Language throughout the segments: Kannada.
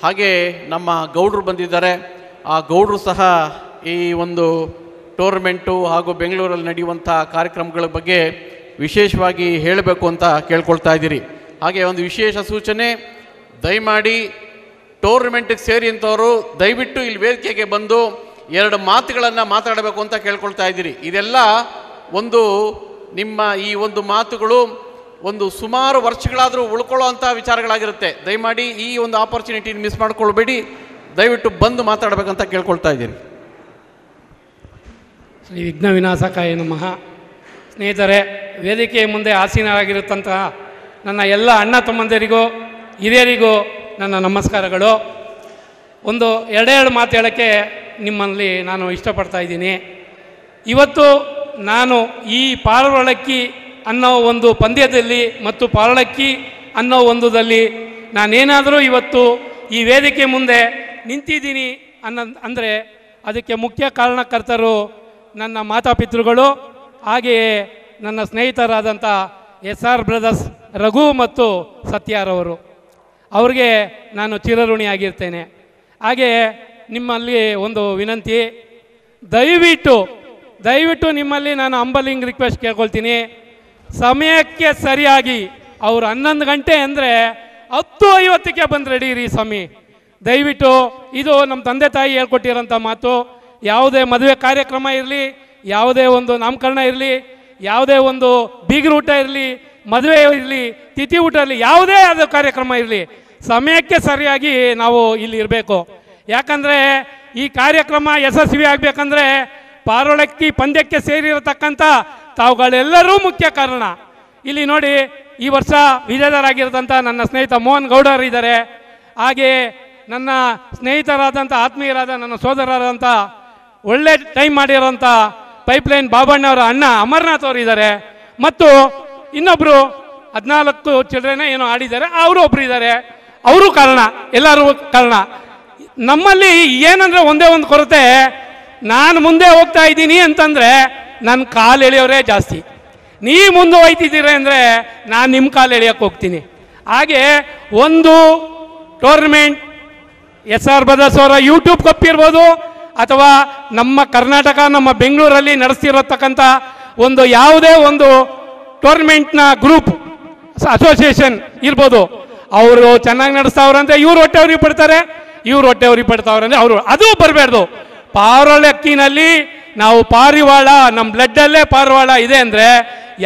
ಹಾಗೆ ನಮ್ಮ ಗೌಡ್ರು ಬಂದಿದ್ದಾರೆ. ಆ ಗೌಡ್ರು ಸಹ ಈ ಒಂದು ಟೂರ್ನಮೆಂಟು ಹಾಗೂ ಬೆಂಗಳೂರಲ್ಲಿ ನಡೆಯುವಂಥ ಕಾರ್ಯಕ್ರಮಗಳ ಬಗ್ಗೆ ವಿಶೇಷವಾಗಿ ಹೇಳಬೇಕು ಅಂತ ಕೇಳ್ಕೊಳ್ತಾ ಇದ್ದೀರಿ. ಹಾಗೆ ಒಂದು ವಿಶೇಷ ಸೂಚನೆ, ದಯಮಾಡಿ ಟೂರ್ನಮೆಂಟಿಗೆ ಸೇರಿ ಅಂತವರು ದಯವಿಟ್ಟು ಇಲ್ಲಿ ವೇದಿಕೆಗೆ ಬಂದು 2 ಮಾತುಗಳನ್ನು ಮಾತಾಡಬೇಕು ಅಂತ ಕೇಳ್ಕೊಳ್ತಾ ಇದ್ದೀರಿ. ಇದೆಲ್ಲ ಒಂದು ನಿಮ್ಮ ಈ ಒಂದು ಮಾತುಗಳು ಒಂದು ಸುಮಾರು ವರ್ಷಗಳಾದರೂ ಉಳ್ಕೊಳ್ಳೋ ಅಂಥ ವಿಚಾರಗಳಾಗಿರುತ್ತೆ. ದಯಮಾಡಿ ಈ ಒಂದು ಆಪರ್ಚುನಿಟಿನ ಮಿಸ್ ಮಾಡ್ಕೊಳ್ಬೇಡಿ, ದಯವಿಟ್ಟು ಬಂದು ಮಾತಾಡಬೇಕಂತ ಕೇಳ್ಕೊಳ್ತಾ ಇದ್ದೀರಿ. ಶ್ರೀ ವಿಘ್ನ ವಿನಾಶಕಾಯ ನಮಃ. ಸ್ನೇಹಿತರೆ, ವೇದಿಕೆಯ ಮುಂದೆ ಆಸೀನರಾಗಿರುತ್ತಂತಹ ನನ್ನ ಎಲ್ಲ ಅಣ್ಣ ತಮ್ಮಂದಿರಿಗೂ ಹಿರಿಯರಿಗೂ ನನ್ನ ನಮಸ್ಕಾರಗಳು. ಒಂದು 2 ಮಾತು ಹೇಳೋಕ್ಕೆ ನಿಮ್ಮಲ್ಲಿ ನಾನು ಇಷ್ಟಪಡ್ತಾ ಇದ್ದೀನಿ. ಇವತ್ತು ನಾನು ಈ ಪಾರವಳಕ್ಕಿ ಅನ್ನೋ ಒಂದು ಪಂದ್ಯದಲ್ಲಿ ಮತ್ತು ಪಾರಳಕ್ಕಿ ಅನ್ನೋ ಒಂದುದಲ್ಲಿ ನಾನೇನಾದರೂ ಇವತ್ತು ಈ ವೇದಿಕೆ ಮುಂದೆ ನಿಂತಿದ್ದೀನಿ ಅಂದರೆ ಅದಕ್ಕೆ ಮುಖ್ಯ ಕಾರಣಕರ್ತರು ನನ್ನ ಮಾತಾಪಿತೃಗಳು, ಹಾಗೆಯೇ ನನ್ನ ಸ್ನೇಹಿತರಾದಂಥ SR ಬ್ರದರ್ಸ್ ರಘು ಮತ್ತು ಸತ್ಯಾರವರು. ಅವ್ರಿಗೆ ನಾನು ಚಿರಋಣಿಯಾಗಿರ್ತೇನೆ. ಹಾಗೆ ನಿಮ್ಮಲ್ಲಿ ಒಂದು ವಿನಂತಿ, ದಯವಿಟ್ಟು ನಿಮ್ಮಲ್ಲಿ ನಾನು ಹಂಬಲಿಂಗ್ ರಿಕ್ವೆಸ್ಟ್ ಕೇಳ್ಕೊಳ್ತೀನಿ. ಸಮಯಕ್ಕೆ ಸರಿಯಾಗಿ ಅವರು 11 ಗಂಟೆ ಅಂದರೆ 10:50ಕ್ಕೆ ಬಂದು ರೆಡಿ ಇರಿ ಸ್ವಾಮಿ. ದಯವಿಟ್ಟು ಇದು ನಮ್ಮ ತಂದೆ ತಾಯಿ ಹೇಳ್ಕೊಟ್ಟಿರೋಂಥ ಮಾತು. ಯಾವುದೇ ಮದುವೆ ಕಾರ್ಯಕ್ರಮ ಇರಲಿ, ಯಾವುದೇ ಒಂದು ನಾಮಕರಣ ಇರಲಿ, ಯಾವುದೇ ಒಂದು ಬೀಗರ ಊಟ ಇರಲಿ, ಮದುವೆ ಇರಲಿ, ತಿಥಿ ಊಟ ಇರಲಿ, ಯಾವುದೇ ಆದ ಕಾರ್ಯಕ್ರಮ ಇರಲಿ, ಸಮಯಕ್ಕೆ ಸರಿಯಾಗಿ ನಾವು ಇಲ್ಲಿ ಇರಬೇಕು. ಯಾಕಂದರೆ ಈ ಕಾರ್ಯಕ್ರಮ ಯಶಸ್ವಿ ಆಗಬೇಕಂದ್ರೆ ಪಾರವಳಕ್ಕಿ ಪಂದ್ಯಕ್ಕೆ ಸೇರಿರತಕ್ಕಂಥ ತಾವುಗಳೆಲ್ಲರೂ ಮುಖ್ಯ ಕಾರಣ. ಇಲ್ಲಿ ನೋಡಿ, ಈ ವರ್ಷ ವಿಜೇತರಾಗಿರೋದಂಥ ನನ್ನ ಸ್ನೇಹಿತ ಮೋಹನ್ ಗೌಡರಿದ್ದಾರೆ. ಹಾಗೆ ನನ್ನ ಸ್ನೇಹಿತರಾದಂಥ ಆತ್ಮೀಯರಾದ ನನ್ನ ಸೋದರರಾದಂಥ ಒಳ್ಳೆ ಟೈಮ್ ಮಾಡಿರೋಂಥ ಪೈಪ್ಲೈನ್ ಬಾಬಣ್ಣವರ ಅಣ್ಣ ಅಮರನಾಥ್ ಅವರು ಇದ್ದಾರೆ. ಮತ್ತು ಇನ್ನೊಬ್ಬರು 14 ಚಿಲ್ಡ್ರನ್ ಏನೋ ಆಡಿದ್ದಾರೆ, ಅವರು ಒಬ್ಬರು ಇದ್ದಾರೆ. ಅವರು ಕಾರಣ, ಎಲ್ಲರೂ ಕಾರಣ. ನಮ್ಮಲ್ಲಿ ಏನಂದರೆ ಒಂದೇ ಒಂದು ಕೊರತೆ, ನಾನು ಮುಂದೆ ಹೋಗ್ತಾ ಇದ್ದೀನಿ ಅಂತಂದರೆ ನನ್ನ ಕಾಲು ಎಳೆಯೋರೇ ಜಾಸ್ತಿ. ನೀವು ಮುಂದೆ ಹೋಗ್ತಿದ್ದೀರ ಅಂದರೆ ನಾನು ನಿಮ್ಮ ಕಾಲು ಎಳೆಯೋಕ್ಕೆ ಹೋಗ್ತೀನಿ. ಹಾಗೆ ಒಂದು ಟೂರ್ನಮೆಂಟ್ SR ಬ್ರದರ್ಸ್ ಅವರ ಯೂಟ್ಯೂಬ್ ಕಪ್ ಇರ್ಬೋದು, ಅಥವಾ ನಮ್ಮ ಕರ್ನಾಟಕ ನಮ್ಮ ಬೆಂಗಳೂರಲ್ಲಿ ನಡೆಸ್ತಿರತಕ್ಕಂಥ ಒಂದು ಯಾವುದೇ ಒಂದು ಟೂರ್ನಮೆಂಟ್ನ ಗ್ರೂಪ್ ಅಸೋಸಿಯೇಷನ್ ಇರ್ಬೋದು, ಅವರು ಚೆನ್ನಾಗಿ ನಡೆಸ್ತಾವ್ರಂತೆ ಇವ್ರು ಹೊಟ್ಟೆ ಅವ್ರಿಗೆ ಪಡ್ತಾರೆ, ಇವ್ರು ಹೊಟ್ಟೆ ಅವ್ರಿಗೆ ಪಡ್ತಾವ್ರಂದ್ರೆ ಅವರು ಅದು ಬರಬಾರ್ದು. ಪಾರವಳಕ್ಕಿನಲ್ಲಿ ನಾವು ಪಾರಿವಾಳ, ನಮ್ಮ ಬ್ಲಡ್ಡಲ್ಲೇ ಪಾರಿವಾಳ ಇದೆ ಅಂದರೆ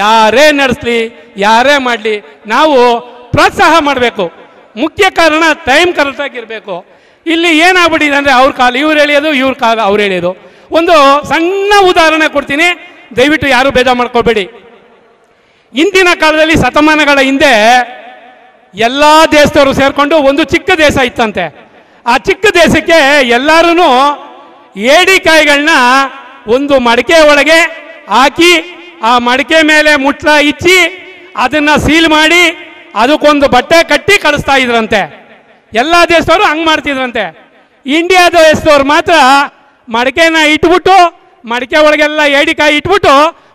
ಯಾರೇ ನಡೆಸಲಿ, ಯಾರೇ ಮಾಡಲಿ, ನಾವು ಪ್ರೋತ್ಸಾಹ ಮಾಡಬೇಕು. ಮುಖ್ಯ ಕಾರಣ ಟೈಮ್ ಕರೆಕ್ಟಾಗಿರಬೇಕು. ಇಲ್ಲಿ ಏನಾಗ್ಬಿಟ್ಟಿದೆ ಅಂದರೆ ಅವ್ರ ಕಾಲು ಇವ್ರು ಎಳೆಯೋದು, ಇವ್ರ ಕಾಲು ಅವ್ರು ಎಳೆಯೋದು. ಒಂದು ಸಣ್ಣ ಉದಾಹರಣೆ ಕೊಡ್ತೀನಿ, ದಯವಿಟ್ಟು ಯಾರು ಬೇಜಾರು ಮಾಡ್ಕೊಳ್ಬೇಡಿ. ಇಂದಿನ ಕಾಲದಲ್ಲಿ ಶತಮಾನಗಳ ಹಿಂದೆ ಎಲ್ಲ ದೇಶದವರು ಸೇರಿಕೊಂಡು ಒಂದು ಚಿಕ್ಕ ದೇಶ ಇತ್ತಂತೆ. ಆ ಚಿಕ್ಕ ದೇಶಕ್ಕೆ ಎಲ್ಲರೂ ಏಡಿಕಾಯಿಗಳನ್ನ ಒಂದು ಮಡಿಕೆ ಒಳಗೆ ಹಾಕಿ, ಆ ಮಡಿಕೆ ಮೇಲೆ ಮುಟ್ಲ ಇಚ್ಚಿ ಅದನ್ನು ಸೀಲ್ ಮಾಡಿ ಅದಕ್ಕೊಂದು ಬಟ್ಟೆ ಕಟ್ಟಿ ಕಳಿಸ್ತಾ ಇದ್ರಂತೆ. ಎಲ್ಲ ದೇಶದವರು ಹಂಗೆ ಮಾಡ್ತಿದ್ರಂತೆ. ಇಂಡಿಯಾ ದೇಶದವ್ರು ಮಾತ್ರ ಮಡಿಕೆನ ಇಟ್ಬಿಟ್ಟು, ಮಡಿಕೆ ಒಳಗೆಲ್ಲ ಏಡಿಕಾಯಿ ಇಟ್ಬಿಟ್ಟು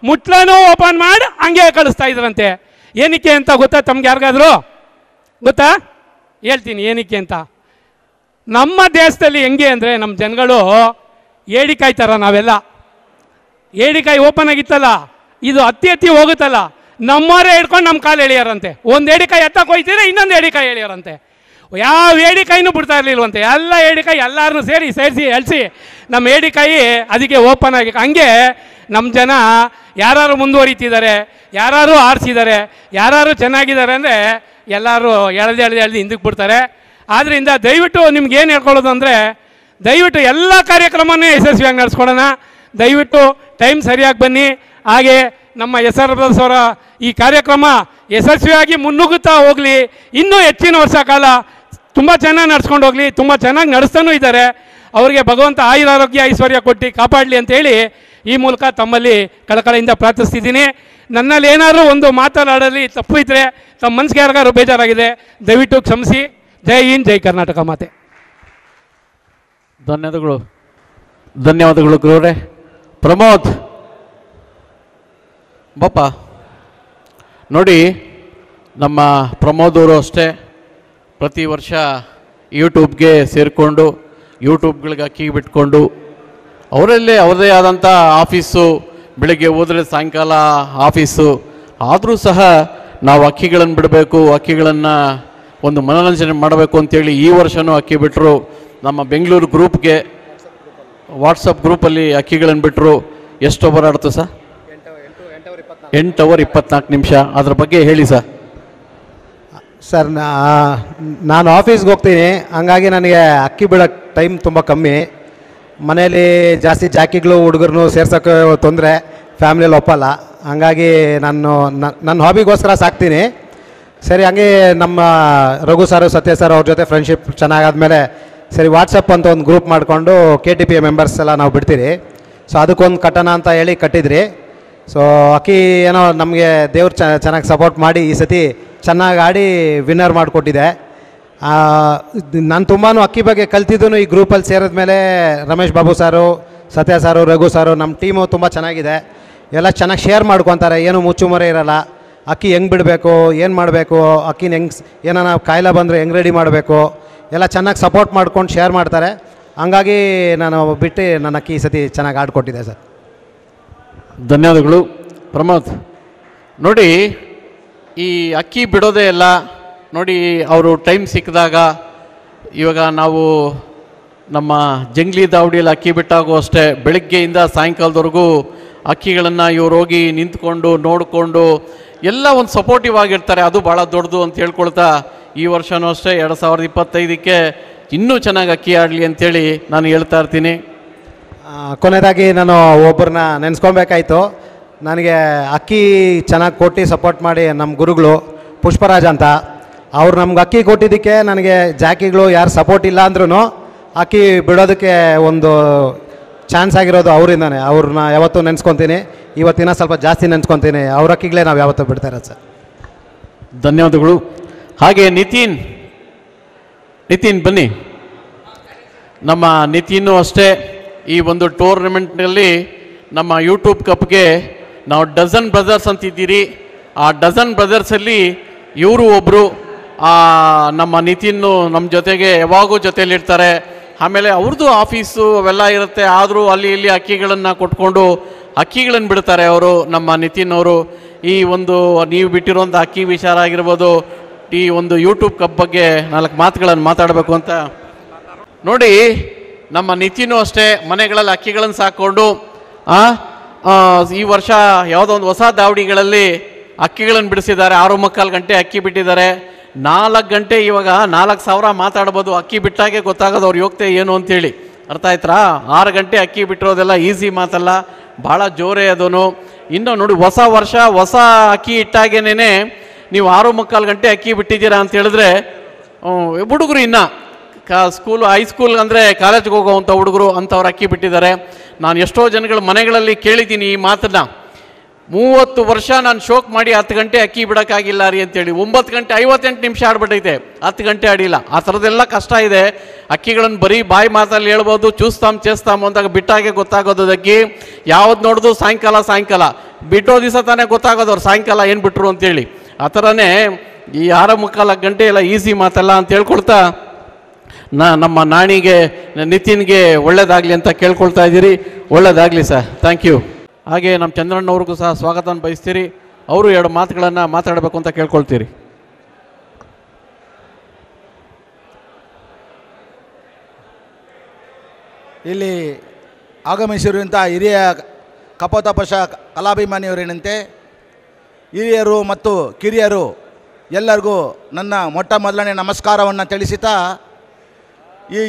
ಮುಟ್ಲನೂ ಓಪನ್ ಮಾಡಿ ಹಂಗೆ ಕಳಿಸ್ತಾ ಇದ್ರಂತೆ. ಏನಕ್ಕೆ ಅಂತ ಗೊತ್ತಾ ತಮ್ಗೆ ಯಾರಿಗಾದ್ರು ಗೊತ್ತಾ? ಹೇಳ್ತೀನಿ ಏನಕ್ಕೆ ಅಂತ. ನಮ್ಮ ದೇಶದಲ್ಲಿ ಹೆಂಗೆ ಅಂದರೆ, ನಮ್ಮ ಜನಗಳು ಏಡಿಕಾಯಿ ಥರ ನಾವೆಲ್ಲ ಏಡಿಕಾಯಿ ಓಪನ್ ಆಗಿತ್ತಲ್ಲ, ಇದು ಹತ್ತಿ ಹೋಗುತ್ತಲ್ಲ, ನಮ್ಮವರೇ ಹಿಡ್ಕೊಂಡು ನಮ್ಮ ಕಾಲು ಎಳೆಯಾರಂತೆ. ಒಂದು ಏಡಿಕಾಯಿ ಎತ್ತಕ್ಕೆ ಹೋಯ್ತೀರ, ಇನ್ನೊಂದು ಏಡಿಕಾಯಿ ಎಳೆಯಾರಂತೆ. ಯಾವ ಏಡಿಕಾಯಿನೂ ಬಿಡ್ತಾ ಇರಲಿಲ್ವಂತೆ. ಎಲ್ಲ ಏಡಿಕಾಯಿ ಎಲ್ಲರನ್ನೂ ಸೇರಿಸಿ ಎಳಿಸಿ ನಮ್ಮ ಏಡಿಕಾಯಿ ಅದಕ್ಕೆ ಓಪನ್ ಆಗಿ. ಹಂಗೆ ನಮ್ಮ ಜನ ಯಾರು ಮುಂದುವರಿತಿದ್ದಾರೆ, ಯಾರು ಆರಿಸಿದ್ದಾರೆ, ಯಾರು ಚೆನ್ನಾಗಿದ್ದಾರೆ ಅಂದರೆ ಎಲ್ಲರೂ ಎಳೆದು ಹಿಂದಕ್ಕೆ ಬಿಡ್ತಾರೆ. ಆದ್ದರಿಂದ ದಯವಿಟ್ಟು ನಿಮ್ಗೇನು ಹೇಳ್ಕೊಳ್ಳೋದು ಅಂದರೆ, ದಯವಿಟ್ಟು ಎಲ್ಲ ಕಾರ್ಯಕ್ರಮವೂ ಯಶಸ್ವಿಯಾಗಿ ನಡೆಸ್ಕೊಡೋಣ. ದಯವಿಟ್ಟು ಟೈಮ್ ಸರಿಯಾಗಿ ಬನ್ನಿ. ಹಾಗೆ ನಮ್ಮ SR ಬ್ರದರ್ಸ್ ಅವರ ಈ ಕಾರ್ಯಕ್ರಮ ಯಶಸ್ವಿಯಾಗಿ ಮುನ್ನುಗ್ಗುತ್ತಾ ಹೋಗಲಿ. ಇನ್ನೂ ಹೆಚ್ಚಿನ ವರ್ಷ ಕಾಲ ತುಂಬ ಚೆನ್ನಾಗಿ ನಡ್ಸ್ಕೊಂಡು ಹೋಗಲಿ. ತುಂಬ ಚೆನ್ನಾಗಿ ನಡೆಸ್ತಾನೂ ಇದ್ದಾರೆ. ಅವರಿಗೆ ಭಗವಂತ ಆಯುರಾರೋಗ್ಯ ಐಶ್ವರ್ಯ ಕೊಟ್ಟು ಕಾಪಾಡಲಿ ಅಂತೇಳಿ ಈ ಮೂಲಕ ತಮ್ಮಲ್ಲಿ ಕಳಕಳಿಯಿಂದ ಪ್ರಾರ್ಥಿಸ್ತಿದ್ದೀನಿ. ನನ್ನಲ್ಲಿ ಏನಾದರೂ ಒಂದು ಮಾತನಾಡಲಿ ತಪ್ಪು ಇದ್ದರೆ, ತಮ್ಮ ಮನಸ್ಸಿಗೆ ಯಾರಿಗಾರು ಬೇಜಾರಾಗಿದೆ, ದಯವಿಟ್ಟು ಕ್ಷಮಿಸಿ. ಜೈ ಹಿಂದ್, ಜೈ ಕರ್ನಾಟಕ ಮಾತೆ. ಧನ್ಯವಾದಗಳು ಗುರುವರೇ. ಪ್ರಮೋದ್ ಬಾಪ ನೋಡಿ, ನಮ್ಮ ಪ್ರಮೋದ್ ಅವರು ಅಷ್ಟೇ ಪ್ರತಿ ವರ್ಷ ಯೂಟ್ಯೂಬ್ಗೆ ಸೇರಿಕೊಂಡು ಯೂಟ್ಯೂಬ್ಗಳಿಗೆ ಅಕ್ಕಿ ಬಿಟ್ಕೊಂಡು ಅವರಲ್ಲೇ ಅವರದೇ ಆದಂಥ ಆಫೀಸು, ಬೆಳಗ್ಗೆ ಹೋದರೆ ಸಾಯಂಕಾಲ ಆಫೀಸು, ಆದರೂ ಸಹ ನಾವು ಅಕ್ಕಿಗಳನ್ನು ಬಿಡಬೇಕು, ಅಕ್ಕಿಗಳನ್ನು ಒಂದು ಮನೋರಂಜನೆ ಮಾಡಬೇಕು ಅಂತೇಳಿ ಈ ವರ್ಷವೂ ಅಕ್ಕಿ ಬಿಟ್ಟರು. ನಮ್ಮ ಬೆಂಗಳೂರು ಗ್ರೂಪ್ಗೆ ವಾಟ್ಸಪ್ ಗ್ರೂಪಲ್ಲಿ ಅಕ್ಕಿಗಳನ್ನು ಬಿಟ್ಟರು. ಎಷ್ಟು ಓವರ್ ಆಡ್ತು ಸರ್? 8 ಅವರ್ 24 ನಿಮಿಷ. ಅದ್ರ ಬಗ್ಗೆ ಹೇಳಿ ಸರ್. ಸರ್, ನಾನು ಆಫೀಸ್ಗೆ ಹೋಗ್ತೀನಿ, ಹಂಗಾಗಿ ನನಗೆ ಅಕ್ಕಿ ಬಿಡೋಕ್ಕೆ ಟೈಮ್ ತುಂಬ ಕಮ್ಮಿ. ಮನೇಲಿ ಜಾಸ್ತಿ ಜಾಕಿಗಳು ಹುಡುಗರನ್ನು ಸೇರ್ಸೋಕ್ಕೆ ತೊಂದರೆ, ಫ್ಯಾಮ್ಲಿಯಲ್ಲಿ ಒಪ್ಪಲ್ಲ. ಹಂಗಾಗಿ ನನ್ನ ಹಾಬಿಗೋಸ್ಕರ ಸಾಕ್ತೀನಿ. ಸರಿ, ಹಂಗೆ ನಮ್ಮ ರಘು ಸರ್, ಸತ್ಯ ಸರ್ ಅವ್ರ ಜೊತೆ ಫ್ರೆಂಡ್ಶಿಪ್ ಚೆನ್ನಾಗಾದ್ಮೇಲೆ ಸರಿ ವಾಟ್ಸಪ್ ಅಂತ ಒಂದು ಗ್ರೂಪ್ ಮಾಡಿಕೊಂಡು KTP ಮೆಂಬರ್ಸ್ ಎಲ್ಲ ನಾವು ಬಿಡ್ತೀರಿ. ಸೊ ಅದಕ್ಕೊಂದು ಕಟ್ಟೋಣ ಅಂತ ಹೇಳಿ ಕಟ್ಟಿದ್ರಿ. ಸೊ ಅಕ್ಕಿ ಏನೋ ನಮಗೆ ದೇವ್ರು ಚೆನ್ನಾಗಿ ಸಪೋರ್ಟ್ ಮಾಡಿ ಈ ಸತಿ ಚೆನ್ನಾಗಿ ಆಡಿ ವಿನ್ನರ್ ಮಾಡಿಕೊಟ್ಟಿದೆ. ನಾನು ತುಂಬಾ ಅಕ್ಕಿ ಬಗ್ಗೆ ಕಲ್ತಿದ್ದು ಈ ಗ್ರೂಪಲ್ಲಿ ಸೇರಿದ ಮೇಲೆ. ರಮೇಶ್ ಬಾಬು ಸಾರು, ಸತ್ಯ ಸಾರು, ರಘು ಸಾರು, ನಮ್ಮ ಟೀಮು ತುಂಬ ಚೆನ್ನಾಗಿದೆ. ಎಲ್ಲ ಚೆನ್ನಾಗಿ ಶೇರ್ ಮಾಡ್ಕೊತಾರೆ, ಏನು ಮುಚ್ಚುಮರೆ ಇರೋಲ್ಲ. ಅಕ್ಕಿ ಹೆಂಗೆ ಬಿಡಬೇಕು, ಏನು ಮಾಡಬೇಕು, ಅಕ್ಕಿನ ಹೆಂಗೆ ಏನಾನ ಕಾಯಿಲೆ ಬಂದರೆ ಹೆಂಗೆ ರೆಡಿ ಮಾಡಬೇಕು ಎಲ್ಲ ಚೆನ್ನಾಗಿ ಸಪೋರ್ಟ್ ಮಾಡ್ಕೊಂಡು ಶೇರ್ ಮಾಡ್ತಾರೆ. ಹಂಗಾಗಿ ನಾನು ಬಿಟ್ಟು ನನ್ನ ಅಕ್ಕಿ ಈ ಸತಿ ಚೆನ್ನಾಗಿ ಆಡ್ಕೊಟ್ಟಿದೆ ಸರ್. ಧನ್ಯವಾದಗಳು. ಪ್ರಮೋದ್ ನೋಡಿ, ಈ ಅಕ್ಕಿ ಬಿಡೋದೇ ಇಲ್ಲ ನೋಡಿ. ಅವರು ಟೈಮ್ ಸಿಕ್ಕಿದಾಗ, ಇವಾಗ ನಾವು ನಮ್ಮ ಜಂಗ್ಲಿ ದಾವಡಿಯಲ್ಲಿ ಅಕ್ಕಿ ಬಿಟ್ಟಾಗೂ ಅಷ್ಟೇ, ಬೆಳಗ್ಗೆಯಿಂದ ಸಾಯಂಕಾಲದವರೆಗೂ ಅಕ್ಕಿಗಳನ್ನು ಇವ್ರು ಹೋಗಿ ನಿಂತ್ಕೊಂಡು ನೋಡಿಕೊಂಡು ಎಲ್ಲ ಒಂದು ಸಪೋರ್ಟಿವ್ ಆಗಿರ್ತಾರೆ. ಅದು ಭಾಳ ದೊಡ್ಡದು ಅಂತ ಹೇಳ್ಕೊಳ್ತಾ ಈ ವರ್ಷವೂ ಅಷ್ಟೇ 2025ಕ್ಕೆ ಇನ್ನೂ ಚೆನ್ನಾಗಿ ಅಕ್ಕಿ ಆಡಲಿ ಅಂಥೇಳಿ ನಾನು ಹೇಳ್ತಾ ಇರ್ತೀನಿ. ಕೊನೆಯದಾಗಿ ನಾನು ಒಬ್ಬರನ್ನ ನೆನೆಸ್ಕೊಬೇಕಾಯ್ತು. ನನಗೆ ಅಕ್ಕಿ ಚೆನ್ನಾಗಿ ಕೊಟ್ಟು ಸಪೋರ್ಟ್ ಮಾಡಿ ನಮ್ಮ ಗುರುಗಳು ಪುಷ್ಪರಾಜ್ ಅಂತ, ಅವ್ರು ನಮ್ಗೆ ಅಕ್ಕಿ ಕೊಟ್ಟಿದ್ದಕ್ಕೆ ನನಗೆ ಜಾಕಿಗಳು ಯಾರು ಸಪೋರ್ಟ್ ಇಲ್ಲ ಅಂದ್ರೂ ಅಕ್ಕಿ ಬಿಡೋದಕ್ಕೆ ಒಂದು ಚಾನ್ಸ್ ಆಗಿರೋದು ಅವರಿಂದಾನೆ. ಅವ್ರನ್ನ ಯಾವತ್ತೂ ನೆನೆಸ್ಕೊತೀನಿ. ಇವತ್ತಿನ ಸ್ವಲ್ಪ ಜಾಸ್ತಿ ನೆನೆಸ್ಕೊತೀನಿ. ಅವ್ರ ಅಕ್ಕಿಗಳೇ ನಾವು ಯಾವತ್ತೂ ಬಿಡ್ತಾ ಇರೋದು ಸರ್. ಧನ್ಯವಾದಗಳು. ಹಾಗೆ ನಿತಿನ್ ಬನ್ನಿ. ನಮ್ಮ ನಿತಿನ್ನು ಅಷ್ಟೇ ಈ ಒಂದು ಟೂರ್ನಮೆಂಟ್ನಲ್ಲಿ ನಮ್ಮ ಯೂಟ್ಯೂಬ್ ಕಪ್ಗೆ ನಾವು ಡಜನ್ ಬ್ರದರ್ಸ್ ಅಂತಿದ್ದೀರಿ. ಆ ಡಜನ್ ಬ್ರದರ್ಸಲ್ಲಿ ಇವರು ಒಬ್ಬರು. ನಮ್ಮ ನಿತಿನ್ನು ನಮ್ಮ ಜೊತೆಗೆ ಯಾವಾಗೂ ಜೊತೆಯಲ್ಲಿರ್ತಾರೆ. ಆಮೇಲೆ ಅವ್ರದ್ದು ಆಫೀಸು ಅವೆಲ್ಲ ಇರುತ್ತೆ, ಆದರೂ ಅಲ್ಲಿ ಇಲ್ಲಿ ಅಕ್ಕಿಗಳನ್ನು ಕೊಟ್ಕೊಂಡು ಅಕ್ಕಿಗಳನ್ನು ಬಿಡ್ತಾರೆ ಅವರು. ನಮ್ಮ ನಿತಿನ್ ಅವರು ಈ ಒಂದು ನೀವು ಬಿಟ್ಟಿರೋಂಥ ಅಕ್ಕಿ ವಿಚಾರ ಆಗಿರ್ಬೋದು, ಈ ಒಂದು ಯೂಟ್ಯೂಬ್ ಕಪ್ ಬಗ್ಗೆ 4 ಮಾತುಗಳನ್ನು ಮಾತಾಡಬೇಕು ಅಂತ ನೋಡಿ. ನಮ್ಮ ನಿತಿನು ಅಷ್ಟೇ ಮನೆಗಳಲ್ಲಿ ಅಕ್ಕಿಗಳನ್ನು ಸಾಕ್ಕೊಂಡು ಈ ವರ್ಷ ಯಾವುದೋ ಒಂದು ಹೊಸ ದಾವಡಿಗಳಲ್ಲಿ ಅಕ್ಕಿಗಳನ್ನು ಬಿಡಿಸಿದ್ದಾರೆ. 6:45 ಗಂಟೆ ಅಕ್ಕಿ ಬಿಟ್ಟಿದ್ದಾರೆ. 4 ಗಂಟೆ, ಇವಾಗ 4,000 ಮಾತಾಡ್ಬೋದು. ಅಕ್ಕಿ ಬಿಟ್ಟಾಗೆ ಗೊತ್ತಾಗೋದು ಅವ್ರ ಯೋಗ್ಯತೆ ಏನು ಅಂತೇಳಿ. ಅರ್ಥ ಆಯ್ತಾ? 6 ಗಂಟೆ ಅಕ್ಕಿ ಬಿಟ್ಟಿರೋದೆಲ್ಲ ಈಸಿ ಮಾತಲ್ಲ, ಭಾಳ ಜೋರೇ ಅದೂ. ಇನ್ನು ನೋಡಿ, ಹೊಸ ವರ್ಷ ಹೊಸ ಅಕ್ಕಿ ಇಟ್ಟಾಗೇನೆ ನೀವು 6:45 ಗಂಟೆ ಅಕ್ಕಿ ಬಿಟ್ಟಿದ್ದೀರಾ ಅಂತ ಹೇಳಿದ್ರೆ, ಹುಡುಗರು ಇನ್ನು ಸ್ಕೂಲು ಹೈಸ್ಕೂಲ್ ಅಂದರೆ ಕಾಲೇಜ್ಗೆ ಹೋಗೋವಂಥ ಹುಡುಗರು ಅಂಥವ್ರು ಅಕ್ಕಿ ಬಿಟ್ಟಿದ್ದಾರೆ. ನಾನು ಎಷ್ಟೋ ಜನಗಳ ಮನೆಗಳಲ್ಲಿ ಕೇಳಿದ್ದೀನಿ ಈ ಮಾತನ್ನು. 30 ವರ್ಷ ನಾನು ಶೋಕ್ ಮಾಡಿ 10 ಗಂಟೆ ಅಕ್ಕಿ ಬಿಡೋಕ್ಕಾಗಿಲ್ಲ ರೀ ಅಂತೇಳಿ. 9 ಗಂಟೆ 58 ನಿಮಿಷ ಆಡ್ಬಿಟ್ಟೈತೆ, 10 ಗಂಟೆ ಆಡಿಲ್ಲ. ಆ ಥರದ್ದೆಲ್ಲ ಕಷ್ಟ ಇದೆ. ಅಕ್ಕಿಗಳನ್ನು ಬರೀ ಬಾಯಿ ಮಾತಲ್ಲಿ ಹೇಳ್ಬೋದು, ಚೇಸ್ತಾಮ್ ಅಂದಾಗ ಬಿಟ್ಟಾಗೆ ಗೊತ್ತಾಗೋದು. ಅಕ್ಕಿ ಯಾವ್ದು ನೋಡಿದ್ರು ಸಾಯಂಕಾಲ ಬಿಟ್ಟೋ ದಿವಸ ತಾನೇ ಗೊತ್ತಾಗೋದು ಅವ್ರು ಸಾಯಂಕಾಲ ಏನು ಬಿಟ್ಟರು ಅಂತೇಳಿ. ಆ ಥರನೇ ಈ 6:45 ಗಂಟೆ ಎಲ್ಲ ಈಸಿ ಮಾತಲ್ಲ ಅಂತ ಹೇಳ್ಕೊಳ್ತಾ ನಮ್ಮ ನಾಣಿಗೆ ನಿತಿನ್ಗೆ ಒಳ್ಳೇದಾಗಲಿ ಅಂತ ಕೇಳ್ಕೊಳ್ತಾ ಇದ್ದೀರಿ. ಒಳ್ಳೇದಾಗಲಿ ಸರ್, ಥ್ಯಾಂಕ್ ಯು. ಹಾಗೆ ನಮ್ಮ ಚಂದ್ರಣ್ಣವ್ರಿಗೂ ಸಹ ಸ್ವಾಗತ ಬಯಸ್ತೀರಿ. ಅವರು 2 ಮಾತುಗಳನ್ನು ಮಾತಾಡಬೇಕು ಅಂತ ಕೇಳ್ಕೊಳ್ತೀರಿ. ಇಲ್ಲಿ ಆಗಮಿಸಿರುವಂಥ ಹಿರಿಯ ಕಪೋತಪಶ ಕಲಾಭಿಮಾನಿಯವರೇನಂತೆ ಹಿರಿಯರು ಮತ್ತು ಕಿರಿಯರು ಎಲ್ಲರಿಗೂ ನನ್ನ ಮೊಟ್ಟ ಮೊದಲನೇ ನಮಸ್ಕಾರವನ್ನು ತಿಳಿಸುತ್ತಾ, ಈ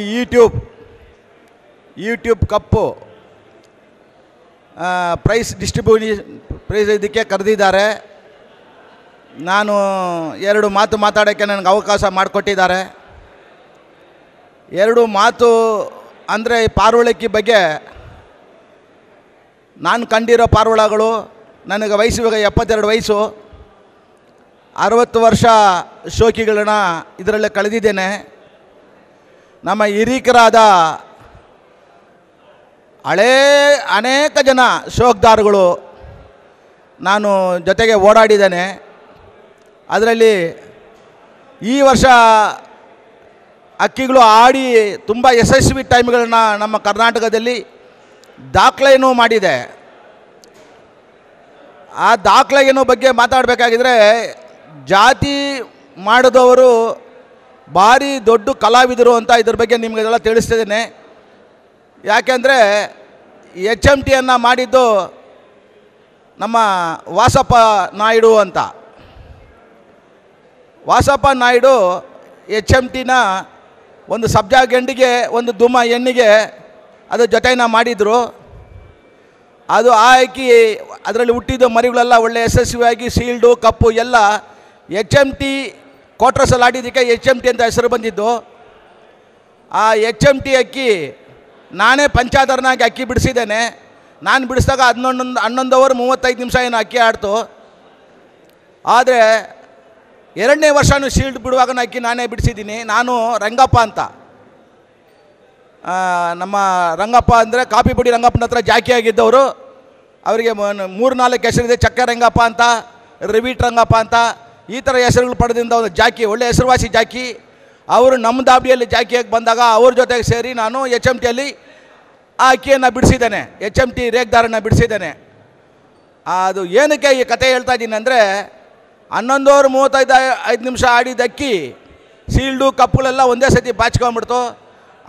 ಯೂಟ್ಯೂಬ್ ಕಪ್ಪು ಪ್ರೈಸ್ ಪ್ರೈಸ್ ಇದಕ್ಕೆ ಕರೆದಿದ್ದಾರೆ. ನಾನು 2 ಮಾತು ಮಾತಾಡೋಕ್ಕೆ ನನಗೆ ಅವಕಾಶ ಮಾಡಿಕೊಟ್ಟಿದ್ದಾರೆ. 2 ಮಾತು ಅಂದರೆ ಪಾರಿವಾಳಕ್ಕಿ ಬಗ್ಗೆ ನಾನು ಕಂಡಿರೋ ಪಾರಿವಾಳಗಳು, ನನಗೆ ವಯಸ್ಸು ಇವಾಗ 72 ವಯಸ್ಸು, 60 ವರ್ಷ ಶೋಕಿಗಳನ್ನ ಇದರಲ್ಲೇ ಕಳೆದಿದ್ದೇನೆ. ನಮ್ಮ ಹಿರೀಕರಾದ ಅನೇಕ ಜನ ಶೋಕ್ದಾರಗಳು ನಾನು ಜೊತೆಗೆ ಓಡಾಡಿದ್ದೇನೆ. ಅದರಲ್ಲಿ ಈ ವರ್ಷ ಅಕ್ಕಿಗಳು ಆಡಿ ತುಂಬ ಯಶಸ್ವಿ ಟೈಮ್ಗಳನ್ನ ನಮ್ಮ ಕರ್ನಾಟಕದಲ್ಲಿ ದಾಖಲೆಯನ್ನು ಮಾಡಿದೆ. ಆ ದಾಖಲೆಯನ್ನು ಬಗ್ಗೆ ಮಾತಾಡಬೇಕಾಗಿದ್ರೆ ಜಾತಿ ಮಾಡಿದವರು ಭಾರಿ ದೊಡ್ಡ ಕಲಾವಿದರು ಅಂತ ಇದ್ರ ಬಗ್ಗೆ ನಿಮಗೆಲ್ಲ ತಿಳಿಸ್ತಿದ್ದೇನೆ. ಯಾಕೆಂದರೆ HMTಯನ್ನು ಮಾಡಿದ್ದು ನಮ್ಮ ವಾಸಪ್ಪ ನಾಯ್ಡು ಅಂತ. ವಾಸಪ್ಪ ನಾಯ್ಡು HMTನ ಒಂದು ಸಬ್ಜಾ ಗಂಡಿಗೆ ಒಂದು ದುಮ ಹೆಣ್ಣಿಗೆ ಅದು ಜೊತೆನ ಮಾಡಿದರು. ಅದು ಹಾಕಿ ಅದರಲ್ಲಿ ಹುಟ್ಟಿದ ಮರಿಗಳೆಲ್ಲ ಒಳ್ಳೆ ಯಶಸ್ವಿಯಾಗಿ ಸೀಲ್ಡು ಕಪ್ಪು ಎಲ್ಲ HMT ಕ್ವಾರ್ಟರ್ಸಲ್ಲಿ ಆಡಿದ್ದಕ್ಕೆ HMT ಅಂತ ಹೆಸರು ಬಂದಿದ್ದು. ಆ HMT ಅಕ್ಕಿ ನಾನೇ ಪಂಚಾಧಾರನಾಗಿ ಅಕ್ಕಿ ಬಿಡಿಸಿದ್ದೇನೆ. ನಾನು ಬಿಡಿಸಿದಾಗ 11 ಅವರ್ 35 ನಿಮಿಷ ಏನು ಅಕ್ಕಿ ಆಡ್ತು. ಆದರೆ 2ನೇ ವರ್ಷನೂ ಶೀಲ್ಡ್ ಬಿಡುವಾಗ ಅಕ್ಕಿ ನಾನೇ ಬಿಡಿಸಿದ್ದೀನಿ. ನಾನು ರಂಗಪ್ಪ ಅಂತ, ನಮ್ಮ ರಂಗಪ್ಪ ಅಂದರೆ ಕಾಪಿ ಪುಡಿ ರಂಗಪ್ಪನ ಹತ್ರ ಜಾಕಿ ಆಗಿದ್ದವರು. ಅವರಿಗೆ 3-4 ಹೆಸರಿದೆ. ಚಕ್ಕ ರಂಗಪ್ಪ ಅಂತ, ರಿವೀಟ್ ರಂಗಪ್ಪ ಅಂತ, ಈ ಥರ ಹೆಸರುಗಳು ಪಡೆದಿಂದ ಒಂದು ಜಾಕಿ, ಒಳ್ಳೆ ಹೆಸರುವಾಸಿ ಜಾಕಿ. ಅವರು ನಮ್ಮ ದಾಬಡಿಯಲ್ಲಿ ಜಾಕಿಯಾಗಿ ಬಂದಾಗ ಅವ್ರ ಜೊತೆಗೆ ಸೇರಿ ನಾನು HMTಯಲ್ಲಿ ಆ ಅಕ್ಕಿಯನ್ನು ಬಿಡಿಸಿದ್ದೇನೆ. HMT ರೇಗ್ದಾರನ್ನು ಬಿಡಿಸಿದ್ದೇನೆ. ಅದು ಏನಕ್ಕೆ ಈ ಕತೆ ಹೇಳ್ತಾ ಇದ್ದೀನಿ ಅಂದರೆ 11 ಅವರ್ 35 ನಿಮಿಷ ಆಡಿದ ಅಕ್ಕಿ ಸೀಲ್ಡು ಕಪ್ಪುಗಳೆಲ್ಲ ಒಂದೇ ಸತಿ ಬಾಚ್ಕೊಂಡ್ಬಿಡ್ತು.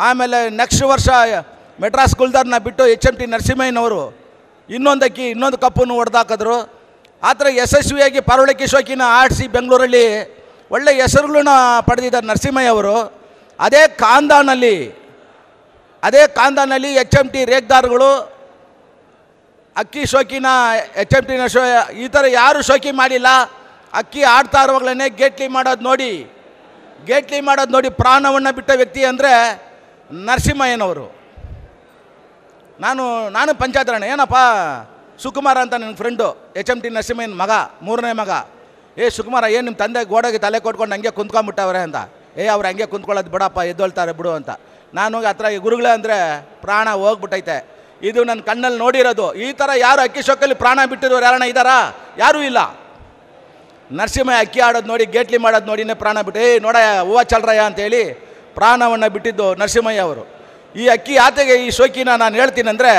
ಆಮೇಲೆ ನೆಕ್ಸ್ಟ್ ವರ್ಷ ಮೆಡ್ರಾಸ್ ಗುಲ್ದಾರ್ನ ಬಿಟ್ಟು HMT ನರಸಿಂಹಯ್ಯನವರು ಇನ್ನೊಂದು ಕಪ್ಪನ್ನು ಹೊಡೆದಾಕಿದ್ರು. ಆ ಥರ ಯಶಸ್ವಿಯಾಗಿ ಪಾರ್ವಳಕ್ಕಿ ಶೋಕಿನ ಆಡಿಸಿ ಬೆಂಗಳೂರಲ್ಲಿ ಒಳ್ಳೆ ಹೆಸರುಗಳನ್ನ ಪಡೆದಿದ್ದಾರೆ ನರಸಿಂಹಯ್ಯ ಅವರು. ಅದೇ ಕಾಂದಾನಲ್ಲಿ HMT ರೇಗ್ದಾರ್ಗಳು ಅಕ್ಕಿ ಶೋಕಿನ HMTನ ಈ ಥರ ಯಾರು ಶೋಕಿ ಮಾಡಿಲ್ಲ. ಅಕ್ಕಿ ಆಡ್ತಾ ಇರುವಾಗಲೇ ಗೇಟ್ಲಿ ಮಾಡೋದು ನೋಡಿ ಪ್ರಾಣವನ್ನು ಬಿಟ್ಟ ವ್ಯಕ್ತಿ ಅಂದರೆ ನರಸಿಂಹಯ್ಯನವರು. ನಾನು ಪಂಚಾಯತ್ ಏನಪ್ಪ ಸುಕುಮಾರ ಅಂತ ನನ್ನ ಫ್ರೆಂಡು, HMT ನರಸಿಂಹಯ್ಯನ ಮಗ, 3ನೇ ಮಗ. ಸುಕುಮಾರ ಏನು ನಿಮ್ಮ ತಂದೆ ಗೋಡೆಗೆ ತಲೆ ಕೊಟ್ಕೊಂಡು ಹಂಗೆ ಕುಂತ್ಕೊಂಡ್ಬಿಟ್ಟವ್ರೆ ಅಂತ. ಅವ್ರು ಹಂಗೆ ಕುಂತ್ಕೊಳ್ಳೋದು ಬಿಡಪ್ಪ, ಎದ್ದೊಳ್ತಾರೆ ಬಿಡು ಅಂತ. ನಾನು ಹತ್ರ ಗುರುಗಳೇ ಅಂದರೆ ಪ್ರಾಣ ಹೋಗ್ಬಿಟ್ಟೈತೆ. ಇದು ನನ್ನ ಕಣ್ಣಲ್ಲಿ ನೋಡಿರೋದು. ಈ ಥರ ಯಾರು ಅಕ್ಕಿ ಶೋಕಲ್ಲಿ ಪ್ರಾಣ ಬಿಟ್ಟಿರೋರು ಯಾರನ್ನ ಇದ್ದಾರಾ? ಯಾರೂ ಇಲ್ಲ. ನರಸಿಂಹಯ್ಯ ಅಕ್ಕಿ ಆಡೋದು ನೋಡಿ, ಗೇಟ್ಲಿ ಮಾಡೋದು ನೋಡಿನೇ ಪ್ರಾಣ ಬಿಟ್ಟು ನೋಡ ಹೂವು ಚಲ್ರಯ್ಯ ಅಂತೇಳಿ ಪ್ರಾಣವನ್ನು ಬಿಟ್ಟಿದ್ದು ನರಸಿಂಹಯ್ಯ ಅವರು. ಈ ಅಕ್ಕಿ ಆತೆಗೆ ಈ ಶೋಕಿನ ನಾನು ಹೇಳ್ತೀನಿ ಅಂದರೆ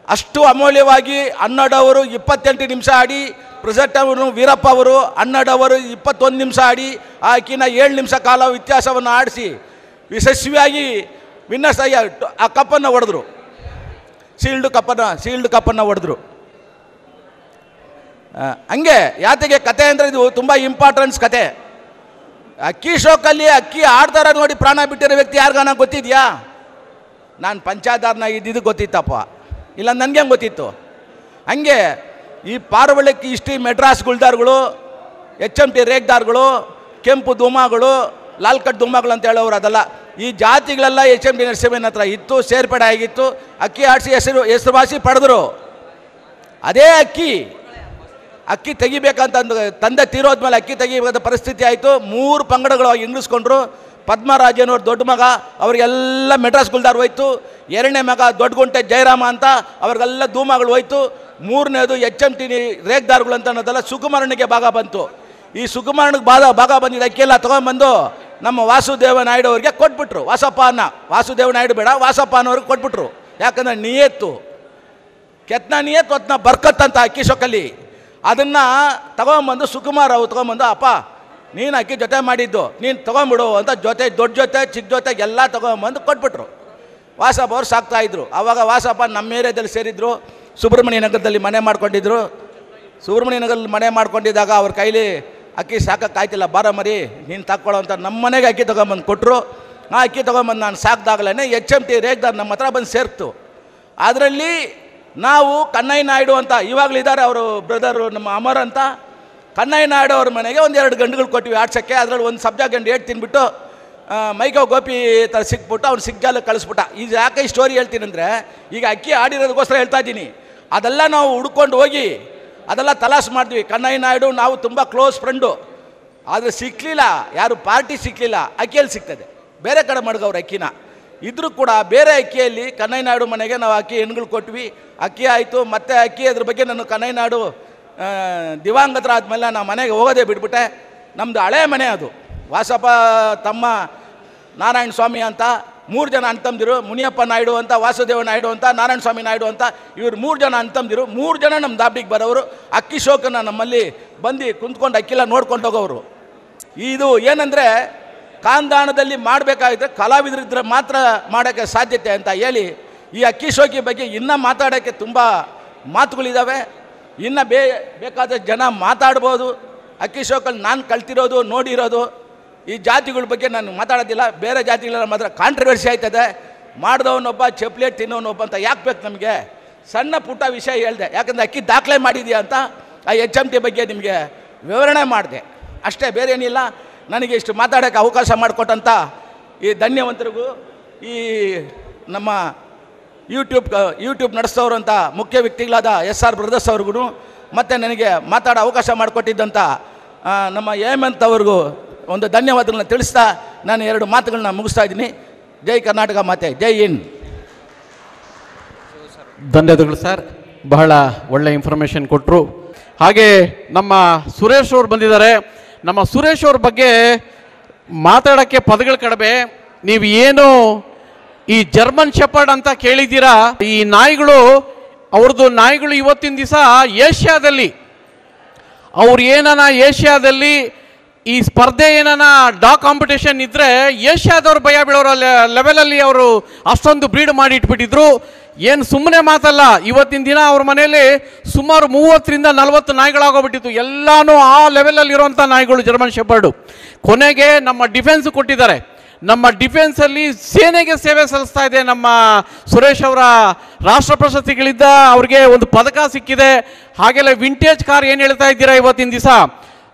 ಅಷ್ಟು ಅಮೂಲ್ಯವಾಗಿ 12 ಅವರು 28 ನಿಮಿಷ ಆಡಿ, ಪ್ರೆಸೆಂಟ್ ಅವರು ವೀರಪ್ಪ ಅವರು 12 ಅವರು 21 ನಿಮಿಷ ಆಡಿ ಆ ಅಕ್ಕಿನ 7 ನಿಮಿಷ ಕಾಲ ವ್ಯತ್ಯಾಸವನ್ನು ಆಡಿಸಿ ಯಶಸ್ವಿಯಾಗಿ ವಿನ್ನರ್ಸ್ ಆಗಿ ಆ ಕಪ್ಪನ್ನು ಹೊಡೆದ್ರು. ಸೀಲ್ಡ್ ಕಪ್ಪನ್ನು ಹೊಡೆದ್ರು. ಹಂಗೆ ಯಾತೆಗೆ ಕತೆ ಅಂದರೆ ಇದು ತುಂಬ ಇಂಪಾರ್ಟೆನ್ಸ್ ಕತೆ. ಅಕ್ಕಿ ಶೋಕಲ್ಲಿ ಅಕ್ಕಿ ಆಡ್ತಾರ ನೋಡಿ ಪ್ರಾಣ ಬಿಟ್ಟಿರೋ ವ್ಯಕ್ತಿ ಯಾರಿಗಾನ ಗೊತ್ತಿದೆಯಾ? ನಾನು ಪಂಚಾಧಾರನಾಗ ಇದ್ದಿದ್ದು ಗೊತ್ತಿತ್ತಪ್ಪ, ಇಲ್ಲ ನನಗೆ ಗೊತ್ತಿತ್ತು. ಹಂಗೆ ಈ ಪಾರ್ವಳಕ್ಕಿ ಹಿಸ್ಟ್ರಿ ಮೆಡ್ರಾಸ್ ಗುಲ್ದಾರ್ಗಳು, HMT ರೇಗ್ದಾರ್ಗಳು, ಕೆಂಪು ದುಮಾಗಳು, ಲಾಲ್ ಕಟ್ ದುಮಾಗಳು ಅಂತ ಹೇಳೋರು ಅದಲ್ಲ. ಈ ಜಾತಿಗಳೆಲ್ಲ HMT ನರಸಿಂಹಯ್ಯನ ಹತ್ರ ಇತ್ತು, ಸೇರ್ಪಡೆ ಆಗಿತ್ತು. ಅಕ್ಕಿ ಆಡಿಸಿ ಹೆಸರುವಾಸಿ ಪಡೆದ್ರು. ಅದೇ ಅಕ್ಕಿ ತೆಗಿಬೇಕಂತ ತಂದೆ ತೀರೋದ್ಮೇಲೆ ಅಕ್ಕಿ ತೆಗಿಬೇಕಾದ ಪರಿಸ್ಥಿತಿ ಆಯಿತು. 3 ಪಂಗಡಗಳು ಇಂಗಿಸ್ಕೊಂಡ್ರು. ಪದ್ಮರಾಜನವ್ರು ದೊಡ್ಡ ಮಗ, ಅವರಿಗೆಲ್ಲ ಮೆಡ್ರಾಸ್ ಗುಲ್ದಾರ್ ಹೋಯ್ತು. 2ನೇ ಮಗ ದೊಡ್ಡಗುಂಟೆ ಜಯರಾಮ ಅಂತ, ಅವ್ರಿಗೆಲ್ಲ ಧೂಮಗಳು ಹೋಯ್ತು. 3ನೇದು HMT ರೇಗ್ದಾರ್ಗಳು ಅಂತ ಅನ್ನೋದೆಲ್ಲ ಸುಕುಮಾರನಿಗೆ ಭಾಗ ಬಂತು. ಈ ಸುಕುಮಾರನಿಗೆ ಭಾಗ ಬಂದಿದ್ದ ಅಕ್ಕಿಯೆಲ್ಲ ತೊಗೊಂಡ್ಬಂದು ನಮ್ಮ ವಾಸುದೇವ ನಾಯ್ಡು ಅವ್ರಿಗೆ ಕೊಟ್ಬಿಟ್ರು. ವಾಸುದೇವ ನಾಯ್ಡು ಬೇಡ, ವಾಸಪ್ಪ ಅನ್ನೋರಿಗೆ ಕೊಟ್ಬಿಟ್ರು. ಯಾಕಂದರೆ ನಿಯತ್ತು ಕೆತ್ನ ನಿಯತ್ತು ಹೊತ್ನ ಬರ್ಕತ್ ಅಂತ ಅಕ್ಕಿ ಶೋಕಲ್ಲಿ ಅದನ್ನು ತೊಗೊಂಬಂದು ಸುಕುಮಾರ್ ಅವ್ರು ತೊಗೊಂಬಂದು, ಅಪ್ಪ ನೀನು ಅಕ್ಕಿ ಜೊತೆ ಮಾಡಿದ್ದು, ನೀನು ತೊಗೊಂಬಿಡು ಅಂತ ದೊಡ್ಡ ಜೊತೆ ಚಿಕ್ಕ ಜೊತೆ ಎಲ್ಲ ತೊಗೊಂಬಂದು ಕೊಟ್ಬಿಟ್ರು. ವಾಸಪ್ಪ ಅವ್ರು ಸಾಕ್ತಾಯಿದ್ರು. ಆವಾಗ ವಾಸಪ್ಪ ನಮ್ಮ ಏರಿಯಾದಲ್ಲಿ ಸೇರಿದ್ರು. ಸುಬ್ರಹ್ಮಣ್ಯ ನಗರದಲ್ಲಿ ಮನೆ ಮಾಡ್ಕೊಂಡಿದ್ರು. ಸುಬ್ರಹ್ಮಣ್ಯ ನಗರದಲ್ಲಿ ಮನೆ ಮಾಡ್ಕೊಂಡಿದ್ದಾಗ ಅವ್ರ ಕೈಲಿ ಅಕ್ಕಿ ಸಾಕೋಕ್ಕಾಯ್ತಿಲ್ಲ, ಬಾರ ಮರಿ ನೀನು ತಕ್ಕೊಳ್ಳೋ ಅಂತ ನಮ್ಮ ಮನೆಗೆ ಅಕ್ಕಿ ತೊಗೊಂಬಂದು ಕೊಟ್ಟರು. ಆ ಅಕ್ಕಿ ತೊಗೊಂಬಂದು ನಾನು ಸಾಕ್ದಾಗಲೇ HMT ರೇಗ್ದಾರ್ ನಮ್ಮ ಹತ್ರ ಬಂದು ಸೇರ್ತು. ಅದರಲ್ಲಿ ನಾವು ಕನ್ನಯ್ಯ ನಾಯ್ಡು ಅಂತ ಇವಾಗಲಿದ್ದಾರೆ ಅವರು ಬ್ರದರು ನಮ್ಮ ಅಮರ್ ಅಂತ. ಕನ್ನಯ್ಯ ನಾಯ್ಡು ಅವ್ರ ಮನೆಗೆ 1-2 ಗಂಡುಗಳು ಕೊಟ್ಟಿವಿ ಆಡ್ಸೋಕ್ಕೆ. ಅದರಲ್ಲಿ ಒಂದು ಸಬ್ಜಾ ಗಂಡು 8 ತಿನ್ಬಿಟ್ಟು ಮೈಕೋ ಗೋಪಿ ಥರ ಸಿಕ್ಬಿಟ್ಟು ಅವ್ನು ಸಿಗ್ಜಾಲ ಕಳಿಸ್ಬಿಟ್ಟ. ಇದು ಯಾಕೆ ಈ ಸ್ಟೋರಿ ಹೇಳ್ತೀನಿ ಅಂದರೆ, ಈಗ ಅಕ್ಕಿ ಆಡಿರೋದಕ್ಕೋಸ್ಕರ ಹೇಳ್ತಾ ಇದ್ದೀನಿ. ಅದೆಲ್ಲ ನಾವು ಹುಡ್ಕೊಂಡು ಹೋಗಿ ಅದೆಲ್ಲ ತಲಾಸ್ ಮಾಡಿದ್ವಿ. ಕನ್ನಯ್ಯ ನಾಯ್ಡು ನಾವು ತುಂಬ ಕ್ಲೋಸ್ ಫ್ರೆಂಡು. ಆದರೆ ಸಿಕ್ಕಲಿಲ್ಲ, ಯಾರು ಪಾರ್ಟಿ ಸಿಕ್ಕಲಿಲ್ಲ. ಅಕ್ಕಿಯಲ್ಲಿ ಸಿಗ್ತದೆ, ಬೇರೆ ಕಡೆ ಮಡ್ಗವ್ರು ಅಕ್ಕಿನ. ಇದ್ರೂ ಕೂಡ ಬೇರೆ ಅಕ್ಕಿಯಲ್ಲಿ ಕನ್ನಯ್ಯ ನಾಯ್ಡು ಮನೆಗೆ ನಾವು ಅಕ್ಕಿ ಹೆಣ್ಗಳು ಕೊಟ್ವಿ. ಅಕ್ಕಿ ಆಯಿತು. ಮತ್ತು ಅಕ್ಕಿ ಅದ್ರ ಬಗ್ಗೆ ನಾನು ಕನ್ನಯ್ಯ ನಾಯ್ಡು ದಿವಂಗತರ ಆದಮೇಲೆ ನಾವು ಮನೆಗೆ ಹೋಗೋದೇ ಬಿಟ್ಬಿಟ್ಟೆ. ನಮ್ಮದು ಹಳೆ ಮನೆ ಅದು. ವಾಸಪ್ಪ ತಮ್ಮ ನಾರಾಯಣ ಸ್ವಾಮಿ ಅಂತ 3 ಜನ ಅಣ್ತಂದಿರು, ಮುನಿಯಪ್ಪ ನಾಯ್ಡು ಅಂತ, ವಾಸುದೇವ ನಾಯ್ಡು ಅಂತ, ನಾರಾಯಣ ಸ್ವಾಮಿ ನಾಯ್ಡು ಅಂತ, ಇವರು 3 ಜನ ಅಣ್ತಂದಿರು. 3 ಜನ ನಮ್ಮ ದಾಬ್ಡಿಗೆ ಬರೋರು. ಅಕ್ಕಿ ಶೋಕನ ನಮ್ಮಲ್ಲಿ ಬಂದು ಕುಂತ್ಕೊಂಡು ಅಕ್ಕಿಲ್ಲ ನೋಡ್ಕೊಂಡು ಹೋಗೋರು. ಇದು ಏನಂದರೆ ಕಾಂದಾಣದಲ್ಲಿ ಮಾಡಬೇಕಾಗಿದ್ರೆ ಕಲಾವಿದರಿದ್ರೆ ಮಾತ್ರ ಮಾಡೋಕ್ಕೆ ಸಾಧ್ಯತೆ ಅಂತ ಹೇಳಿ ಈ ಅಕ್ಕಿ ಶೋಕಿ ಬಗ್ಗೆ ಇನ್ನೂ ಮಾತಾಡೋಕ್ಕೆ ತುಂಬ ಮಾತುಗಳಿದ್ದಾವೆ. ಇನ್ನು ಬೇಕಾದಷ್ಟು ಜನ ಮಾತಾಡ್ಬೋದು. ಅಕ್ಕಿ ಶೋಕಲ್ಲಿ ನಾನು ಕಲ್ತಿರೋದು ನೋಡಿರೋದು. ಈ ಜಾತಿಗಳ ಬಗ್ಗೆ ನಾನು ಮಾತಾಡೋದಿಲ್ಲ. ಬೇರೆ ಜಾತಿಗಳ ಮಾತ್ರ ಕಾಂಟ್ರವರ್ಸಿ ಆಯ್ತದೆ. ಮಾಡಿದವನೊಬ್ಬ ಚಪ್ಲೇಟ್ ತಿನ್ನೋನೊಬ್ಬ ಅಂತ ಯಾಕೆ ಬೇಕು ನಮಗೆ? ಸಣ್ಣ ಪುಟ್ಟ ವಿಷಯ ಹೇಳಿದೆ, ಯಾಕಂದರೆ ಅಕ್ಕಿ ದಾಖಲೆ ಮಾಡಿದೆಯಾ ಅಂತ ಆ HMT ಬಗ್ಗೆ ನಿಮಗೆ ವಿವರಣೆ ಮಾಡಿದೆ ಅಷ್ಟೇ, ಬೇರೆ ಏನಿಲ್ಲ. ನನಗೆ ಇಷ್ಟು ಮಾತಾಡೋಕ್ಕೆ ಅವಕಾಶ ಮಾಡಿಕೊಟ್ಟಂಥ ಈ ಧನ್ಯವಂತರಿಗೂ, ಈ ನಮ್ಮ ಯೂಟ್ಯೂಬ್ ನಡೆಸೋರು ಅಂತ ಮುಖ್ಯ ವ್ಯಕ್ತಿಗಳಾದ SR ಬ್ರದರ್ಸ್ ಅವ್ರಿಗೂ, ಮತ್ತು ನನಗೆ ಮಾತಾಡೋ ಅವಕಾಶ ಮಾಡಿಕೊಟ್ಟಿದ್ದಂಥ ನಮ್ಮ ಹೇಮಂತ್ ಅವ್ರಿಗೂ ಒಂದು ಧನ್ಯವಾದಗಳನ್ನ ತಿಳಿಸ್ತಾ ನಾನು 2 ಮಾತುಗಳನ್ನ ಮುಗಿಸ್ತಾ ಇದ್ದೀನಿ. ಜೈ ಕರ್ನಾಟಕ ಮಾತೆ, ಜೈ ಹಿಂದ್. ಧನ್ಯವಾದಗಳು ಸರ್, ಬಹಳ ಒಳ್ಳೆ ಇನ್ಫಾರ್ಮೇಷನ್ ಕೊಟ್ಟರು. ಹಾಗೆ ನಮ್ಮ ಸುರೇಶ್ ಅವರು ಬಂದಿದ್ದಾರೆ. ನಮ್ಮ ಸುರೇಶ್ ಅವ್ರ ಬಗ್ಗೆ ಮಾತಾಡೋಕ್ಕೆ ಪದಗಳು ಕಡಿಮೆ. ನೀವು ಏನು ಈ ಜರ್ಮನ್ ಶೆಪರ್ಡ್ ಅಂತ ಕೇಳಿದ್ದೀರಾ, ಈ ನಾಯಿಗಳು, ಅವ್ರದ್ದು ನಾಯಿಗಳು ಇವತ್ತಿನ ದಿವಸ ಏಷ್ಯಾದಲ್ಲಿ ಅವ್ರು ಏನಾನ ಏಷ್ಯಾದಲ್ಲಿ ಈ ಸ್ಪರ್ಧೆ ಏನಾನ ಡಾಗ್ ಕಾಂಪಿಟೇಷನ್ ಇದ್ದರೆ ಏಷ್ಯಾದವ್ರು ಭಯ ಬೀಳೋರ ಲೆವೆಲಲ್ಲಿ ಅವರು ಅಷ್ಟೊಂದು ಬ್ರೀಡ್ ಮಾಡಿ ಇಟ್ಬಿಟ್ಟಿದ್ರು. ಏನು ಸುಮ್ಮನೆ ಮಾತಲ್ಲ, ಇವತ್ತಿನ ದಿನ ಅವ್ರ ಮನೆಯಲ್ಲಿ ಸುಮಾರು 30ರಿಂದ 40 ನಾಯಿಗಳಾಗೋಗ್ಬಿಟ್ಟಿತ್ತು. ಎಲ್ಲನೂ ಆ ಲೆವೆಲಲ್ಲಿ ಇರೋವಂಥ ನಾಯಿಗಳು ಜರ್ಮನ್ ಶೆಪರ್ಡು. ಕೊನೆಗೆ ನಮ್ಮ ಡಿಫೆನ್ಸ್ ಕೊಟ್ಟಿದ್ದಾರೆ. ನಮ್ಮ ಡಿಫೆನ್ಸಲ್ಲಿ ಸೇನೆಗೆ ಸೇವೆ ಸಲ್ಲಿಸ್ತಾ ಇದೆ. ನಮ್ಮ ಸುರೇಶ್ ಅವರ ರಾಷ್ಟ್ರ ಪ್ರಶಸ್ತಿಗಳಿದ್ದ ಅವ್ರಿಗೆ ಒಂದು ಪದಕ ಸಿಕ್ಕಿದೆ. ಹಾಗೆಲ್ಲ ವಿಂಟೇಜ್ ಕಾರ್ ಏನು ಹೇಳ್ತಾ ಇದ್ದೀರಾ ಇವತ್ತಿನ ದಿವಸ,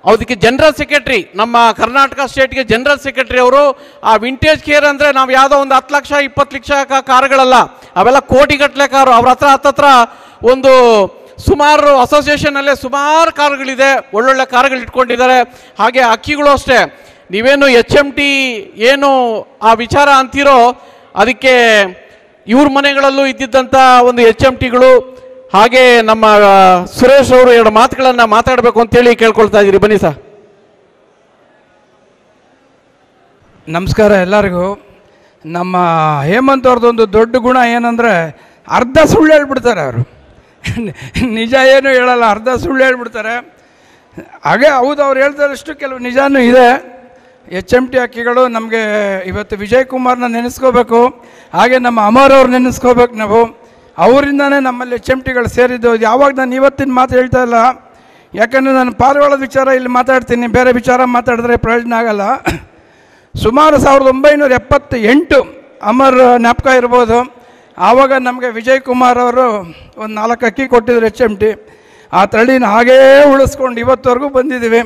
ಅದಕ್ಕೆ ಜನರಲ್ ಸೆಕ್ರೆಟ್ರಿ, ನಮ್ಮ ಕರ್ನಾಟಕ ಸ್ಟೇಟ್ಗೆ ಜನರಲ್ ಸೆಕ್ರೆಟ್ರಿ ಅವರು. ಆ ವಿಂಟೇಜ್ ಕೇರ್ ಅಂದರೆ ನಾವು ಯಾವುದೋ ಒಂದು 10 ಲಕ್ಷ 20 ಲಕ್ಷ ಕಾರುಗಳಲ್ಲ, ಅವೆಲ್ಲ ಕೋಟಿಗಟ್ಟಲೆ ಕಾರು. ಅವ್ರ ಹತ್ರ ಒಂದು ಸುಮಾರು ಅಸೋಸಿಯೇಷನಲ್ಲೇ ಸುಮಾರು ಕಾರುಗಳಿದೆ, ಒಳ್ಳೊಳ್ಳೆ ಕಾರುಗಳು ಇಟ್ಕೊಂಡಿದ್ದಾರೆ. ಹಾಗೆ ಅಕ್ಕಿಗಳು ಅಷ್ಟೇ. ನೀವೇನು HMT ಏನು ಆ ವಿಚಾರ ಅಂತೀರೋ, ಅದಕ್ಕೆ ಇವ್ರ ಮನೆಗಳಲ್ಲೂ ಇದ್ದಿದ್ದಂಥ ಒಂದು HMTಗಳು. ಹಾಗೆ ನಮ್ಮ ಸುರೇಶ್ ಅವರು 2 ಮಾತುಗಳನ್ನು ಮಾತಾಡಬೇಕು ಅಂತೇಳಿ ಕೇಳ್ಕೊಳ್ತಾ ಇದ್ದೀರಿ. ಬನ್ನಿ ಸರ್. ನಮಸ್ಕಾರ ಎಲ್ಲರಿಗೂ. ನಮ್ಮ ಹೇಮಂತ್ ಅವ್ರದ್ದೊಂದು ದೊಡ್ಡ ಗುಣ ಏನಂದರೆ ಅರ್ಧ ಸುಳ್ಳು ಹೇಳ್ಬಿಡ್ತಾರೆ ಅವರು. ನಿಜ ಏನು ಹೇಳಲ್ಲ, ಅರ್ಧ ಸುಳ್ಳು ಹೇಳ್ಬಿಡ್ತಾರೆ. ಹಾಗೆ ಹೌದು, ಅವ್ರು ಹೇಳ್ತಾರಷ್ಟು ಕೆಲವು ನಿಜಾನೂ ಇದೆ. HMT ಅಕ್ಕಿಗಳು ನಮಗೆ ಇವತ್ತು ವಿಜಯ್ ಕುಮಾರ್ನ ನೆನೆಸ್ಕೋಬೇಕು. ಹಾಗೆ ನಮ್ಮ ಅಮರ್ ಅವ್ರು ನೆನೆಸ್ಕೋಬೇಕು ನಾವು. ಅವರಿಂದನೇ ನಮ್ಮಲ್ಲಿ HMTಗಳು ಸೇರಿದ್ದು. ಯಾವಾಗ ನಾನು ಇವತ್ತಿನ ಮಾತು ಹೇಳ್ತಾ ಇಲ್ಲ, ಯಾಕಂದರೆ ನಾನು ಪಾರಿವಾಳದ ವಿಚಾರ ಇಲ್ಲಿ ಮಾತಾಡ್ತೀನಿ, ಬೇರೆ ವಿಚಾರ ಮಾತಾಡಿದ್ರೆ ಪ್ರಯೋಜನ ಆಗಲ್ಲ. ಸುಮಾರು 1978 ಅಮರ್ ಜ್ಞಾಪಕ ಇರ್ಬೋದು. ಆವಾಗ ನಮಗೆ ವಿಜಯ್ ಕುಮಾರ್ ಅವರು ಒಂದು 4 ಅಕ್ಕಿ ಕೊಟ್ಟಿದ್ರು HMT. ಆ ತಳಿನ ಹಾಗೇ ಉಳಿಸ್ಕೊಂಡು ಇವತ್ತವರೆಗೂ ಬಂದಿದ್ದೀವಿ.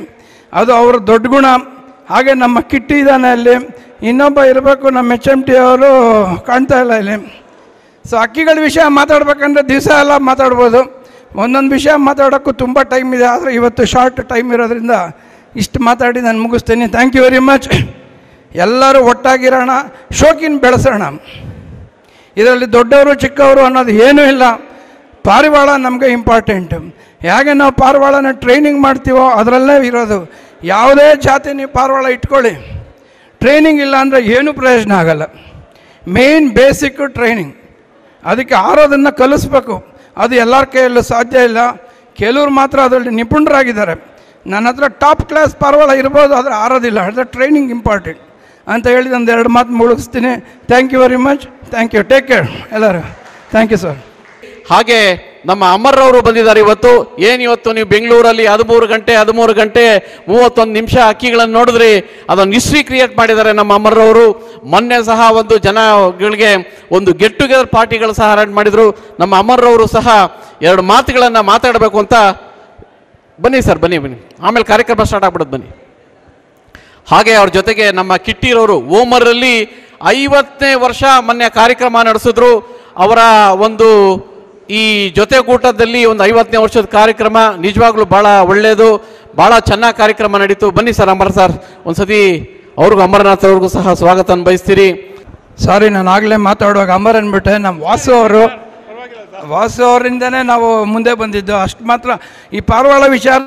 ಅದು ಅವ್ರ ದೊಡ್ಡ ಗುಣ. ಹಾಗೆ ನಮ್ಮ ಕಿಟ್ಟಿ ಇದ್ದಾನೆ ಅಲ್ಲಿ, ಇನ್ನೊಬ್ಬ ಇರಬೇಕು ನಮ್ಮ HMT ಅವರು, ಕಾಣ್ತಾ ಇಲ್ಲ ಇಲ್ಲಿ. ಸೊ ಅಕ್ಕಿಗಳ ವಿಷಯ ಮಾತಾಡ್ಬೇಕಂದ್ರೆ ದಿವಸ ಎಲ್ಲ ಮಾತಾಡ್ಬೋದು. ಒಂದೊಂದು ವಿಷಯ ಮಾತಾಡೋಕ್ಕೂ ತುಂಬ ಟೈಮ್ ಇದೆ. ಆದರೆ ಇವತ್ತು ಶಾರ್ಟ್ ಟೈಮ್ ಇರೋದ್ರಿಂದ ಇಷ್ಟು ಮಾತಾಡಿ ನಾನು ಮುಗಿಸ್ತೀನಿ. Thank you very much. ಎಲ್ಲರೂ ಒಟ್ಟಾಗಿರೋಣ, ಶೋಕಿನ ಬೆಳೆಸೋಣ. ಇದರಲ್ಲಿ ದೊಡ್ಡವರು ಚಿಕ್ಕವರು ಅನ್ನೋದು ಏನೂ ಇಲ್ಲ. ಪಾರಿವಾಳ ನಮಗೆ ಇಂಪಾರ್ಟೆಂಟು. ಹೇಗೆ ನಾವು ಪಾರಿವಾಳನ ಟ್ರೈನಿಂಗ್ ಮಾಡ್ತೀವೋ ಅದರಲ್ಲೇ ಇರೋದು. ಯಾವುದೇ ಜಾತಿ ನೀವು ಪಾರಿವಾಳ ಇಟ್ಕೊಳ್ಳಿ, ಟ್ರೈನಿಂಗ್ ಇಲ್ಲ ಅಂದರೆ ಏನೂ ಪ್ರಯೋಜನ ಆಗಲ್ಲ. Main basic training. ಅದಕ್ಕೆ ಆರೋದನ್ನು ಕಲಿಸ್ಬೇಕು. ಅದು ಎಲ್ಲರ ಕೈಯಲ್ಲೂ ಸಾಧ್ಯ ಇಲ್ಲ. ಕೆಲವ್ರು ಮಾತ್ರ ಅದರಲ್ಲಿ ನಿಪುಣರಾಗಿದ್ದಾರೆ. ನನ್ನ ಹತ್ರ ಟಾಪ್ ಕ್ಲಾಸ್ ಪಾರಿವಾಳ ಇರ್ಬೋದು, ಆದರೆ ಆರೋದಿಲ್ಲ. ಅದರ ಟ್ರೈನಿಂಗ್ ಇಂಪಾರ್ಟೆಂಟ್ ಅಂತ ಹೇಳಿ ಒಂದು 2 ಮಾತು ಮುಗಿಸ್ತೀನಿ. Thank you very much. Thank you. Take care ಎಲ್ಲರೂ. Thank you sir. ಹಾಗೆ ನಮ್ಮ ಅಮರ್ ಅವರು ಬಂದಿದ್ದಾರೆ ಇವತ್ತು. ಇವತ್ತು ನೀವು ಬೆಂಗಳೂರಲ್ಲಿ 13 ಗಂಟೆ 31 ನಿಮಿಷ ಅಕ್ಕಿಗಳನ್ನು ನೋಡಿದ್ರಿ. ಅದನ್ನು ಹಿಸ್ಟ್ರಿ ಕ್ರಿಯೇಟ್ ಮಾಡಿದ್ದಾರೆ ನಮ್ಮ ಅಮರ್ ಅವರು. ಮೊನ್ನೆ ಸಹ ಒಂದು ಜನಗಳಿಗೆ ಒಂದು ಗೆಟ್ ಟುಗೆದರ್ ಪಾರ್ಟಿಗಳು ಸಹ ಅರೇಂಜ್ ಮಾಡಿದರು. ನಮ್ಮ ಅಮರ್ ಅವರು ಸಹ 2 ಮಾತುಗಳನ್ನು ಮಾತಾಡಬೇಕು ಅಂತ. ಬನ್ನಿ ಸರ್, ಬನ್ನಿ. ಆಮೇಲೆ ಕಾರ್ಯಕ್ರಮ ಸ್ಟಾರ್ಟ್ ಆಗ್ಬಿಡೋದು, ಬನ್ನಿ. ಹಾಗೆ ಅವ್ರ ಜೊತೆಗೆ ನಮ್ಮ ಕಿಟ್ಟಿರೋರು ಓಮರಲ್ಲಿ 50ನೇ ವರ್ಷ ಮೊನ್ನೆ ಕಾರ್ಯಕ್ರಮ ನಡೆಸಿದ್ರು. ಅವರ ಒಂದು ಈ ಜೊತೆಗೂಟದಲ್ಲಿ ಒಂದು 50ನೇ ವರ್ಷದ ಕಾರ್ಯಕ್ರಮ ನಿಜವಾಗ್ಲೂ ಭಾಳ ಒಳ್ಳೆಯದು, ಭಾಳ ಚೆನ್ನಾಗಿ ಕಾರ್ಯಕ್ರಮ ನಡೀತು. ಬನ್ನಿ ಸರ್, ಅಮರ್ ಸರ್, ಒಂದ್ಸತಿ ಅವ್ರಿಗೂ ಅಮರನಾಥ್ ಅವ್ರಿಗೂ ಸಹ ಸ್ವಾಗತ ಬಯಸ್ತೀರಿ. ಸಾರಿ, ನಾನು ಆಗಲೇ ಮಾತಾಡುವಾಗ ಅಮರ್ ಅಂದ್ಬಿಟ್ಟೆ. ನಮ್ಮ ವಾಸು ಅವರಿಂದನೇ ನಾವು ಮುಂದೆ ಬಂದಿದ್ದು. ಅಷ್ಟು ಮಾತ್ರ. ಈ ಪಾರಿವಾಳ ವಿಚಾರ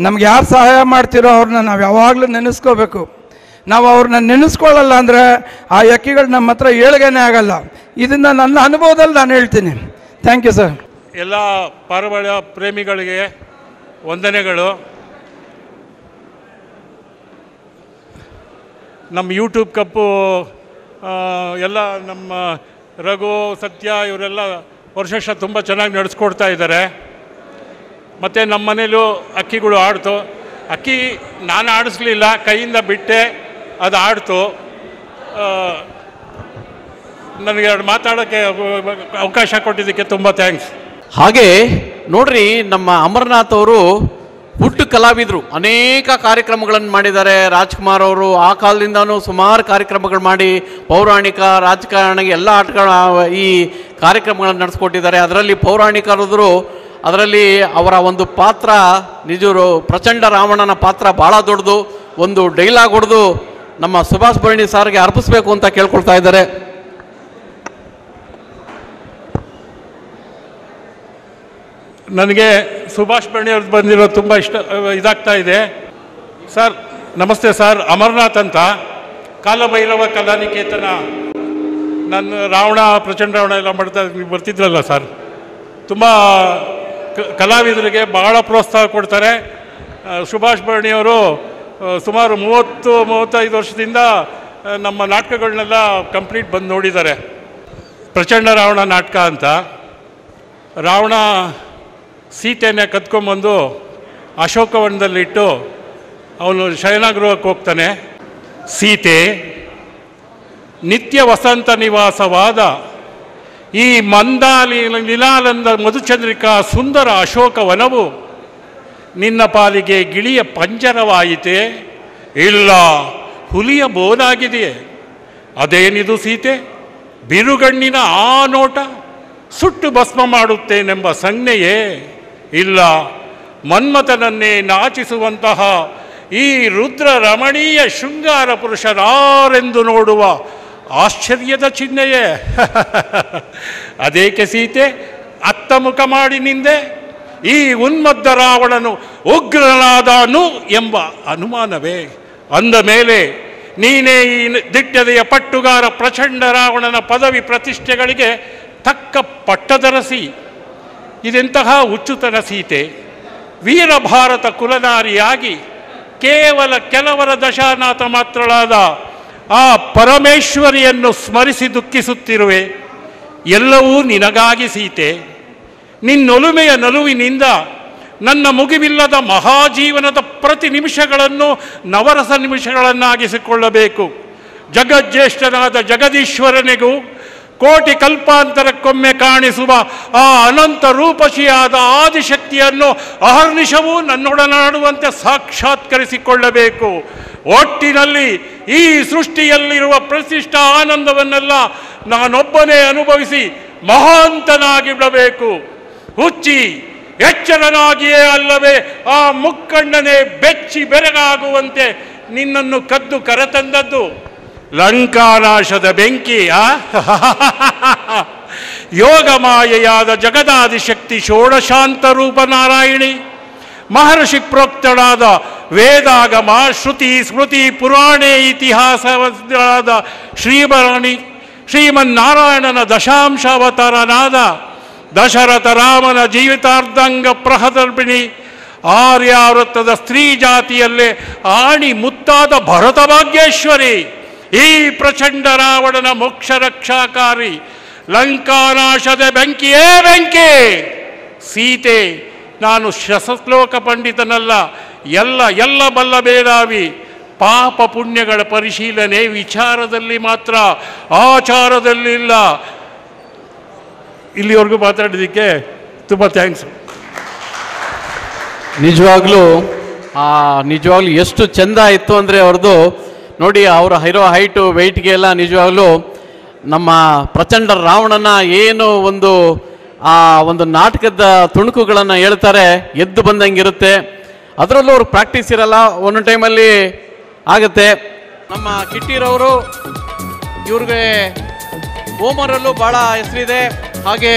ನಮ್ಗೆ ಯಾರು ಸಹಾಯ ಮಾಡ್ತಿರೋ ಅವ್ರನ್ನ ನಾವು ಯಾವಾಗಲೂ ನೆನೆಸ್ಕೋಬೇಕು. ನಾವು ಅವ್ರನ್ನ ನೆನೆಸ್ಕೊಳ್ಳಲ್ಲ ಅಂದರೆ ಆ ಹಕ್ಕಿಗಳು ನಮ್ಮ ಹತ್ರ ಏಳ್ಗೆನೇ ಆಗಲ್ಲ. ಇದನ್ನು ನನ್ನ ಅನುಭವದಲ್ಲಿ ನಾನು ಹೇಳ್ತೀನಿ. Thank you sir. ಎಲ್ಲ ಪಾರಿವಾಳ ಪ್ರೇಮಿಗಳಿಗೆ ವಂದನೆಗಳು. ನಮ್ಮ ಯೂಟ್ಯೂಬ್ ಕಪ್ಪು ಎಲ್ಲ ನಮ್ಮ ರಘು, ಸತ್ಯ ಇವರೆಲ್ಲ ವರ್ಷ ತುಂಬ ಚೆನ್ನಾಗಿ ನಡೆಸ್ಕೊಡ್ತಾ ಇದ್ದಾರೆ. ಮತ್ತು ನಮ್ಮ ಮನೇಲೂ ಅಕ್ಕಿಗಳು ಆಡ್ತು. ಅಕ್ಕಿ ನಾನು ಆಡಿಸ್ಲಿಲ್ಲ, ಕೈಯಿಂದ ಬಿಟ್ಟೆ, ಅದು ಆಡ್ತು. ನನಗೆ ಎರಡು ಮಾತಾಡೋಕ್ಕೆ ಅವಕಾಶ ಕೊಟ್ಟಿದ್ದಕ್ಕೆ ತುಂಬ ಥ್ಯಾಂಕ್ಸ್. ಹಾಗೆ ನೋಡ್ರಿ, ನಮ್ಮ ಅಮರನಾಥ್ ಅವರು ಹುಟ್ಟು ಕಲಾವಿದರು, ಅನೇಕ ಕಾರ್ಯಕ್ರಮಗಳನ್ನು ಮಾಡಿದ್ದಾರೆ. ರಾಜ್ಕುಮಾರ್ ಅವರು ಆ ಕಾಲದಿಂದನೂ ಸುಮಾರು ಕಾರ್ಯಕ್ರಮಗಳು ಮಾಡಿ ಪೌರಾಣಿಕ, ರಾಜಕಾರಣ ಎಲ್ಲ ಆಟಗಳ ಈ ಕಾರ್ಯಕ್ರಮಗಳನ್ನು ನಡೆಸ್ಕೊಟ್ಟಿದ್ದಾರೆ. ಅದರಲ್ಲಿ ಪೌರಾಣಿಕರಾದರು, ಅದರಲ್ಲಿ ಅವರ ಒಂದು ಪಾತ್ರ ನಿಜರು ಪ್ರಚಂಡ ರಾವಣನ ಪಾತ್ರ ಭಾಳ ದೊಡ್ಡದು. ಒಂದು ಡೈಲಾಗ್ ಹೊಡೆದು ನಮ್ಮ ಸುಭಾಷ್ ಭರಣಿ ಸಾರ್ಗೆ ಅರ್ಪಿಸಬೇಕು ಅಂತ ಕೇಳ್ಕೊಳ್ತಾ ಇದ್ದಾರೆ. ನನಗೆ ಸುಭಾಷ್ ಭರಣಿ ಅವ್ರದ್ದು ಬಂದಿರೋದು ತುಂಬ ಇದಾಗ್ತಾ ಇದೆ. ಸರ್ ನಮಸ್ತೆ ಸರ್, ಅಮರನಾಥ್ ಅಂತ, ಕಾಲಭೈರವ ಕಲಾನಿಕೇತನ. ನಾನು ರಾವಣ, ಪ್ರಚಂಡ ರಾವಣ ಎಲ್ಲ ಬರ್ತಿದ್ರಲ್ಲ ಸರ್, ತುಂಬ ಕಲಾವಿದರಿಗೆ ಭಾಳ ಪ್ರೋತ್ಸಾಹ ಕೊಡ್ತಾರೆ. ಸುಭಾಷ್ ಭರಣಿಯವರು ಸುಮಾರು 30-35 ವರ್ಷದಿಂದ ನಮ್ಮ ನಾಟಕಗಳನ್ನೆಲ್ಲ ಕಂಪ್ಲೀಟ್ ಬಂದು ನೋಡಿದ್ದಾರೆ. ಪ್ರಚಂಡ ರಾವಣ ನಾಟಕ ಅಂತ, ರಾವಣ ಸೀತೆಯನ್ನು ಕದ್ಕೊಂಬಂದು ಅಶೋಕವನದಲ್ಲಿಟ್ಟು ಅವನು ಶಯನಗೃಹಕ್ಕೆ ಹೋಗ್ತಾನೆ. ಸೀತೆ, ನಿತ್ಯ ವಸಂತ ನಿವಾಸವಾದ ಈ ಮಂದಾಲಿ ಲೀಲಾನಂದ ಮಧುಚಂದ್ರಿಕಾ ಸುಂದರ ಅಶೋಕವನವು ನಿನ್ನ ಪಾಲಿಗೆ ಗಿಳಿಯ ಪಂಜರವಾಯಿತೆ, ಇಲ್ಲ ಹುಲಿಯ ಬೋನಾಗಿದೆಯೇ? ಅದೇನಿದು ಸೀತೆ, ಬಿರುಗಣ್ಣಿನ ಆ ನೋಟ ಸುಟ್ಟು ಭಸ್ಮ ಮಾಡುತ್ತೇನೆಂಬ ಸಂಜ್ಞೆಯೇ? ಇಲ್ಲ ಮನ್ಮಥನನ್ನೇ ನಾಚಿಸುವಂತಹ ಈ ರುದ್ರ ರಮಣೀಯ ಶೃಂಗಾರ ಪುರುಷರಾರೆಂದು ನೋಡುವ ಆಶ್ಚರ್ಯದ ಚಿಹ್ನೆಯೇ? ಅದೇಕೆ ಸೀತೆ ಅತ್ತ ಮುಖ ಮಾಡಿ ನಿಂದೆ? ಈ ಉನ್ಮದ್ದ ರಾವಣನು ಉಗ್ರನಾದನು ಎಂಬ ಅನುಮಾನವೇ? ಅಂದ ಮೇಲೆ ನೀನೇ ಈ ದಿಟ್ಟದೆಯ ಪಟ್ಟುಗಾರ ಪ್ರಚಂಡ ರಾವಣನ ಪದವಿ ಪ್ರತಿಷ್ಠೆಗಳಿಗೆ ತಕ್ಕ ಪಟ್ಟದರಸಿ. ಇದೆಂತಹ ಹುಚ್ಚುತನ ಸೀತೆ? ವೀರಭಾರತ ಕುಲನಾರಿಯಾಗಿ ಕೇವಲ ಕೆಲವರ ದಶಾನಾಥ ಮಾತ್ರಳಾದ ಆ ಪರಮೇಶ್ವರಿಯನ್ನು ಸ್ಮರಿಸಿ ದುಃಖಿಸುತ್ತಿರುವೆ. ಎಲ್ಲವೂ ನಿನಗಾಗಿ ಸೀತೆ. ನಿನ್ನೊಲುಮೆಯ ನಲುವಿನಿಂದ ನನ್ನ ಮುಗಿವಿಲ್ಲದ ಮಹಾಜೀವನದ ಪ್ರತಿ ನಿಮಿಷಗಳನ್ನು ನವರಸ ನಿಮಿಷಗಳನ್ನಾಗಿಸಿಕೊಳ್ಳಬೇಕು. ಜಗಜ್ಯೇಷ್ಠನಾದ ಜಗದೀಶ್ವರನಿಗೂ ಕೋಟಿ ಕಲ್ಪಾಂತರಕ್ಕೊಮ್ಮೆ ಕಾಣಿಸುವ ಆ ಅನಂತ ರೂಪಶಿಯಾದ ಆದಿಶಕ್ತಿಯನ್ನು ಅಹರ್ನಿಶವೂ ನನ್ನೊಡನಾಡುವಂತೆ ಸಾಕ್ಷಾತ್ಕರಿಸಿಕೊಳ್ಳಬೇಕು. ಒಟ್ಟಿನಲ್ಲಿ ಈ ಸೃಷ್ಟಿಯಲ್ಲಿರುವ ಪ್ರತಿಷ್ಠ ಆನಂದವನ್ನೆಲ್ಲ ನಾನೊಬ್ಬನೇ ಅನುಭವಿಸಿ ಮಹಾಂತನಾಗಿ ಬಿಡಬೇಕು. ಹುಚ್ಚಿ ಎಚ್ಚರನಾಗಿಯೇ ಅಲ್ಲವೇ ಆ ಮುಕ್ಕಣ್ಣನೇ ಬೆಚ್ಚಿ ಬೆರಗಾಗುವಂತೆ ನಿನ್ನನ್ನು ಕದ್ದು ಕರೆತಂದದ್ದು? ಲಂಕಾನಾಶದ ಬೆಂಕಿಯ ಯೋಗಮಾಯೆಯಾದ ಜಗದಾದಿಶಕ್ತಿ ಷೋಡಶಾಂತ ರೂಪ ನಾರಾಯಣಿ, ಮಹರ್ಷಿ ಪ್ರೋಕ್ತಳಾದ ವೇದಾಗಮ ಶ್ರುತಿ ಸ್ಮೃತಿ ಪುರಾಣೇ ಇತಿಹಾಸವಾದ ಶ್ರೀಭರಣಿ, ಶ್ರೀಮನ್ನಾರಾಯಣನ ದಶಾಂಶ ಅವತಾರನಾದ ದಶರಥ ರಾಮನ ಜೀವಿತಾರ್ಧಾಂಗ ಪ್ರಹದರ್ಭಿಣಿ, ಆರ್ಯಾವೃತ್ತದ ಸ್ತ್ರೀ ಜಾತಿಯಲ್ಲೇ ಆಣಿ ಮುತ್ತಾದ ಭರತಭಾಗ್ಯೇಶ್ವರಿ, ಈ ಪ್ರಚಂಡ ರಾವಣನ ಮೋಕ್ಷ ರಕ್ಷಾಕಾರಿ, ಲಂಕಾನಾಶದ ಬೆಂಕಿಯೇ ಬೆಂಕಿ ಸೀತೆ. ನಾನು ಶತಶ್ಲೋಕ ಪಂಡಿತನಲ್ಲ, ಎಲ್ಲ ಬಲ್ಲ ಬೇಡಾವಿ. ಪಾಪ ಪುಣ್ಯಗಳ ಪರಿಶೀಲನೆ ವಿಚಾರದಲ್ಲಿ ಮಾತ್ರ, ಆಚಾರದಲ್ಲಿ ಇಲ್ಲ. ಇಲ್ಲಿವರೆಗೂ ಮಾತಾಡೋದಕ್ಕೆ ತುಂಬ ಥ್ಯಾಂಕ್ಸ್. ನಿಜವಾಗ್ಲೂ ಎಷ್ಟು ಚೆಂದ ಇತ್ತು ಅಂದರೆ ಅವ್ರದ್ದು ನೋಡಿ, ಅವರ ಹೈರೋ ಹೈಟು ವೆಯ್ಟ್ಗೆ ಎಲ್ಲ ನಿಜವಾಗ್ಲೂ ನಮ್ಮ ಪ್ರಚಂಡ ರಾವಣನ ಏನು ಒಂದು ನಾಟಕದ ತುಣುಕುಗಳನ್ನು ಹೇಳ್ತಾರೆ, ಎದ್ದು ಬಂದಂಗಿರುತ್ತೆ. ಅದರಲ್ಲೂ ಅವ್ರು ಪ್ರಾಕ್ಟೀಸ್ ಇರಲ್ಲ, ಒಂದೊಂದು ಟೈಮಲ್ಲಿ ಆಗುತ್ತೆ. ನಮ್ಮ ಕಿಟ್ಟಿರವರು ಇವ್ರಿಗೆ ಓಮರಲ್ಲೂ ಭಾಳ ಹೆಸರಿದೆ, ಹಾಗೆ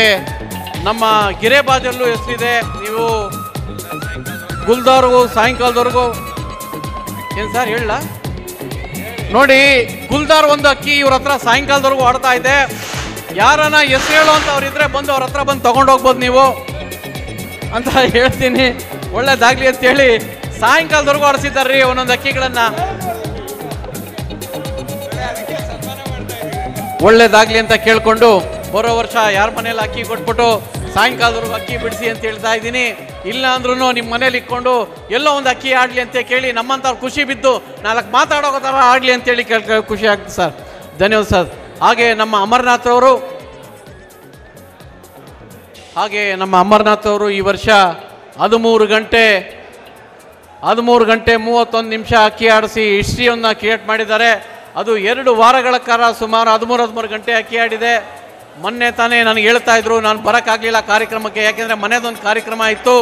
ನಮ್ಮ ಗಿರೇಬಾಜಲ್ಲೂ ಹೆಸರಿದೆ. ನೀವು ಗುಲ್ದವ್ರಿಗೂ ಸಾಯಂಕಾಲದವ್ರಿಗೂ ಏನು ಸರ್ ಹೇಳ ನೋಡಿ ಗುಲ್ದಾರ್ ಒಂದು ಅಕ್ಕಿ ಇವ್ರ ಹತ್ರ ಸಾಯಂಕಾಲದವರೆಗೂ ಆಡ್ತಾ ಇದೆ. ಯಾರನ್ನ ಹೆಸರು ಹೇಳೋ ಅಂತ ಅವ್ರಿದ್ರೆ ಬಂದು ಅವ್ರ ಹತ್ರ ಬಂದು ತಗೊಂಡೋಗ್ಬೋದು ನೀವು ಅಂತ ಹೇಳ್ತೀನಿ. ಒಳ್ಳೇದಾಗ್ಲಿ ಅಂತೇಳಿ ಸಾಯಂಕಾಲದವರೆಗೂ ಆಡಿಸಿದ್ದಾರೆ ರೀ ಒಂದೊಂದು ಅಕ್ಕಿಗಳನ್ನ. ಒಳ್ಳೇದಾಗ್ಲಿ ಅಂತ ಕೇಳ್ಕೊಂಡು ಬರೋ ವರ್ಷ ಯಾರ ಮನೇಲಿ ಅಕ್ಕಿ ಕೊಟ್ಬಿಟ್ಟು ಸಾಯಂಕಾಲದವರೆಗೂ ಅಕ್ಕಿ ಬಿಡಿಸಿ ಅಂತ ಹೇಳ್ತಾ ಇದ್ದೀನಿ. ಇಲ್ಲ ಅಂದ್ರೂ ನಿಮ್ಮ ಮನೇಲಿ ಇಟ್ಕೊಂಡು ಎಲ್ಲೋ ಒಂದು ಅಕ್ಕಿ ಆಡಲಿ ಅಂತ ಕೇಳಿ ನಮ್ಮಂಥವ್ರು ಖುಷಿ ಬಿದ್ದು 4 ಮಾತಾಡೋ ಥರ ಆಗಲಿ ಅಂತೇಳಿ ಖುಷಿ ಆಗ್ತದೆ ಸರ್. ಧನ್ಯವಾದ ಸರ್. ಹಾಗೆ ನಮ್ಮ ಅಮರನಾಥ್ ಅವರು ಈ ವರ್ಷ 13 ಗಂಟೆ 31 ಅಕ್ಕಿ ಆಡಿಸಿ ಹಿಸ್ಟ್ರಿಯನ್ನು ಕ್ರಿಯೇಟ್ ಮಾಡಿದ್ದಾರೆ. ಅದು 2 ವಾರಗಳ ಕಾಲ ಸುಮಾರು 13 ಗಂಟೆ ಅಕ್ಕಿ ಆಡಿದೆ. ಮೊನ್ನೆ ತಾನೇ ನನಗೆ ಹೇಳ್ತಾ ಇದ್ರು, ನಾನು ಬರೋಕ್ಕಾಗಲಿಲ್ಲ ಕಾರ್ಯಕ್ರಮಕ್ಕೆ, ಯಾಕೆಂದರೆ ಮನೆಯದೊಂದು ಕಾರ್ಯಕ್ರಮ ಇತ್ತು.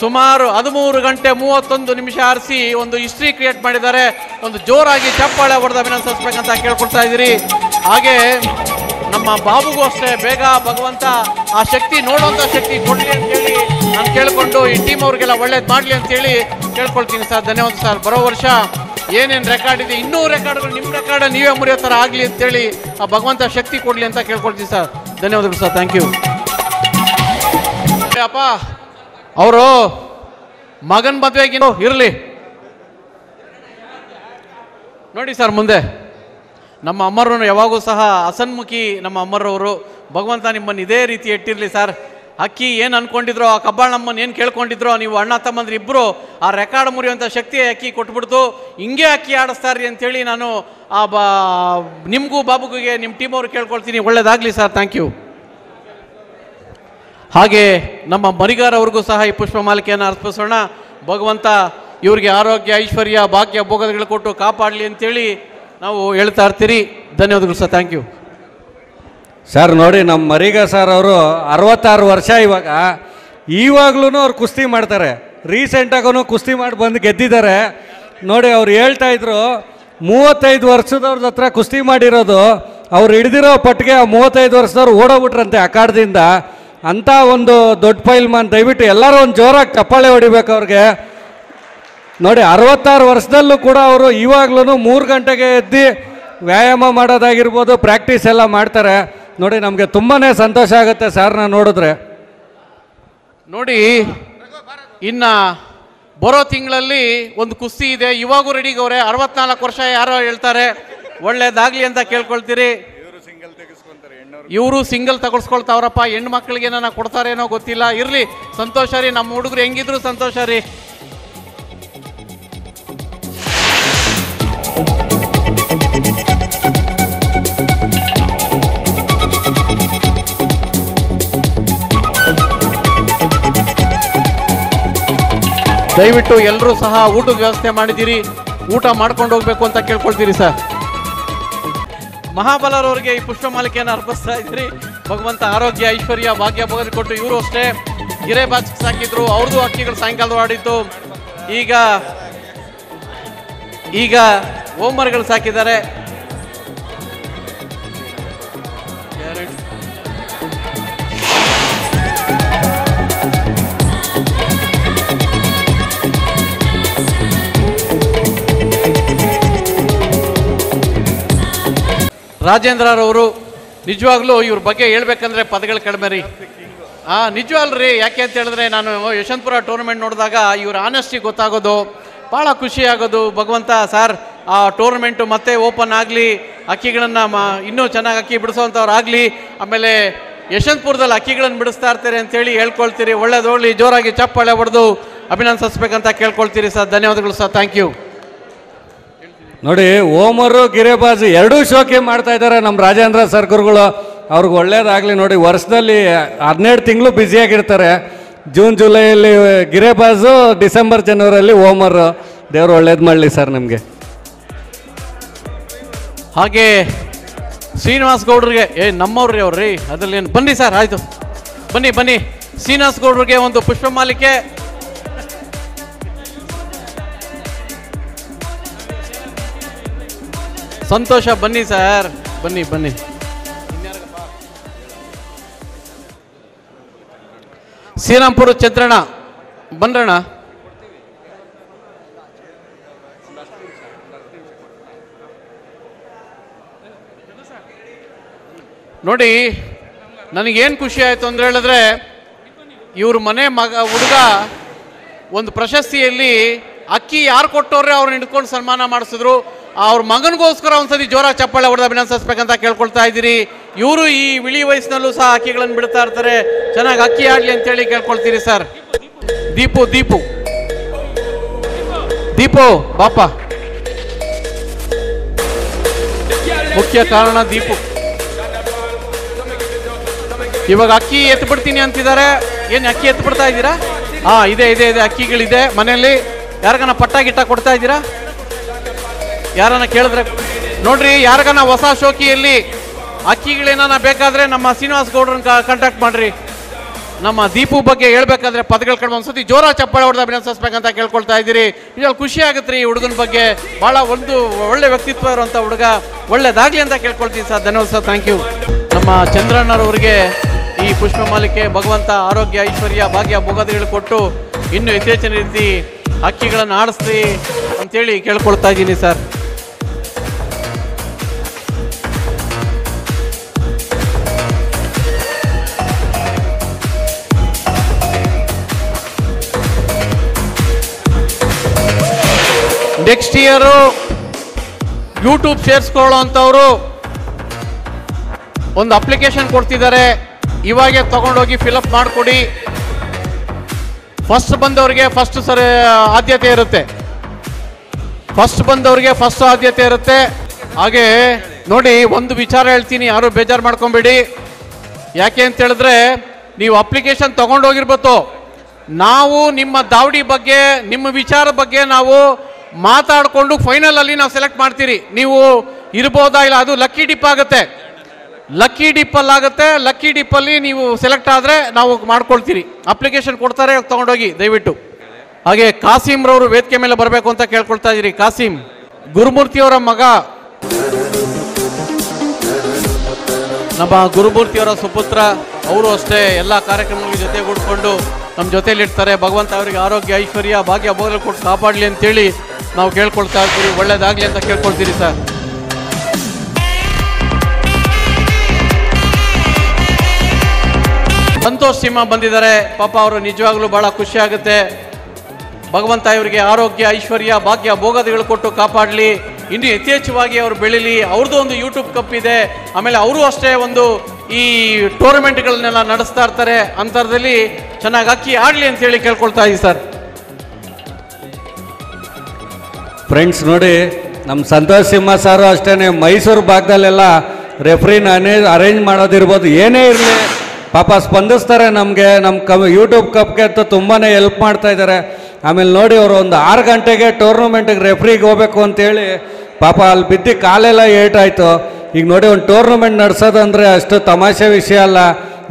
ಸುಮಾರು 13 ಗಂಟೆ 31 ಆರಿಸಿ ಒಂದು ಹಿಸ್ಟ್ರಿ ಕ್ರಿಯೇಟ್ ಮಾಡಿದ್ದಾರೆ. ಒಂದು ಜೋರಾಗಿ ಚಪ್ಪಾಳೆ ಹೊಡೆದು ಅಭಿನಂದಿಸಬೇಕಂತ ಕೇಳ್ಕೊಳ್ತಾ ಇದ್ದೀರಿ. ಹಾಗೆ ನಮ್ಮ ಬಾಬುಗೂ ಅಷ್ಟೇ ಬೇಗ ಭಗವಂತ ಆ ಶಕ್ತಿ ನೋಡುವಂಥ ಶಕ್ತಿ ಕೊಡಲಿ ಅಂತೇಳಿ ನಾನು ಕೇಳಿಕೊಂಡು ಈ ಟೀಮ್ ಅವ್ರಿಗೆಲ್ಲ ಒಳ್ಳೇದು ಮಾಡಲಿ ಅಂತೇಳಿ ಕೇಳ್ಕೊಳ್ತೀನಿ ಸರ್. ಧನ್ಯವಾದ ಸರ್. ಬರೋ ವರ್ಷ ಏನೇನು ರೆಕಾರ್ಡ್ ಇದೆ ಇನ್ನೂ ರೆಕಾರ್ಡ್ಗಳು ನಿಮ್ಮ ರೆಕಾರ್ಡ್ ನೀವೇ ಮುರಿಯೋ ಥರ ಆಗಲಿ ಅಂತೇಳಿ ಆ ಭಗವಂತ ಶಕ್ತಿ ಕೊಡಲಿ ಅಂತ ಕೇಳ್ಕೊಳ್ತೀನಿ ಸರ್. ಧನ್ಯವಾದಗಳು ಸರ್. Thank you. ಅಪ್ಪ ಅವರು ಮಗನ ಮದುವೆಗಿನ್ನೂ ಇರಲಿ ನೋಡಿ ಸರ್. ಮುಂದೆ ನಮ್ಮ ಅಮ್ಮರನ್ನು ಯಾವಾಗೂ ಸಹ ಹಸನ್ಮುಖಿ ನಮ್ಮ ಅಮ್ಮರವರು. ಭಗವಂತ ನಿಮ್ಮನ್ನು ಇದೇ ರೀತಿ ಇಟ್ಟಿರಲಿ ಸರ್. ಅಕ್ಕಿ ಏನು ಅಂದ್ಕೊಂಡಿದ್ರೋ, ಆ ಕಬ್ಬಾಳ ನಮ್ಮನ್ನು ಏನು ಕೇಳ್ಕೊಂಡಿದ್ರೋ, ನೀವು ಅಣ್ಣ ತಮ್ಮಂದ್ರೆ ಇಬ್ಬರು ಆ ರೆಕಾರ್ಡ್ ಮುರಿಯುವಂಥ ಶಕ್ತಿ ಅಕ್ಕಿ ಕೊಟ್ಬಿಡ್ತು. ಹಿಂಗೆ ಅಕ್ಕಿ ಆಡಿಸ್ತಾರ್ರಿ ಅಂಥೇಳಿ ನಾನು ನಿಮಗೂ ಬಾಬುಗೆ ನಿಮ್ಮ ಟೀಮ್ ಅವ್ರು ಕೇಳ್ಕೊಳ್ತೀನಿ. ಒಳ್ಳೇದಾಗಲಿ ಸರ್. Thank you. ಹಾಗೆ ನಮ್ಮ ಮರಿಗಾರ್ ಅವ್ರಿಗೂ ಸಹ ಈ ಪುಷ್ಪ ಮಾಲಿಕೆಯನ್ನು ಅರ್ಪಿಸೋಣ. ಭಗವಂತ ಇವರಿಗೆ ಆರೋಗ್ಯ, ಐಶ್ವರ್ಯ, ಭಾಗ್ಯ, ಭೋಗಗಳು ಕೊಟ್ಟು ಕಾಪಾಡಲಿ ಅಂತೇಳಿ ನಾವು ಹೇಳ್ತಾ ಇರ್ತೀರಿ. ಧನ್ಯವಾದಗಳು ಸರ್. Thank you sir. ನೋಡಿ ನಮ್ಮ ಮರಿಗಾ ಸರ್ ಅವರು 66 ವರ್ಷ ಇವಾಗಲೂ ಅವ್ರು ಕುಸ್ತಿ ಮಾಡ್ತಾರೆ. ರೀಸೆಂಟಾಗೂ ಕುಸ್ತಿ ಮಾಡಿ ಬಂದು ಗೆದ್ದಿದ್ದಾರೆ. ನೋಡಿ ಅವ್ರು ಹೇಳ್ತಾ ಇದ್ರು 35 ವರ್ಷದವ್ರದ್ದು ಹತ್ರ ಕುಸ್ತಿ ಮಾಡಿರೋದು, ಅವ್ರು ಹಿಡ್ದಿರೋ ಪಟ್ಟಿಗೆ ಆ 35 ವರ್ಷದವ್ರು ಓಡೋಗ್ಬಿಟ್ರಂತೆ ಅಖಾಡದಿಂದ. ಅಂಥ ಒಂದು ದೊಡ್ಡ ಪೈಲ್ಮಾನ್. ದಯವಿಟ್ಟು ಎಲ್ಲರೂ ಒಂದು ಜೋರಾಗಿ ಚಪ್ಪಾಳೆ ಹೊಡಿಬೇಕು ಅವ್ರಿಗೆ. ನೋಡಿ 66 ವರ್ಷದಲ್ಲೂ ಕೂಡ ಅವರು ಇವಾಗ್ಲೂ 3 ಗಂಟೆಗೆ ಎದ್ದು ವ್ಯಾಯಾಮ ಮಾಡೋದಾಗಿರ್ಬೋದು, ಪ್ರಾಕ್ಟೀಸ್ ಎಲ್ಲ ಮಾಡ್ತಾರೆ. ನೋಡಿ ನಮಗೆ ತುಂಬಾ ಸಂತೋಷ ಆಗುತ್ತೆ ಸಾರ್ನ ನೋಡಿದ್ರೆ. ನೋಡಿ ಇನ್ನು ಬರೋ ತಿಂಗಳಲ್ಲಿ ಒಂದು ಕುಸ್ತಿ ಇದೆ. ಇವಾಗೂ ರೆಡಿಗವ್ರೆ. 64 ವರ್ಷ ಯಾರೋ ಹೇಳ್ತಾರೆ. ಒಳ್ಳೇದಾಗಲಿ ಅಂತ ಕೇಳ್ಕೊಳ್ತೀರಿ. ಇವರು ಸಿಂಗಲ್ ತಗೊಳ್ಸ್ಕೊಳ್ತಾವ್ರಪ್ಪ. ಹೆಣ್ಣು ಮಕ್ಕಳಿಗೆ ನನ್ನ ಕೊಡ್ತಾರೇನೋ ಗೊತ್ತಿಲ್ಲ. ಇರಲಿ, ಸಂತೋಷ ರೀ. ನಮ್ಮ ಹುಡುಗರು ಹೆಂಗಿದ್ರು ಸಂತೋಷ ರೀ. ದಯವಿಟ್ಟು ಎಲ್ಲರೂ ಸಹ ಊಟದ ವ್ಯವಸ್ಥೆ ಮಾಡಿದ್ದೀರಿ. ಊಟ ಮಾಡ್ಕೊಂಡು ಹೋಗ್ಬೇಕು ಅಂತ ಕೇಳ್ಕೊಳ್ತೀರಿ ಸರ್. ಮಹಾಬಲರವ್ರಿಗೆ ಈ ಪುಷ್ಪ ಮಾಲಿಕೆಯನ್ನು ಅರ್ಪಿಸ್ತಾ ಇದ್ದೀರಿ. ಭಗವಂತ ಆರೋಗ್ಯ, ಐಶ್ವರ್ಯ, ಭಾಗ್ಯ, ಭೋಗ ಕೊಟ್ಟು ಇವರು ಅಷ್ಟೇ ಗಿರೇಬಾಜ್ ಸಾಕಿದ್ರು. ಅವ್ರದ್ದು ಅಕ್ಕಿಗಳು ಸಾಯಂಕಾಲ ಆಡಿತ್ತು. ಈಗ ಓಮರ್ಗಳು ಸಾಕಿದ್ದಾರೆ. ರಾಜೇಂದ್ರರವರು ನಿಜವಾಗ್ಲೂ ಇವ್ರ ಬಗ್ಗೆ ಹೇಳ್ಬೇಕಂದ್ರೆ ಪದಗಳು ಕಡಿಮೆ ರೀ. ನಿಜವಲ್ರಿ. ಯಾಕೆ ಅಂತ ಹೇಳಿದ್ರೆ ನಾನು ಯಶವಂತಪುರ ಟೂರ್ನಮೆಂಟ್ ನೋಡಿದಾಗ ಇವ್ರ ಆನೆಸ್ಟಿ ಗೊತ್ತಾಗೋದು, ಭಾಳ ಖುಷಿ ಆಗೋದು. ಭಗವಂತ ಸರ್ ಆ ಟೂರ್ನಮೆಂಟು ಮತ್ತೆ ಓಪನ್ ಆಗಲಿ, ಅಕ್ಕಿಗಳನ್ನು ಇನ್ನೂ ಚೆನ್ನಾಗಿ ಅಕ್ಕಿ ಬಿಡಿಸೋವಂಥವ್ರು ಆಗಲಿ. ಆಮೇಲೆ ಯಶವಂತಪುರದಲ್ಲಿ ಅಕ್ಕಿಗಳನ್ನು ಬಿಡಿಸ್ತಾ ಇರ್ತಾರೆ ಅಂತೇಳಿ ಹೇಳ್ಕೊಳ್ತೀರಿ. ಒಳ್ಳೇದೋಗ್ಲಿ. ಜೋರಾಗಿ ಚಪ್ಪಾಳೆ ಹೊಡೆದು ಅಭಿನಂದಿಸಬೇಕಂತ ಕೇಳ್ಕೊಳ್ತೀರಿ ಸರ್. ಧನ್ಯವಾದಗಳು ಸರ್. Thank you. ನೋಡಿ ಓಮರು ಗಿರೇಬಾಜು ಎರಡೂ ಶೋಕಿ ಮಾಡ್ತಾ ಇದ್ದಾರೆ ನಮ್ಮ ರಾಜೇಂದ್ರ ಸರ್ ಗುರುಗಳು. ಅವ್ರಿಗೆ ಒಳ್ಳೇದಾಗಲಿ. ನೋಡಿ ವರ್ಷದಲ್ಲಿ 12 ತಿಂಗಳು ಬ್ಯುಸಿಯಾಗಿರ್ತಾರೆ. ಜೂನ್ ಜುಲೈಯಲ್ಲಿ ಗಿರೇಬಾಜು, ಡಿಸೆಂಬರ್ ಜನವರಿಯಲ್ಲಿ ಓಮರು. ದೇವರು ಒಳ್ಳೇದು ಮಾಡಲಿ ಸರ್ ನಿಮಗೆ. ಹಾಗೆ ಶ್ರೀನಿವಾಸ್ ಗೌಡ್ರಿಗೆ ನಮ್ಮವ್ರಿ ಅವ್ರಿ ಅದರಲ್ಲಿ ಏನು ಬನ್ನಿ ಸರ್. ಆಯಿತು, ಬನ್ನಿ. ಶ್ರೀನಿವಾಸ್ ಗೌಡ್ರಿಗೆ ಒಂದು ಪುಷ್ಪ ಮಾಲಿಕೆ. ಸಂತೋಷ. ಬನ್ನಿ ಸರ್, ಬನ್ನಿ. ಶ್ರೀರಾಮ್ಪುರ ಚಂದ್ರಣ್ಣ ಬನ್ರಣ್ಣ. ನೋಡಿ, ನನಗೇನು ಖುಷಿ ಆಯಿತು ಅಂದರೆ ಹೇಳಿದ್ರೆ, ಇವ್ರ ಮನೆ ಹುಡುಗ ಒಂದು ಪ್ರಶಸ್ತಿಯಲ್ಲಿ ಅಕ್ಕಿ ಯಾರು ಕೊಟ್ಟವ್ರೆ ಅವ್ರನ್ನ ಹಿಡ್ಕೊಂಡು ಸನ್ಮಾನ ಮಾಡಿಸಿದ್ರು. ಅವ್ರ ಮಗನಿಗೋಸ್ಕರ ಒಂದ್ಸತಿ ಜೋರಾಗಿ ಚಪ್ಪಾಳೆ ಹೊಡೆದು ಅಭಿನಂದಿಸ್ಬೇಕಂತ ಕೇಳ್ಕೊಳ್ತಾ ಇದ್ದೀರಿ. ಇವರು ಈ ಇಳಿ ವಯಸ್ಸಿನಲ್ಲೂ ಸಹ ಅಕ್ಕಿಗಳನ್ನು ಬಿಡ್ತಾ ಇರ್ತಾರೆ. ಚೆನ್ನಾಗಿ ಅಕ್ಕಿ ಆಡಲಿ ಅಂತೇಳಿ ಕೇಳ್ಕೊಳ್ತೀರಿ ಸರ್. ದೀಪು ಬಾಪ, ಮುಖ್ಯ ಕಾರಣ ದೀಪು. ಇವಾಗ ಅಕ್ಕಿ ಎತ್ತು ಬಿಡ್ತೀನಿ ಅಂತಿದ್ದಾರೆ. ಏನು ಅಕ್ಕಿ ಎತ್ತು ಬಿಡ್ತಾ ಇದ್ದೀರಾ? ಇದೆ ಅಕ್ಕಿಗಳಿದೆ ಮನೆಯಲ್ಲಿ. ಯಾರಿಗಾನ ಪಟ್ಟ ಗಿಟ್ಟ ಕೊಡ್ತಾ ಇದ್ದೀರಾ? ಯಾರನ್ನ ಕೇಳಿದ್ರೆ ನೋಡ್ರಿ, ಯಾರಿಗಾನ ಹೊಸ ಶೋಕಿಯಲ್ಲಿ ಅಕ್ಕಿಗಳೇನ ಬೇಕಾದ್ರೆ ನಮ್ಮ ಶ್ರೀನಿವಾಸ್ ಗೌಡ್ರನ್ನ ಕಾಂಟ್ಯಾಕ್ಟ್ ಮಾಡ್ರಿ. ನಮ್ಮ ದೀಪು ಬಗ್ಗೆ ಹೇಳ್ಬೇಕಾದ್ರೆ ಪದಗಳು ಕಡಿಮೆ. ಒಂದ್ಸತಿ ಜೋರ ಚಪ್ಪಾಳೆ ಹೊಡೆದ ಅಭಿನಂದಿಸ್ಬೇಕಂತ ಕೇಳ್ಕೊಳ್ತಾ ಇದ್ದೀರಿ. ನಿಜವಾಗಿ ಖುಷಿ ಆಗುತ್ತೆ ಈ ಹುಡುಗನ ಬಗ್ಗೆ. ಭಾಳ ಒಂದು ಒಳ್ಳೆ ವ್ಯಕ್ತಿತ್ವ ಇರುವಂಥ ಹುಡುಗ. ಒಳ್ಳೇದಾಗಲಿ ಅಂತ ಕೇಳ್ಕೊಳ್ತೀನಿ ಸರ್. ಧನ್ಯವಾದ ಸರ್, ಥ್ಯಾಂಕ್ ಯು. ನಮ್ಮ ಚಂದ್ರಣ್ಣರವ್ರಿಗೆ ಈ ಪುಷ್ಪಮಾಲಿಕೆ ಭಗವಂತ ಆರೋಗ್ಯ, ಐಶ್ವರ್ಯ, ಭಾಗ್ಯ, ಭೋಗದಿಗಳು ಕೊಟ್ಟು ಇನ್ನೂ ಯಥೇಚ್ಛನ ರೀತಿ ಅಕ್ಕಿಗಳನ್ನು ಆಡಿಸ್ಲಿ ಅಂತೇಳಿ ಕೇಳ್ಕೊಳ್ತಾ ಇದ್ದೀನಿ ಸರ್. ನೆಕ್ಸ್ಟ್ ಇಯರು ಯೂಟ್ಯೂಬ್ ಸೇರಿಸ್ಕೊಳ್ಳೋ ಅಂಥವರು ಒಂದು ಅಪ್ಲಿಕೇಶನ್ ಕೊಡ್ತಿದ್ದಾರೆ. ಇವಾಗೆ ತಗೊಂಡೋಗಿ ಫಿಲಪ್ ಮಾಡಿಕೊಡಿ. ಫಸ್ಟ್ ಬಂದವ್ರಿಗೆ ಫಸ್ಟ್ ಆದ್ಯತೆ ಇರುತ್ತೆ. ಹಾಗೆ ನೋಡಿ, ಒಂದು ವಿಚಾರ ಹೇಳ್ತೀನಿ, ಯಾರು ಬೇಜಾರು ಮಾಡ್ಕೊಬೇಡಿ. ಯಾಕೆ ಅಂತ ಹೇಳಿದ್ರೆ, ನೀವು ಅಪ್ಲಿಕೇಶನ್ ತಗೊಂಡೋಗಿರ್ಬೋದು. ನಾವು ನಿಮ್ಮ ದಾವಡಿ ಬಗ್ಗೆ, ನಿಮ್ಮ ವಿಚಾರ ಬಗ್ಗೆ ನಾವು ಮಾತಾಡಿಕೊಂಡು ಫೈನಲಲ್ಲಿ ನಾವು ಸೆಲೆಕ್ಟ್ ಮಾಡ್ತೀರಿ. ನೀವು ಇರ್ಬೋದಾ ಇಲ್ಲ, ಅದು ಲಕ್ಕಿ ಡಿಪ್ ಆಗುತ್ತೆ. ಲಕ್ಕಿ ಡಿಪ್ಪಲ್ಲಿ ನೀವು ಸೆಲೆಕ್ಟ್ ಆದರೆ ನಾವು ಮಾಡ್ಕೊಳ್ತೀರಿ. ಅಪ್ಲಿಕೇಶನ್ ಕೊಡ್ತಾರೆ, ತಗೊಂಡೋಗಿ ದಯವಿಟ್ಟು. ಹಾಗೆ ಕಾಸಿಮ್ರವರು ವೇದಿಕೆ ಮೇಲೆ ಬರಬೇಕು ಅಂತ ಕೇಳ್ಕೊಳ್ತಾ ಇದ್ದೀರಿ. ಕಾಸಿಮ್ ಗುರುಮೂರ್ತಿಯವರ ಮಗ, ನಮ್ಮ ಗುರುಮೂರ್ತಿಯವರ ಸುಪುತ್ರ. ಅವರು ಅಷ್ಟೇ ಎಲ್ಲ ಕಾರ್ಯಕ್ರಮಗಳಿಗೆ ಜೊತೆಗೂಡಿಕೊಂಡು ನಮ್ಮ ಜೊತೆಯಲ್ಲಿರ್ತಾರೆ. ಭಗವಂತ ಅವರಿಗೆ ಆರೋಗ್ಯ, ಐಶ್ವರ್ಯ, ಭಾಗ್ಯ, ಭೋಗ ಕೊಟ್ಟು ಕಾಪಾಡಲಿ ಅಂತೇಳಿ ನಾವು ಕೇಳ್ಕೊಳ್ತಾ ಇರ್ತೀವಿ. ಒಳ್ಳೇದಾಗಲಿ ಅಂತ ಕೇಳ್ಕೊಳ್ತೀರಿ ಸರ್. ಸಂತೋಷ್ ಸಿಂಹ ಬಂದಿದ್ದಾರೆ. ಪಾಪ ಅವರು ನಿಜವಾಗ್ಲೂ ಭಾಳ ಖುಷಿ ಆಗುತ್ತೆ. ಭಗವಂತ ಇವರಿಗೆ ಆರೋಗ್ಯ, ಐಶ್ವರ್ಯ, ಭಾಗ್ಯ, ಭೋಗದಿಗಳು ಕೊಟ್ಟು ಕಾಪಾಡಲಿ. ಇನ್ನು ಯಥೇಚ್ಛವಾಗಿ ಅವರು ಬೆಳೀಲಿ. ಅವ್ರದ್ದು ಒಂದು ಯೂಟ್ಯೂಬ್ ಕಪ್ ಇದೆ. ಆಮೇಲೆ ಅವರು ಅಷ್ಟೇ ಒಂದು ಈ ಟೂರ್ನಮೆಂಟ್ಗಳನ್ನೆಲ್ಲ ನಡೆಸ್ತಾ ಇರ್ತಾರೆ. ಅಂತರದಲ್ಲಿ ಚೆನ್ನಾಗಿ ಅಕ್ಕಿ ಆಡಲಿ ಅಂತೇಳಿ ಕೇಳ್ಕೊಳ್ತಾ ಇದ್ದೀವಿ ಸರ್. ಫ್ರೆಂಡ್ಸ್ ನೋಡಿ, ನಮ್ಮ ಸಂತೋಷ್ ಸಿಂಹ ಸಾರು ಅಷ್ಟೇ ಮೈಸೂರು ಭಾಗದಲ್ಲೆಲ್ಲ ರೆಫ್ರಿನ ಅರೇಂಜ್ ಮಾಡೋದಿರ್ಬೋದು, ಏನೇ ಇರಲಿ ಪಾಪ ಸ್ಪಂದಿಸ್ತಾರೆ. ನಮಗೆ ನಮ್ಮ ಯೂಟ್ಯೂಬ್ ಕಪ್ಗೆ ಅಂತ ತುಂಬಾ ಹೆಲ್ಪ್ ಮಾಡ್ತಾ ಇದ್ದಾರೆ. ಆಮೇಲೆ ನೋಡಿ, ಅವರು ಒಂದು 6 ಗಂಟೆಗೆ ಟೂರ್ನಮೆಂಟಿಗೆ ರೆಫ್ರಿಗೆ ಹೋಗ್ಬೇಕು ಅಂತೇಳಿ ಪಾಪ ಅಲ್ಲಿ ಬಿದ್ದು ಕಾಲೆಲ್ಲ ಏಟಾಯಿತು. ಈಗ ನೋಡಿ, ಒಂದು ಟೂರ್ನಮೆಂಟ್ ನಡೆಸೋದಂದರೆ ಅಷ್ಟು ತಮಾಷೆ ವಿಷಯ ಅಲ್ಲ.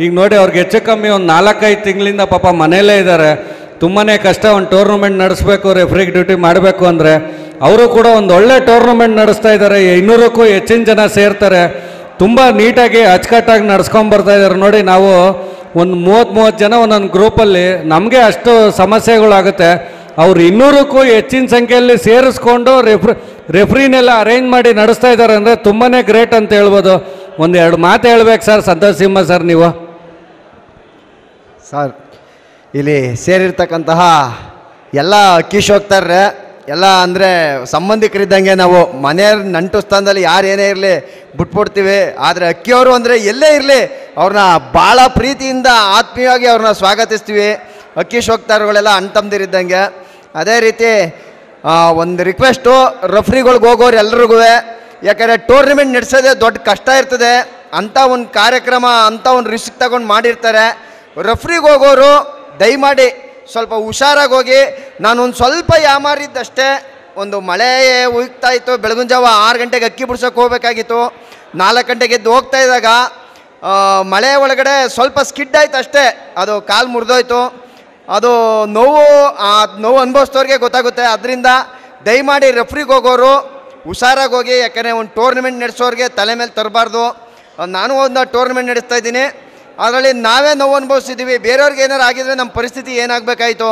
ಈಗ ನೋಡಿ, ಅವ್ರಿಗೆ ಹೆಚ್ಚು ಕಮ್ಮಿ ಒಂದು 4-5 ತಿಂಗಳಿಂದ ಪಾಪ ಮನೆಯಲ್ಲೇ ಇದ್ದಾರೆ. ತುಂಬಾ ಕಷ್ಟ ಒಂದು ಟೂರ್ನಮೆಂಟ್ ನಡೆಸಬೇಕು, ರೆಫ್ರಿಗೆ ಡ್ಯೂಟಿ ಮಾಡಬೇಕು ಅಂದರೆ. ಅವರು ಕೂಡ ಒಂದು ಒಳ್ಳೆ ಟೂರ್ನಮೆಂಟ್ ನಡೆಸ್ತಾ ಇದ್ದಾರೆ. 200ಕ್ಕೂ ಹೆಚ್ಚಿನ ಜನ ಸೇರ್ತಾರೆ. ತುಂಬ ನೀಟಾಗಿ ಅಚ್ಚುಕಟ್ಟಾಗಿ ನಡ್ಸ್ಕೊಂಬರ್ತಾ ಇದ್ದಾರೆ. ನೋಡಿ, ನಾವು ಒಂದು 30 ಜನ ಒಂದೊಂದು ಗ್ರೂಪಲ್ಲಿ, ನಮಗೆ ಅಷ್ಟು ಸಮಸ್ಯೆಗಳಾಗುತ್ತೆ. ಅವ್ರು 200ಕ್ಕೂ ಹೆಚ್ಚಿನ ಸಂಖ್ಯೆಯಲ್ಲಿ ಸೇರಿಸ್ಕೊಂಡು ರೆಫ್ರಿನೆಲ್ಲ ಅರೇಂಜ್ ಮಾಡಿ ನಡೆಸ್ತಾ ಇದ್ದಾರೆ ಅಂದರೆ ತುಂಬಾ ಗ್ರೇಟ್ ಅಂತ ಹೇಳ್ಬೋದು. 1-2 ಮಾತು ಹೇಳ್ಬೇಕು ಸರ್. ಸಂತೋಷ್ ಸಿಂಹ ಸರ್, ನೀವು ಸರ್ ಇಲ್ಲಿ ಸೇರಿರ್ತಕ್ಕಂತಹ ಎಲ್ಲ ಅಕ್ಕಿಶೋಕ್ತಾರೆ ಎಲ್ಲ ಅಂದರೆ ಸಂಬಂಧಿಕರಿದ್ದಂಗೆ. ನಾವು ಮನೆಯ ನಂಟು ಸ್ಥಾನದಲ್ಲಿ ಯಾರು ಏನೇ ಇರಲಿ ಬಿಟ್ಬಿಡ್ತೀವಿ. ಆದರೆ ಅಕ್ಕಿಯವರು ಅಂದರೆ ಎಲ್ಲೇ ಇರಲಿ ಅವ್ರನ್ನ ಭಾಳ ಪ್ರೀತಿಯಿಂದ ಆತ್ಮೀಯವಾಗಿ ಅವ್ರನ್ನ ಸ್ವಾಗತಿಸ್ತೀವಿ. ಅಕ್ಕಿಶೋಕ್ತಾರುಗಳೆಲ್ಲ ಅಣ್ತಂದಿರಿದ್ದಂಗೆ. ಅದೇ ರೀತಿ ಒಂದು ರಿಕ್ವೆಸ್ಟು, ರೆಫ್ರಿಗಳಿಗೆ ಹೋಗೋರು ಎಲ್ರಿಗೂ, ಯಾಕಂದರೆ ಟೂರ್ನಮೆಂಟ್ ನಡೆಸೋದೇ ದೊಡ್ಡ ಕಷ್ಟ ಇರ್ತದೆ. ಅಂಥ ಒಂದು ಕಾರ್ಯಕ್ರಮ, ಅಂಥ ಒಂದು ರಿಸ್ಕ್ ತಗೊಂಡು ಮಾಡಿರ್ತಾರೆ. ರೆಫ್ರಿಗೆ ಹೋಗೋರು ದಯಮಾಡಿ ಸ್ವಲ್ಪ ಹುಷಾರಾಗಿ ಹೋಗಿ. ನಾನೊಂದು ಸ್ವಲ್ಪ ಯಾಮಾರಿದ್ದಷ್ಟೇ. ಒಂದು ಮಳೆ ಉಯ್ತಾ ಇತ್ತು. ಬೆಳಗಿನ ಜಾವ 6 ಗಂಟೆಗೆ ಅಕ್ಕಿ ಬಿಡ್ಸೋಕೆ ಹೋಗ್ಬೇಕಾಗಿತ್ತು. 4 ಗಂಟೆಗೆ ಎದ್ದು ಹೋಗ್ತಾ ಇದ್ದಾಗ ಮಳೆ ಒಳಗಡೆ ಸ್ವಲ್ಪ ಸ್ಕಿಡ್ ಆಯ್ತು ಅಷ್ಟೇ. ಅದು ಕಾಲು ಮುರಿದೋಯ್ತು. ಅದು ನೋವು ಅನುಭವಿಸ್ತವ್ರಿಗೆ ಗೊತ್ತಾಗುತ್ತೆ. ಅದರಿಂದ ದಯಮಾಡಿ ರೆಫ್ರಿಗೆ ಹೋಗೋರು ಹುಷಾರಾಗಿ ಹೋಗಿ. ಯಾಕಂದರೆ ಒಂದು ಟೂರ್ನಮೆಂಟ್ ನಡೆಸೋರಿಗೆ ತಲೆ ಮೇಲೆ ತರಬಾರ್ದು. ನಾನು ಒಂದು ಟೂರ್ನಮೆಂಟ್ ನಡೆಸ್ತಾ ಇದ್ದೀನಿ. ಅದರಲ್ಲಿ ನಾವೇ ನೋವು ಅನುಭವಿಸಿದ್ದೀವಿ. ಬೇರೆಯವ್ರಿಗೆ ಏನಾರು ಆಗಿದ್ರೆ ನಮ್ಮ ಪರಿಸ್ಥಿತಿ ಏನಾಗಬೇಕಾಯಿತು.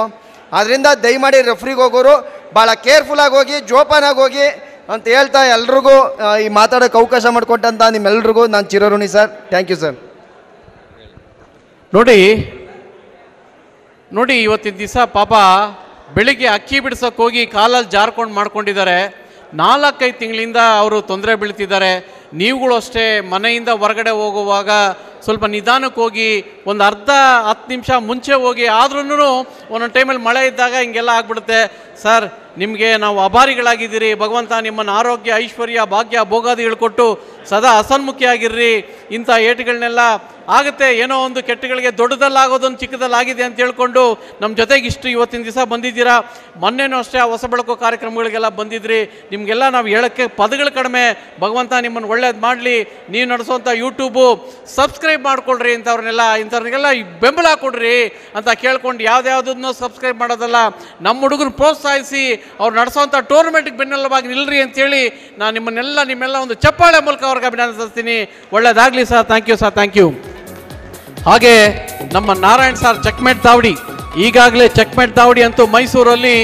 ಆದ್ದರಿಂದ ದಯಮಾಡಿ ರೆಫ್ರಿಗೆ ಹೋಗೋರು ಭಾಳ ಕೇರ್ಫುಲ್ಲಾಗಿ ಹೋಗಿ, ಜೋಪಾನಾಗಿ ಹೋಗಿ. ಅಂತ ಹೇಳ್ತಾ ಎಲ್ರಿಗೂ ಈ ಮಾತಾಡೋಕ್ಕೆ ಅವಕಾಶ ಮಾಡಿಕೊಟ್ಟಂತ ನಿಮ್ಮೆಲ್ರಿಗೂ ನಾನು ಚಿರಋಣಿ ಸರ್. Thank you sir. ನೋಡಿ ಇವತ್ತಿನ ದಿವಸ ಪಾಪ ಬೆಳಿಗ್ಗೆ ಅಕ್ಕಿ ಬಿಡ್ಸೋಕೆ ಹೋಗಿ ಕಾಲಲ್ಲಿ ಜಾರ್ಕೊಂಡು ಮಾಡ್ಕೊಂಡಿದ್ದಾರೆ. 4-5 ತಿಂಗಳಿಂದ ಅವರು ತೊಂದರೆ ಬೀಳ್ತಿದ್ದಾರೆ. ನೀವುಗಳು ಅಷ್ಟೇ ಮನೆಯಿಂದ ಹೊರಗಡೆ ಹೋಗುವಾಗ ಸ್ವಲ್ಪ ನಿಧಾನಕ್ಕೆ ಹೋಗಿ ಒಂದು 10 ನಿಮಿಷ ಮುಂಚೆ ಹೋಗಿ. ಆದ್ರೂ ಒಂದೊಂದು ಟೈಮಲ್ಲಿ ಮಳೆ ಇದ್ದಾಗ ಹಿಂಗೆಲ್ಲ ಆಗ್ಬಿಡುತ್ತೆ. ಸರ್, ನಿಮಗೆ ನಾವು ಅಭಾರಿಗಳಾಗಿದ್ದೀರಿ. ಭಗವಂತ ನಿಮ್ಮನ್ನು ಆರೋಗ್ಯ, ಐಶ್ವರ್ಯ, ಭಾಗ್ಯ, ಭೋಗಾದಿಗಳು ಕೊಟ್ಟು ಸದಾ ಹಸನ್ಮುಖಿಯಾಗಿರ್ರಿ. ಇಂಥ ಏಟುಗಳನ್ನೆಲ್ಲ ಆಗುತ್ತೆ. ಏನೋ ಒಂದು ಕೆಟ್ಟಗಳಿಗೆ ದೊಡ್ಡದಲ್ಲಾಗೋದೊಂದು ಚಿಕ್ಕದಲ್ಲಾಗಿದೆ ಅಂತ ಹೇಳ್ಕೊಂಡು ನಮ್ಮ ಜೊತೆಗೆ ಇವತ್ತಿನ ದಿವಸ ಬಂದಿದ್ದೀರಾ. ಮೊನ್ನೆನೂ ಅಷ್ಟೇ ಹೊಸ ಬೆಳಕು ಕಾರ್ಯಕ್ರಮಗಳಿಗೆಲ್ಲ ಬಂದಿದ್ರಿ. ನಿಮಗೆಲ್ಲ ನಾವು ಹೇಳೋಕ್ಕೆ ಪದಗಳು ಕಡಿಮೆ. ಭಗವಂತ ನಿಮ್ಮನ್ನು ಒಳ್ಳೇದು ಮಾಡಲಿ. ನೀವು ನಡೆಸೋಂಥ ಯೂಟ್ಯೂಬು ಸಬ್ಸ್ಕ್ರೈಬ್ ಮಾಡ್ಕೊಳ್ರಿ. ಇಂಥವ್ರಿಗೆಲ್ಲ ಬೆಂಬಲ ಕೊಡ್ರಿ ಅಂತ ಕೇಳ್ಕೊಂಡು ಯಾವುದ್ಯಾವುದನ್ನು ಸಬ್ಸ್ಕ್ರೈಬ್ ಮಾಡೋದಲ್ಲ, ನಮ್ಮ ಹುಡುಗರು ಪ್ರೋತ್ಸಾಹಿಸಿ ಅವ್ರು ನಡೆಸೋಂಥ ಟೂರ್ನಮೆಂಟ್ಗೆ ಬೆನ್ನೆಲುಬಾಗಿ ನಿಲ್ರಿ ಅಂತೇಳಿ ನಾನು ನಿಮ್ಮೆಲ್ಲ ಒಂದು ಚಪ್ಪಾಳೆ ಮೂಲಕ ಅವ್ರಿಗೆ ಅಭಿನಂದಿಸ್ತೀನಿ. ಒಳ್ಳೇದಾಗಲಿ sir. Thank you sir, thank you. ಹಾಗೆ ನಮ್ಮ ನಾರಾಯಣ್ ಸರ್ ಚೆಕ್ಮೇಟ್ ದಾವಡಿ, ಈಗಾಗಲೇ ಚೆಕ್ಮೇಟ್ ದಾವಡಿ ಅಂತೂ ಮೈಸೂರಲ್ಲಿ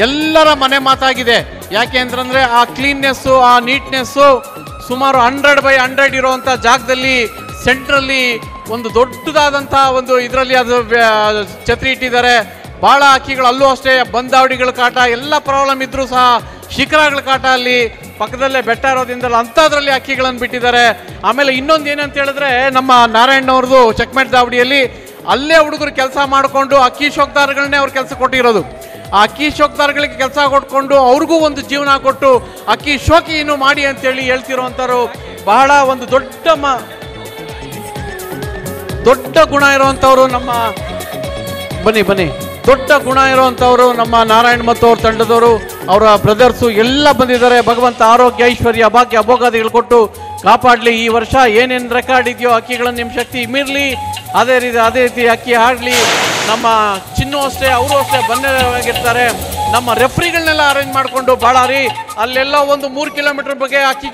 ಎಲ್ಲರ ಮನೆ ಮಾತಾಗಿದೆ. ಯಾಕೆ ಅಂತಂದರೆ ಆ ಕ್ಲೀನ್ನೆಸ್ಸು, ಆ ನೀಟ್ನೆಸ್ಸು, ಸುಮಾರು 100/100 ಇರೋವಂಥ ಜಾಗದಲ್ಲಿ ಸೆಂಟ್ರಲ್ಲಿ ಒಂದು ದೊಡ್ಡದಾದಂಥ ಒಂದು ಇದರಲ್ಲಿ ಅದು ಛತ್ರಿ ಇಟ್ಟಿದ್ದಾರೆ. ಭಾಳ ಅಕ್ಕಿಗಳು ಅಲ್ಲೂ ಅಷ್ಟೇ ಬಂದಾವಡಿಗಳ ಕಾಟ, ಎಲ್ಲ ಪ್ರಾಬ್ಲಮ್ ಇದ್ದರೂ ಸಹ ಶಿಖರಗಳ ಕಾಟ ಅಲ್ಲಿ ಪಕ್ಕದಲ್ಲೇ ಬೆಟ್ಟ ಇರೋದ್ರಿಂದಲ್ಲ ಅಂಥದ್ರಲ್ಲಿ ಅಕ್ಕಿಗಳನ್ನು ಬಿಟ್ಟಿದ್ದಾರೆ. ಆಮೇಲೆ ಇನ್ನೊಂದು ಏನಂತ ಹೇಳಿದ್ರೆ, ನಮ್ಮ ನಾರಾಯಣವ್ರದ್ದು ಚೆಕ್ಮೇಟ್ ದಾವಡಿಯಲ್ಲಿ ಅಲ್ಲೇ ಹುಡುಗರು ಕೆಲಸ ಮಾಡಿಕೊಂಡು ಅಕ್ಕಿ ಶೋಕ್ದಾರಗಳನ್ನೇ ಅವ್ರು ಕೆಲಸ ಕೊಟ್ಟಿರೋದು. ಆ ಅಕ್ಕಿ ಶೋಕ್ದಾರಗಳಿಗೆ ಕೆಲಸ ಕೊಟ್ಕೊಂಡು ಅವ್ರಿಗೂ ಒಂದು ಜೀವನ ಕೊಟ್ಟು ಅಕ್ಕಿ ಶೋಕಿಯನ್ನು ಮಾಡಿ ಅಂತೇಳಿ ಹೇಳ್ತಿರೋವಂಥವ್ರು. ಬಹಳ ಒಂದು ದೊಡ್ಡ ಗುಣ ಇರುವಂಥವ್ರು ನಮ್ಮ ಬನ್ನಿ ದೊಡ್ಡ ಗುಣ ಇರುವಂಥವ್ರು ನಮ್ಮ ನಾರಾಯಣ್ ಮತ್ತು ಅವ್ರ ತಂಡದವರು, ಅವರ ಬ್ರದರ್ಸು ಎಲ್ಲ ಬಂದಿದ್ದಾರೆ. ಭಗವಂತ ಆರೋಗ್ಯ, ಐಶ್ವರ್ಯ, ಭಾಗ್ಯ, ಭೋಗಾದಿಗಳು ಕೊಟ್ಟು ಕಾಪಾಡಲಿ. ಈ ವರ್ಷ ಏನೇನು ರೆಕಾರ್ಡ್ ಇದೆಯೋ ಅಕ್ಕಿಗಳನ್ನು ನಿಮ್ಮ ಶಕ್ತಿ ಮೀರಲಿ. ಅದೇ ರೀತಿ ಅಕ್ಕಿ ಆಡಲಿ. ನಮ್ಮ ಚಿನ್ನು ಅಷ್ಟೇ, ಅವರು ಅಷ್ಟೇ ಬಂದಿರ್ತಾರೆ. ನಮ್ಮ ರೆಫ್ರಿಗಳನ್ನೆಲ್ಲ ಅರೇಂಜ್ ಮಾಡಿಕೊಂಡು ಅಲ್ಲೆಲ್ಲ ಒಂದು 3 ಕಿಲೋಮೀಟರ್ ಬಗ್ಗೆ ಅಕ್ಕಿ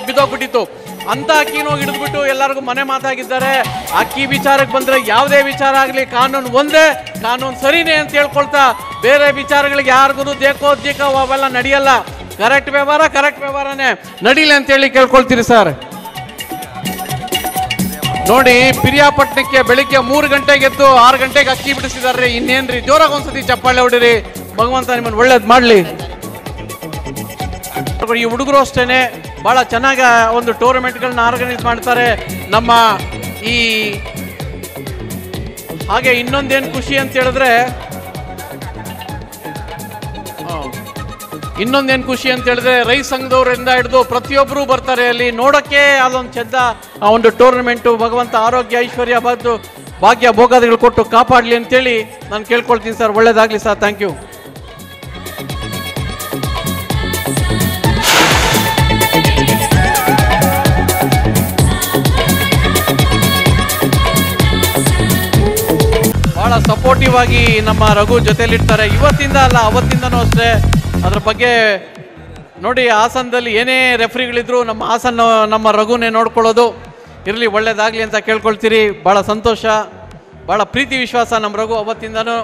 ಬಿದ್ದೋಗ್ಬಿಟ್ಟಿತ್ತು. ಅಂಥ ಅಕ್ಕಿನ ಹೋಗಿ ಹಿಡಿದ್ಬಿಟ್ಟು ಎಲ್ಲರಿಗೂ ಮನೆ ಮಾತಾಗಿದ್ದಾರೆ. ಅಕ್ಕಿ ವಿಚಾರಕ್ಕೆ ಬಂದರೆ ಯಾವುದೇ ವಿಚಾರ ಆಗಲಿ ಕಾನೂನು ಒಂದೇ, ಕಾನೂನು ಸರಿನೇ ಅಂತ ಹೇಳ್ಕೊಳ್ತಾ ಬೇರೆ ವಿಚಾರಗಳಿಗೆ ಯಾರಿಗೂ ದೇಕೋ ಅವೆಲ್ಲ ನಡೆಯಲ್ಲ. ಕರೆಕ್ಟ್ ವ್ಯವಹಾರನೇ ನಡೀಲಿ ಅಂತೇಳಿ ಕೇಳ್ಕೊಳ್ತೀರಿ ಸರ್. ನೋಡಿ, ಪಿರಿಯಾಪಟ್ಟಣಕ್ಕೆ ಬೆಳಿಗ್ಗೆ 3 ಗಂಟೆಗೆ ಎದ್ದು 6 ಗಂಟೆಗೆ ಅಕ್ಕಿ ಬಿಡಿಸಿದಾರೆ. ಇನ್ನೇನ್ರಿ, ಜೋರಾಗಿ ಒಂದ್ಸತಿ ಚಪ್ಪಾಳೆ ಹೊಡಿರಿ. ಭಗವಂತ ನಿಮ್ಮನ್ನು ಒಳ್ಳೇದು ಮಾಡಲಿ. ಈ ಹುಡುಗರು ಅಷ್ಟೇನೆ ಭಾಳ ಚೆನ್ನಾಗಿ ಒಂದು ಟೂರ್ನಮೆಂಟ್ಗಳನ್ನ ಆರ್ಗನೈಸ್ ಮಾಡ್ತಾರೆ. ನಮ್ಮ ಹಾಗೆ ಇನ್ನೊಂದೇನು ಖುಷಿ ಅಂತ ಹೇಳಿದ್ರೆ ರೈತ ಸಂಘದವರಿಂದ ಹಿಡಿದು ಪ್ರತಿಯೊಬ್ಬರು ಬರ್ತಾರೆ ಅಲ್ಲಿ ನೋಡೋಕ್ಕೆ. ಅದೊಂದು ಚೆಂದ ಆ ಒಂದು ಟೂರ್ನಮೆಂಟು. ಭಗವಂತ ಆರೋಗ್ಯ, ಐಶ್ವರ್ಯ, ಭಾಗ್ಯ, ಭೋಗಾದಿಗಳು ಕೊಟ್ಟು ಕಾಪಾಡಲಿ ಅಂತೇಳಿ ನಾನು ಕೇಳ್ಕೊಳ್ತೀನಿ ಸರ್. ಒಳ್ಳೇದಾಗಲಿ ಸರ್. Thank you. ಭಾಳ ಸಪೋರ್ಟಿವ್ ಆಗಿ ನಮ್ಮ ರಘು ಜೊತೆಲಿರ್ತಾರೆ. ಇವತ್ತಿಂದ ಅಲ್ಲ, ಅವತ್ತಿಂದನೂ ಅಷ್ಟೇ. ಅದ್ರ ಬಗ್ಗೆ ನೋಡಿ, ಹಾಸನದಲ್ಲಿ ಏನೇ ರೆಫ್ರಿಗಳಿದ್ರು ನಮ್ಮ ಹಾಸನ ನಮ್ಮ ರಘುನೇ ನೋಡ್ಕೊಳ್ಳೋದು. ಇರಲಿ, ಒಳ್ಳೇದಾಗಲಿ ಅಂತ ಕೇಳ್ಕೊಳ್ತೀರಿ. ಭಾಳ ಸಂತೋಷ, ಭಾಳ ಪ್ರೀತಿ ವಿಶ್ವಾಸ ನಮ್ಮ ರಘು ಅವತ್ತಿಂದನೂ.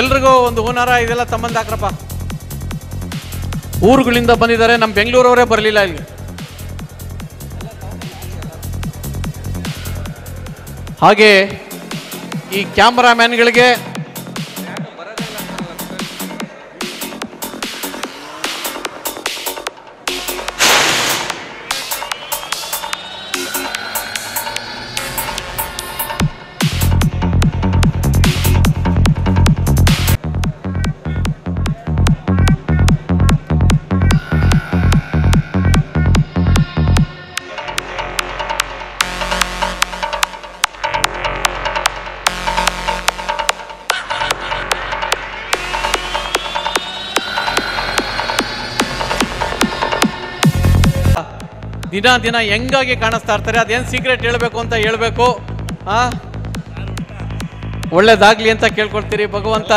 ಎಲ್ರಿಗೂ ಒಂದು ಹೂನಾರ ಇದೆಲ್ಲ ಸಂಬಂಧ ಹಾಕ್ರಪ್ಪ. ಊರುಗಳಿಂದ ಬಂದಿದ್ದಾರೆ, ನಮ್ಮ ಬೆಂಗಳೂರವರೇ ಬರಲಿಲ್ಲ ಇಲ್ಲಿ. ಹಾಗೆ ಈ ಕ್ಯಾಮ್ರಾಮ್ಯಾನ್ಗಳಿಗೆ ದಿನ ಹೆಂಗಾಗಿ ಕಾಣಿಸ್ತಾ ಇರ್ತಾರೆ. ಅದೇನು ಸೀಕ್ರೆಟ್ ಹೇಳಬೇಕು ಅಂತ ಹೇಳಬೇಕು. ಒಳ್ಳೇದಾಗ್ಲಿ ಅಂತ ಕೇಳ್ಕೊಳ್ತೀರಿ. ಭಗವಂತ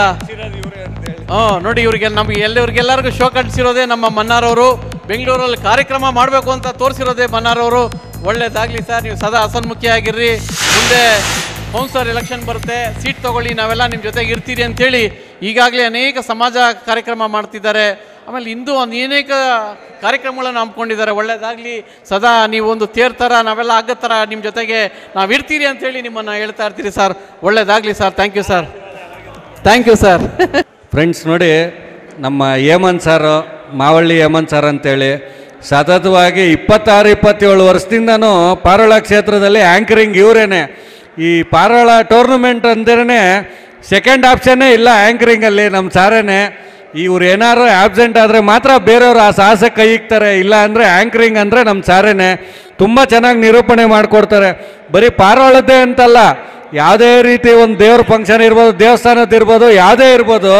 ನೋಡಿ, ಇವ್ರಿಗೆಲ್ಲರಿಗೂ ಶೋ ಕಟ್ಟಿಸಿರೋದೇ ನಮ್ಮ ಮನ್ನಾರವರು. ಬೆಂಗಳೂರಲ್ಲಿ ಕಾರ್ಯಕ್ರಮ ಮಾಡಬೇಕು ಅಂತ ತೋರಿಸಿರೋದೇ ಮನ್ನಾರವರು. ಒಳ್ಳೇದಾಗಲಿ ಸರ್. ನೀವು ಸದಾ ಹಸನ್ಮುಖಿಯಾಗಿರ್ರಿ. ಮುಂದೆ ಕೌನ್ಸಿಲರ್ ಎಲೆಕ್ಷನ್ ಬರುತ್ತೆ, ಸೀಟ್ ತೊಗೊಳ್ಳಿ, ನಾವೆಲ್ಲ ನಿಮ್ಮ ಜೊತೆಗೆ ಇರ್ತೀರಿ ಅಂಥೇಳಿ ಈಗಾಗಲೇ ಅನೇಕ ಸಮಾಜ ಕಾರ್ಯಕ್ರಮ ಮಾಡ್ತಿದ್ದಾರೆ. ಆಮೇಲೆ ಇಂದು ಅನೇಕ ಕಾರ್ಯಕ್ರಮಗಳನ್ನು ಹಮ್ಮಿಕೊಂಡಿದ್ದಾರೆ. ಒಳ್ಳೆಯದಾಗಲಿ, ಸದಾ ನೀವೊಂದು ತೇರ್ ಥರ ನಾವೆಲ್ಲ ಆಗೋ ಥರ ನಿಮ್ಮ ಜೊತೆಗೆ ನಾವು ಇರ್ತೀರಿ ಅಂತೇಳಿ ನಿಮ್ಮನ್ನು ಹೇಳ್ತಾ ಇರ್ತೀರಿ ಸರ್. ಒಳ್ಳೆಯದಾಗಲಿ sir. Thank you sir. Thank you sir. Friends ನೋಡಿ, ನಮ್ಮ ಹೇಮಂತ್ ಸರ್, ಮಾವಳ್ಳಿ ಹೇಮಂತ್ ಸರ್ ಅಂತೇಳಿ ಸತತವಾಗಿ 26-27 ವರ್ಷದಿಂದನೂ ಪಾರೋಳ ಕ್ಷೇತ್ರದಲ್ಲಿ ಆ್ಯಂಕರಿಂಗ್ ಇವರೇನೆ. ಈ ಪಾರೋಳ ಟೂರ್ನಮೆಂಟ್ ಅಂದ್ರೇ ಸೆಕೆಂಡ್ ಆಪ್ಷನ್ನೇ ಇಲ್ಲ ಆ್ಯಂಕರಿಂಗಲ್ಲಿ, ನಮ್ಮ ಸಾರೇನೆ. ಇವ್ರು ಏನಾದ್ರು ಆಬ್ಸೆಂಟ್ ಆದರೆ ಮಾತ್ರ ಬೇರೆಯವರು ಆ ಸಾಹಸಕ್ಕೆ ಕೈ ಇಕ್ತಾರೆ, ಇಲ್ಲ ಅಂದರೆ ಆ್ಯಂಕರಿಂಗ್ ಅಂದರೆ ನಮ್ಮ ಸಾರೇನೆ. ತುಂಬ ಚೆನ್ನಾಗಿ ನಿರೂಪಣೆ ಮಾಡಿಕೊಡ್ತಾರೆ. ಬರೀ ಪಾರೋಳದ್ದೇ ಅಂತಲ್ಲ, ಯಾವುದೇ ರೀತಿ ಒಂದು ದೇವ್ರ ಫಂಕ್ಷನ್ ಇರ್ಬೋದು, ದೇವಸ್ಥಾನದ್ದು ಇರ್ಬೋದು, ಯಾವುದೇ ಇರ್ಬೋದು,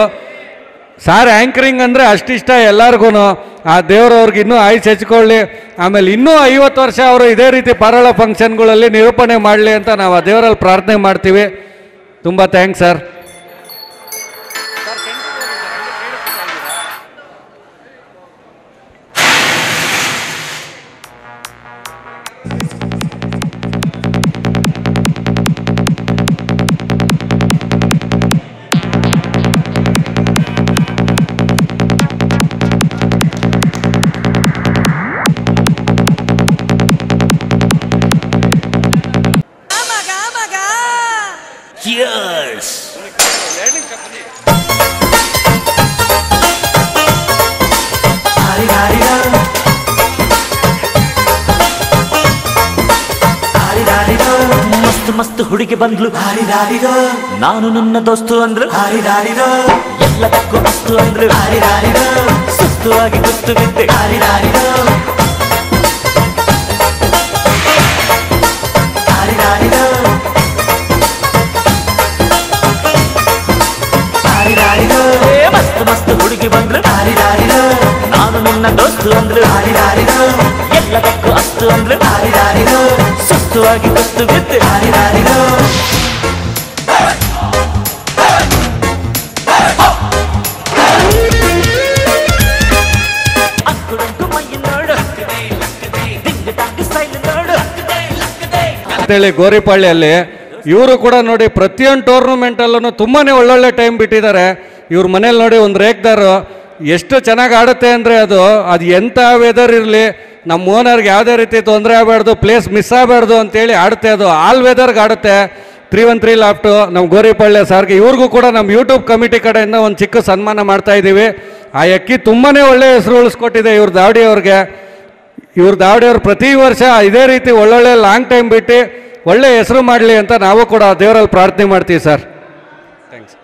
ಸಾರ್ ಆ್ಯಂಕರಿಂಗ್ ಅಂದರೆ ಅಷ್ಟಿಷ್ಟ ಎಲ್ಲರಿಗೂ. ಆ ದೇವ್ರವ್ರಿಗೆ ಇನ್ನೂ ಆಯುಸ್ ಹೆಚ್ಕೊಳ್ಳಿ, ಆಮೇಲೆ ಇನ್ನೂ 50 ವರ್ಷ ಅವರು ಇದೇ ರೀತಿ ಪಾರೋಳ ಫಂಕ್ಷನ್ಗಳಲ್ಲಿ ನಿರೂಪಣೆ ಮಾಡಲಿ ಅಂತ ನಾವು ಆ ದೇವರಲ್ಲಿ ಪ್ರಾರ್ಥನೆ ಮಾಡ್ತೀವಿ. ತುಂಬ ಥ್ಯಾಂಕ್ಸ್ ಸರ್. ಮಸ್ತ್ ಮಸ್ತ್ ಹುಡುಗಿ ಬಂದ್ಲು, ನಾನು ನನ್ನ ದೋಸ್ತು ಅಂದ್ರು, ಎಲ್ಲದಕ್ಕೂ ಅಸ್ತು ಅಂದ್ರು, ಸುಸ್ತು ಆಗಿ ಗುಸ್ತು ಬಿದ್ದೆ, ಮಸ್ತ್ ಮಸ್ತ್ ಹುಡುಗಿ ಬಂದ್ರು, ನಾನು ನಿನ್ನ ದೋಸ್ತು ಅಂದ್ರು, ಎಲ್ಲದಕ್ಕೂ ಅಸ್ತು ಅಂದ್ರು, ಸುಸ್ತು ಆಗಿ ಗುಸ್ತು ಬಿದ್ದೆ. ಅಂತೇಳಿ ಗೋರಿಪಾಳ್ಳಿಯಲ್ಲಿ ಇವರು ಕೂಡ ನೋಡಿ ಪ್ರತಿಯೊಂದು ಟೂರ್ನಮೆಂಟಲ್ಲೂ ತುಂಬಾ ಒಳ್ಳೊಳ್ಳೆ ಟೈಮ್ ಬಿಟ್ಟಿದ್ದಾರೆ. ಇವ್ರ ಮನೇಲಿ ನೋಡಿ ಒಂದು ರೇಕ್ದಾರು ಎಷ್ಟು ಚೆನ್ನಾಗಿ ಆಡುತ್ತೆ ಅಂದರೆ ಅದು ಎಂಥ ವೆದರ್ ಇರಲಿ, ನಮ್ಮ ಓನರ್ಗೆ ಯಾವುದೇ ರೀತಿ ತೊಂದರೆ ಆಗಬಾರ್ದು, ಪ್ಲೇಸ್ ಮಿಸ್ ಆಗಬಾರ್ದು ಅಂತೇಳಿ ಆಡುತ್ತೆ. ಅದು ಆಲ್ ವೆದರ್ಗೆ ಆಡುತ್ತೆ. 313 ಲಾಫ್ಟು ನಮ್ಮ ಗೋರಿಪಾಳ್ಯ ಸಾರ್ಗೆ, ಇವ್ರಿಗೂ ಕೂಡ ನಮ್ಮ ಯೂಟ್ಯೂಬ್ ಕಮಿಟಿ ಕಡೆಯಿಂದ ಒಂದು ಚಿಕ್ಕ ಸನ್ಮಾನ ಮಾಡ್ತಾ ಇದ್ದೀವಿ. ಆ ಅಕ್ಕಿ ತುಂಬಾ ಒಳ್ಳೆಯ ಹೆಸರು ಉಳಿಸ್ಕೊಟ್ಟಿದೆ ಇವ್ರ ದಾವಡಿಯವ್ರಿಗೆ. ಇವ್ರ ದಾವಡಿಯವ್ರು ಪ್ರತಿ ವರ್ಷ ಇದೇ ರೀತಿ ಒಳ್ಳೊಳ್ಳೆ ಲಾಂಗ್ ಟೈಮ್ ಬಿಟ್ಟು ಒಳ್ಳೆ ಹೆಸರು ಮಾಡಲಿ ಅಂತ ನಾವು ಕೂಡ ದೇವರಲ್ಲಿ ಪ್ರಾರ್ಥನೆ ಮಾಡ್ತೀವಿ ಸರ್. ಥ್ಯಾಂಕ್ಸ್.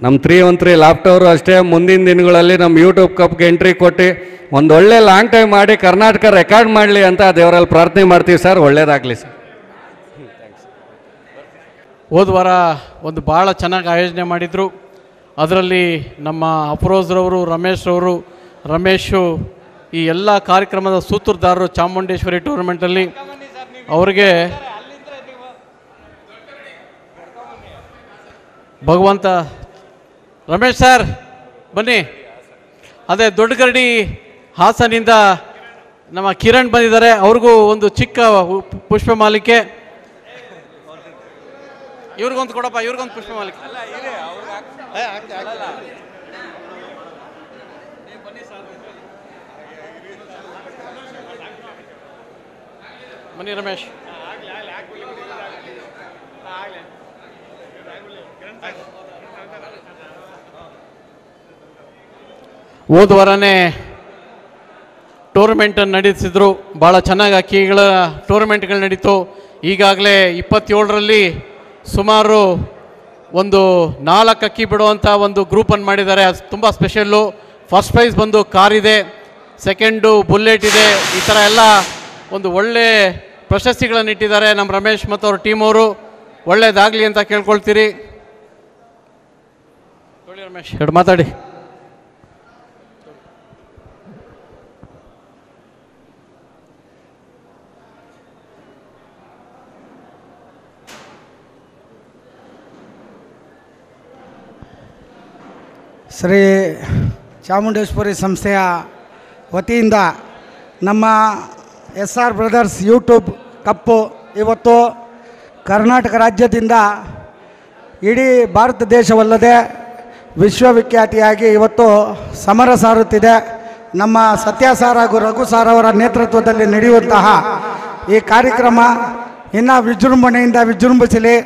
ನಮ್ಮ 313 ಲ್ಯಾಪ್ಟಾಪ್ ಅಷ್ಟೇ ಮುಂದಿನ ದಿನಗಳಲ್ಲಿ ನಮ್ಮ ಯೂಟ್ಯೂಬ್ ಕಪ್ಗೆ ಎಂಟ್ರಿ ಕೊಟ್ಟು ಒಂದೊಳ್ಳೆ ಲಾಂಗ್ ಟೈಮ್ ಮಾಡಿ ಕರ್ನಾಟಕ ರೆಕಾರ್ಡ್ ಮಾಡಲಿ ಅಂತ ದೇವರಲ್ಲಿ ಪ್ರಾರ್ಥನೆ ಮಾಡ್ತೀವಿ ಸರ್. ಒಳ್ಳೇದಾಗಲಿ ಸರ್. ಹೋದ ವಾರ ಒಂದು ಭಾಳ ಚೆನ್ನಾಗಿ ಆಯೋಜನೆ ಮಾಡಿದರು. ಅದರಲ್ಲಿ ನಮ್ಮ ಅಫರೋಜ್ರವರು, ರಮೇಶು ಈ ಎಲ್ಲ ಕಾರ್ಯಕ್ರಮದ ಸೂತ್ರಧಾರರು ಚಾಮುಂಡೇಶ್ವರಿ ಟೂರ್ನಮೆಂಟಲ್ಲಿ. ಅವ್ರಿಗೆ ಭಗವಂತ ರಮೇಶ್ ಸರ್ ಬನ್ನಿ. ಅದೇ ದೊಡ್ಡಗರಡಿ ಹಾಸನಿಂದ ನಮ್ಮ ಕಿರಣ್ ಬಂದಿದ್ದಾರೆ. ಅವ್ರಿಗೂ ಒಂದು ಚಿಕ್ಕ ಪುಷ್ಪಮಾಲಿಕೆ. ಇವ್ರಿಗೊಂದು ಕೊಡಪ್ಪ, ಇವ್ರಿಗೊಂದು ಪುಷ್ಪಮಾಲಿಕೆ. ಬನ್ನಿ ರಮೇಶ್. ಹೋದ ವಾರನೇ ಟೂರ್ನಮೆಂಟನ್ನು ನಡೆಸಿದ್ರು. ಭಾಳ ಚೆನ್ನಾಗಿ ಅಕ್ಕಿಗಳ ಟೂರ್ನಮೆಂಟ್ಗಳು ನಡೀತು. ಈಗಾಗಲೇ 27ರಲ್ಲಿ ಸುಮಾರು ಒಂದು 4 ಅಕ್ಕಿ ಬಿಡುವಂಥ ಒಂದು ಗ್ರೂಪನ್ನು ಮಾಡಿದ್ದಾರೆ. ಅದು ತುಂಬ ಸ್ಪೆಷಲ್ಲು. ಫಸ್ಟ್ ಪ್ರೈಸ್ ಬಂದು ಕಾರ್ ಇದೆ, ಸೆಕೆಂಡು ಬುಲ್ಲೆಟ್ ಇದೆ. ಈ ಥರ ಎಲ್ಲ ಒಂದು ಒಳ್ಳೆ ಪ್ರಶಸ್ತಿಗಳನ್ನು ಇಟ್ಟಿದ್ದಾರೆ ನಮ್ಮ ರಮೇಶ್ ಮತ್ತು ಅವ್ರ ಟೀಮವರು. ಒಳ್ಳೆಯದಾಗಲಿ ಅಂತ ಕೇಳ್ಕೊಳ್ತೀರಿ. ರಮೇಶ್ ಎರಡು ಮಾತಾಡಿ. ಶ್ರೀ ಚಾಮುಂಡೇಶ್ವರಿ ಸಂಸ್ಥೆಯ ವತಿಯಿಂದ ನಮ್ಮ SR ಬ್ರದರ್ಸ್ ಯೂಟ್ಯೂಬ್ ಕಪ್ಪು ಇವತ್ತು ಕರ್ನಾಟಕ ರಾಜ್ಯದಿಂದ ಇಡೀ ಭಾರತ ದೇಶವಲ್ಲದೆ ವಿಶ್ವವಿಖ್ಯಾತಿಯಾಗಿ ಇವತ್ತು ಸಮರ ಸಾರುತ್ತಿದೆ. ನಮ್ಮ ಸತ್ಯ ಸಾರ್ ಹಾಗೂ ರಘು ಸಾರ್ ಅವರ ನೇತೃತ್ವದಲ್ಲಿ ನಡೆಯುವಂತಹ ಈ ಕಾರ್ಯಕ್ರಮ ಇನ್ನೂ ವಿಜೃಂಭಣೆಯಿಂದ ವಿಜೃಂಭಿಸಲಿ.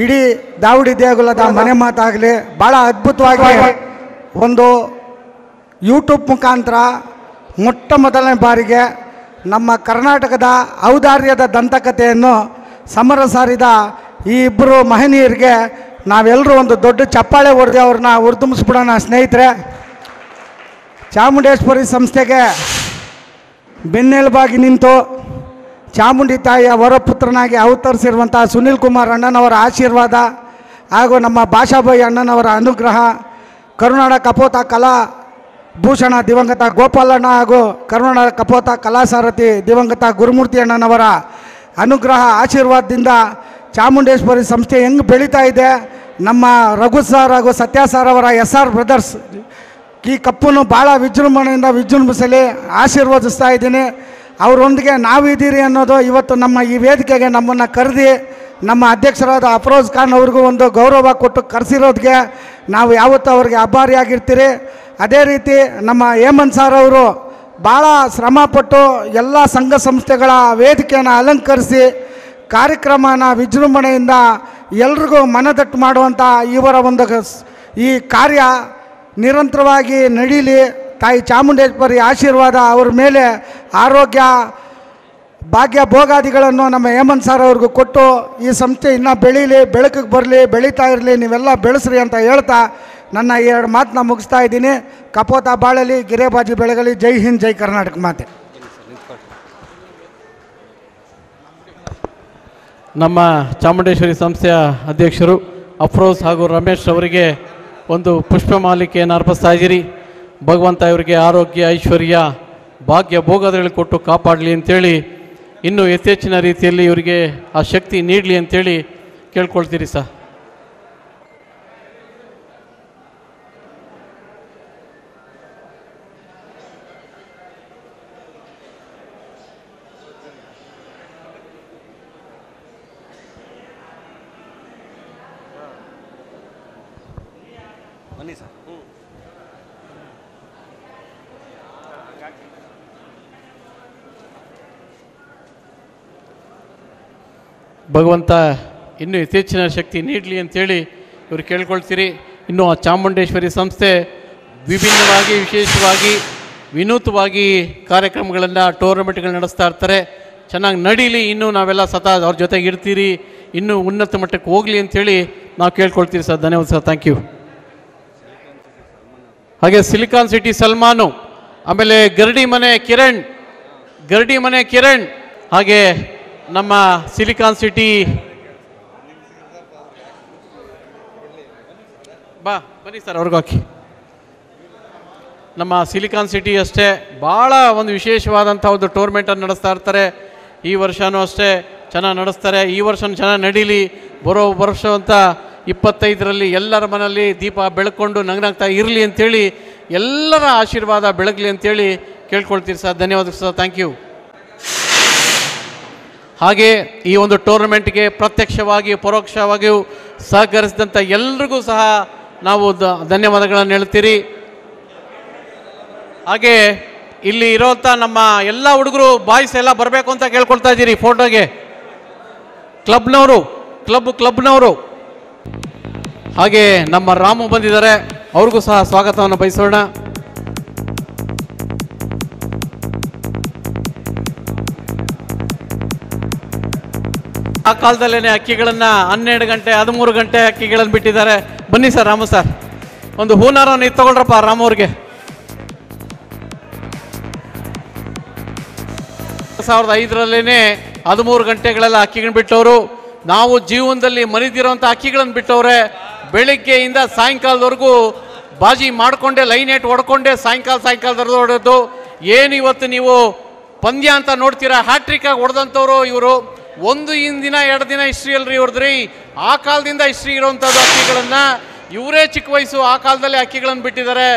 ಇಡೀ ದಾವಡಿ ದೇಗುಲದ ಮನೆ ಮಾತಾಗಲಿ. ಭಾಳ ಅದ್ಭುತವಾಗಿ ಒಂದು ಯೂಟ್ಯೂಬ್ ಮುಖಾಂತರ ಮೊಟ್ಟ ಮೊದಲನೇ ಬಾರಿಗೆ ನಮ್ಮ ಕರ್ನಾಟಕದ ಔದಾರ್ಯದ ದಂತಕಥೆಯನ್ನು ಸಮರ ಸಾರಿದ ಈ ಇಬ್ಬರು ಮಹನೀಯರಿಗೆ ನಾವೆಲ್ಲರೂ ಒಂದು ದೊಡ್ಡ ಚಪ್ಪಾಳೆ ಹೊಡೆದು ಅವ್ರನ್ನ ಹುರಿದುಂಬಿಸ್ಬಿಡೋಣ ಸ್ನೇಹಿತರೆ. ಚಾಮುಂಡೇಶ್ವರಿ ಸಂಸ್ಥೆಗೆ ಬೆನ್ನೆಲುಬಾಗಿ ನಿಂತು ಚಾಮುಂಡಿ ತಾಯಿಯ ವರಪುತ್ರನಾಗಿ ಅವತರಿಸಿರುವಂಥ ಸುನೀಲ್ ಕುಮಾರ್ ಅಣ್ಣನವರ ಆಶೀರ್ವಾದ ಹಾಗೂ ನಮ್ಮ ಭಾಷಾಬಾಯಿ ಅಣ್ಣನವರ ಅನುಗ್ರಹ, ಕರುನಾಡ ಕಪೋತ ಕಲಾ ಭೂಷಣ ದಿವಂಗತ ಗೋಪಾಲಣ್ಣ ಹಾಗೂ ಕರುನಾಡ ಕಪೋತ ಕಲಾಸಾರಥಿ ದಿವಂಗತ ಗುರುಮೂರ್ತಿ ಅಣ್ಣನವರ ಅನುಗ್ರಹ ಆಶೀರ್ವಾದದಿಂದ ಚಾಮುಂಡೇಶ್ವರಿ ಸಂಸ್ಥೆ ಹೆಂಗೆ ಬೆಳೀತಾ ಇದೆ. ನಮ್ಮ ರಘು ಸಾರ್ ಹಾಗೂ ಸತ್ಯ ಸಾರ್ ಅವರ SR ಬ್ರದರ್ಸ್ ಈ ಕಪ್ಪನ್ನು ಭಾಳ ವಿಜೃಂಭಣೆಯಿಂದ ವಿಜೃಂಭಿಸಲಿ ಆಶೀರ್ವದಿಸ್ತಾ ಇದ್ದೀನಿ. ಅವರೊಂದಿಗೆ ನಾವಿದ್ದೀರಿ ಅನ್ನೋದು ಇವತ್ತು ನಮ್ಮ ಈ ವೇದಿಕೆಗೆ ನಮ್ಮನ್ನು ಕರೆದಿ ನಮ್ಮ ಅಧ್ಯಕ್ಷರಾದ ಅಫರೋಜ್ ಖಾನ್ ಅವ್ರಿಗೂ ಒಂದು ಗೌರವ ಕೊಟ್ಟು ಕರೆಸಿರೋದಕ್ಕೆ ನಾವು ಯಾವತ್ತೂ ಅವ್ರಿಗೆ ಆಭಾರಿಯಾಗಿರ್ತೀರಿ. ಅದೇ ರೀತಿ ನಮ್ಮ ಹೇಮಂತ್ ಸಾರ್ ಅವರು ಭಾಳ ಶ್ರಮಪಟ್ಟು ಎಲ್ಲ ಸಂಘ ಸಂಸ್ಥೆಗಳ ವೇದಿಕೆಯನ್ನು ಅಲಂಕರಿಸಿ ಕಾರ್ಯಕ್ರಮನ ವಿಜೃಂಭಣೆಯಿಂದ ಎಲ್ರಿಗೂ ಮನದಟ್ಟು ಮಾಡುವಂಥ ಇವರ ಒಂದು ಈ ಕಾರ್ಯ ನಿರಂತರವಾಗಿ ನಡೀಲಿ. ತಾಯಿ ಚಾಮುಂಡೇಶ್ವರಿ ಆಶೀರ್ವಾದ ಅವ್ರ ಮೇಲೆ ಆರೋಗ್ಯ ಭಾಗ್ಯ ಭೋಗಾದಿಗಳನ್ನು ನಮ್ಮ ಹೇಮಂತ್ ಸರ್ ಅವ್ರಿಗೂ ಕೊಟ್ಟು ಈ ಸಂಸ್ಥೆ ಇನ್ನೂ ಬೆಳೀಲಿ, ಬೆಳಕಿಗೆ ಬರಲಿ, ಬೆಳೀತಾ ಇರಲಿ, ನೀವೆಲ್ಲ ಬೆಳೆಸ್ರಿ ಅಂತ ಹೇಳ್ತಾ ನನ್ನ ಈ 2 ಮಾತನ್ನ ಮುಗಿಸ್ತಾ ಇದ್ದೀನಿ. ಕಪೋತ ಬಾಳಲಿ, ಗಿರೇಬಾಜಿ ಬೆಳಗಲಿ. ಜೈ ಹಿಂದ್, ಜೈ ಕರ್ನಾಟಕ ಮಾತೆ. ನಮ್ಮ ಚಾಮುಂಡೇಶ್ವರಿ ಸಂಸ್ಥೆಯ ಅಧ್ಯಕ್ಷರು ಅಫ್ರೋಜ್ ಹಾಗೂ ರಮೇಶ್ ಅವರಿಗೆ ಒಂದು ಪುಷ್ಪಮಾಲಿಕೆಯನ್ನು ಅರ್ಪಿಸ್ತಾ ಇದ್ದೀರಿ. ಭಗವಂತ ಇವರಿಗೆ ಆರೋಗ್ಯ, ಐಶ್ವರ್ಯ, ಭಾಗ್ಯ ಭೋಗದಲ್ಲಿ ಕೊಟ್ಟು ಕಾಪಾಡಲಿ ಅಂತೇಳಿ, ಇನ್ನೂ ಯಥೇಚ್ಛಿನ ರೀತಿಯಲ್ಲಿ ಇವರಿಗೆ ಆ ಶಕ್ತಿ ನೀಡಲಿ ಅಂತೇಳಿ ಕೇಳ್ಕೊಳ್ತೀರಿ ಸರ್. ಬನ್ನಿ ಸರ್. ಭಗವಂತ ಇನ್ನೂ ಯಥೇಚ್ಛಿನ ಶಕ್ತಿ ನೀಡಲಿ ಅಂತೇಳಿ ಇವರು ಕೇಳ್ಕೊಳ್ತೀರಿ. ಇನ್ನು ಆ ಚಾಮುಂಡೇಶ್ವರಿ ಸಂಸ್ಥೆ ವಿಭಿನ್ನವಾಗಿ, ವಿಶೇಷವಾಗಿ, ವಿನೂತವಾಗಿ ಕಾರ್ಯಕ್ರಮಗಳನ್ನು, ಟೂರ್ನಮೆಂಟ್ಗಳು ನಡೆಸ್ತಾ ಇರ್ತಾರೆ. ಚೆನ್ನಾಗಿ ನಡೀಲಿ, ಇನ್ನೂ ನಾವೆಲ್ಲ ಸದಾ ಅವ್ರ ಜೊತೆಗೆ ಇರ್ತೀರಿ, ಇನ್ನೂ ಉನ್ನತ ಮಟ್ಟಕ್ಕೆ ಹೋಗಲಿ ಅಂಥೇಳಿ ನಾವು ಕೇಳ್ಕೊಳ್ತೀವಿ ಸರ್. ಧನ್ಯವಾದ ಸರ್, ಥ್ಯಾಂಕ್ ಯು. ಹಾಗೆ ಸಿಲಿಕಾನ್ ಸಿಟಿ ಸಲ್ಮಾನು, ಆಮೇಲೆ ಗರಡಿ ಮನೆ ಕಿರಣ್, ಹಾಗೆ ನಮ್ಮ ಸಿಲಿಕಾನ್ ಸಿಟಿ ಬನ್ನಿ ಸರ್, ಅವ್ರಿಗೂ ಹಾಕಿ. ನಮ್ಮ ಸಿಲಿಕಾನ್ ಸಿಟಿ ಅಷ್ಟೇ ಭಾಳ ಒಂದು ವಿಶೇಷವಾದಂಥ ಒಂದು ಟೂರ್ನಮೆಂಟನ್ನು ನಡೆಸ್ತಾ ಇರ್ತಾರೆ. ಈ ವರ್ಷವೂ ಅಷ್ಟೇ ಚೆನ್ನಾಗಿ ನಡೆಸ್ತಾರೆ. ಈ ವರ್ಷವೂ ಚೆನ್ನಾಗಿ ನಡೀಲಿ. ಬರೋ ವರ್ಷ ಅಂತ 25ರಲ್ಲಿ ಎಲ್ಲರ ಮನೆಯಲ್ಲಿ ದೀಪ ಬೆಳಕೊಂಡು ನಗ್ನಾಗ್ತಾ ಇರಲಿ ಅಂಥೇಳಿ, ಎಲ್ಲರ ಆಶೀರ್ವಾದ ಬೆಳಗಲಿ ಅಂಥೇಳಿ ಕೇಳ್ಕೊಳ್ತೀರಿ ಸರ್. ಧನ್ಯವಾದ ಸರ್, ಥ್ಯಾಂಕ್ ಯು. ಹಾಗೆ ಈ ಒಂದು ಟೂರ್ನಮೆಂಟ್ಗೆ ಪ್ರತ್ಯಕ್ಷವಾಗಿ ಪರೋಕ್ಷವಾಗಿಯೂ ಸಹಕರಿಸಿದಂಥ ಎಲ್ರಿಗೂ ಸಹ ನಾವು ಧನ್ಯವಾದಗಳನ್ನು ಹೇಳ್ತೀರಿ. ಹಾಗೆ ಇಲ್ಲಿ ಇರೋಂಥ ನಮ್ಮ ಎಲ್ಲ ಹುಡುಗರು ಬಾಯ್ಸ್ ಎಲ್ಲ ಬರಬೇಕು ಅಂತ ಕೇಳ್ಕೊಳ್ತಾ ಇದ್ದೀರಿ ಫೋಟೋಗೆ. ಕ್ಲಬ್ನವರು ಹಾಗೆ ನಮ್ಮ ರಾಮು ಬಂದಿದ್ದಾರೆ, ಅವ್ರಿಗೂ ಸಹ ಸ್ವಾಗತವನ್ನು ಬಯಸೋಣ. ಆ ಕಾಲದಲ್ಲೇ ಅಕ್ಕಿಗಳನ್ನು 12 ಗಂಟೆ 13 ಗಂಟೆ ಅಕ್ಕಿಗಳನ್ನು ಬಿಟ್ಟಿದ್ದಾರೆ. ಬನ್ನಿ ಸರ್, ರಾಮು ಸರ್, ಒಂದು ಹೂನಾರವನ್ನು ಇದು ತಗೊಳ್ರಪ್ಪ ರಾಮು ಅವ್ರಿಗೆ. 2005ರಲ್ಲೇ 13 ಗಂಟೆಗಳೆಲ್ಲ ಅಕ್ಕಿಗಳನ್ನು ಬಿಟ್ಟವರು. ನಾವು ಜೀವನದಲ್ಲಿ ಮರಿದಿರೋಂಥ ಅಕ್ಕಿಗಳನ್ನು ಬಿಟ್ಟವ್ರೆ. ಬೆಳಿಗ್ಗೆಯಿಂದ ಸಾಯಂಕಾಲದವರೆಗೂ ಬಾಜಿ ಮಾಡಿಕೊಂಡೆ, ಲೈನ್ ಏಟ್ ಹೊಡ್ಕೊಂಡೆ ಸಾಯಂಕಾಲದವರೆಗೂ ಹೊಡೆದು. ಏನು ಇವತ್ತು ನೀವು ಪಂದ್ಯ ಅಂತ ನೋಡ್ತೀರಾ, ಹ್ಯಾಟ್ರಿಕ್ಕಾಗಿ ಹೊಡೆದಂಥವ್ರು ಇವರು. ಒಂದು ದಿನ 2 ದಿನ ಹಿಸ್ಟ್ರಿ ಅಲ್ರಿ ಇವ್ರದ್ರಿ, ಆ ಕಾಲದಿಂದ ಹಿಸ್ಟ್ರಿ ಇರೋವಂಥದ್ದು ಅಕ್ಕಿಗಳನ್ನು. ಇವರೇ ಚಿಕ್ಕ ವಯಸ್ಸು ಆ ಕಾಲದಲ್ಲಿ ಅಕ್ಕಿಗಳನ್ನು ಬಿಟ್ಟಿದ್ದಾರೆ.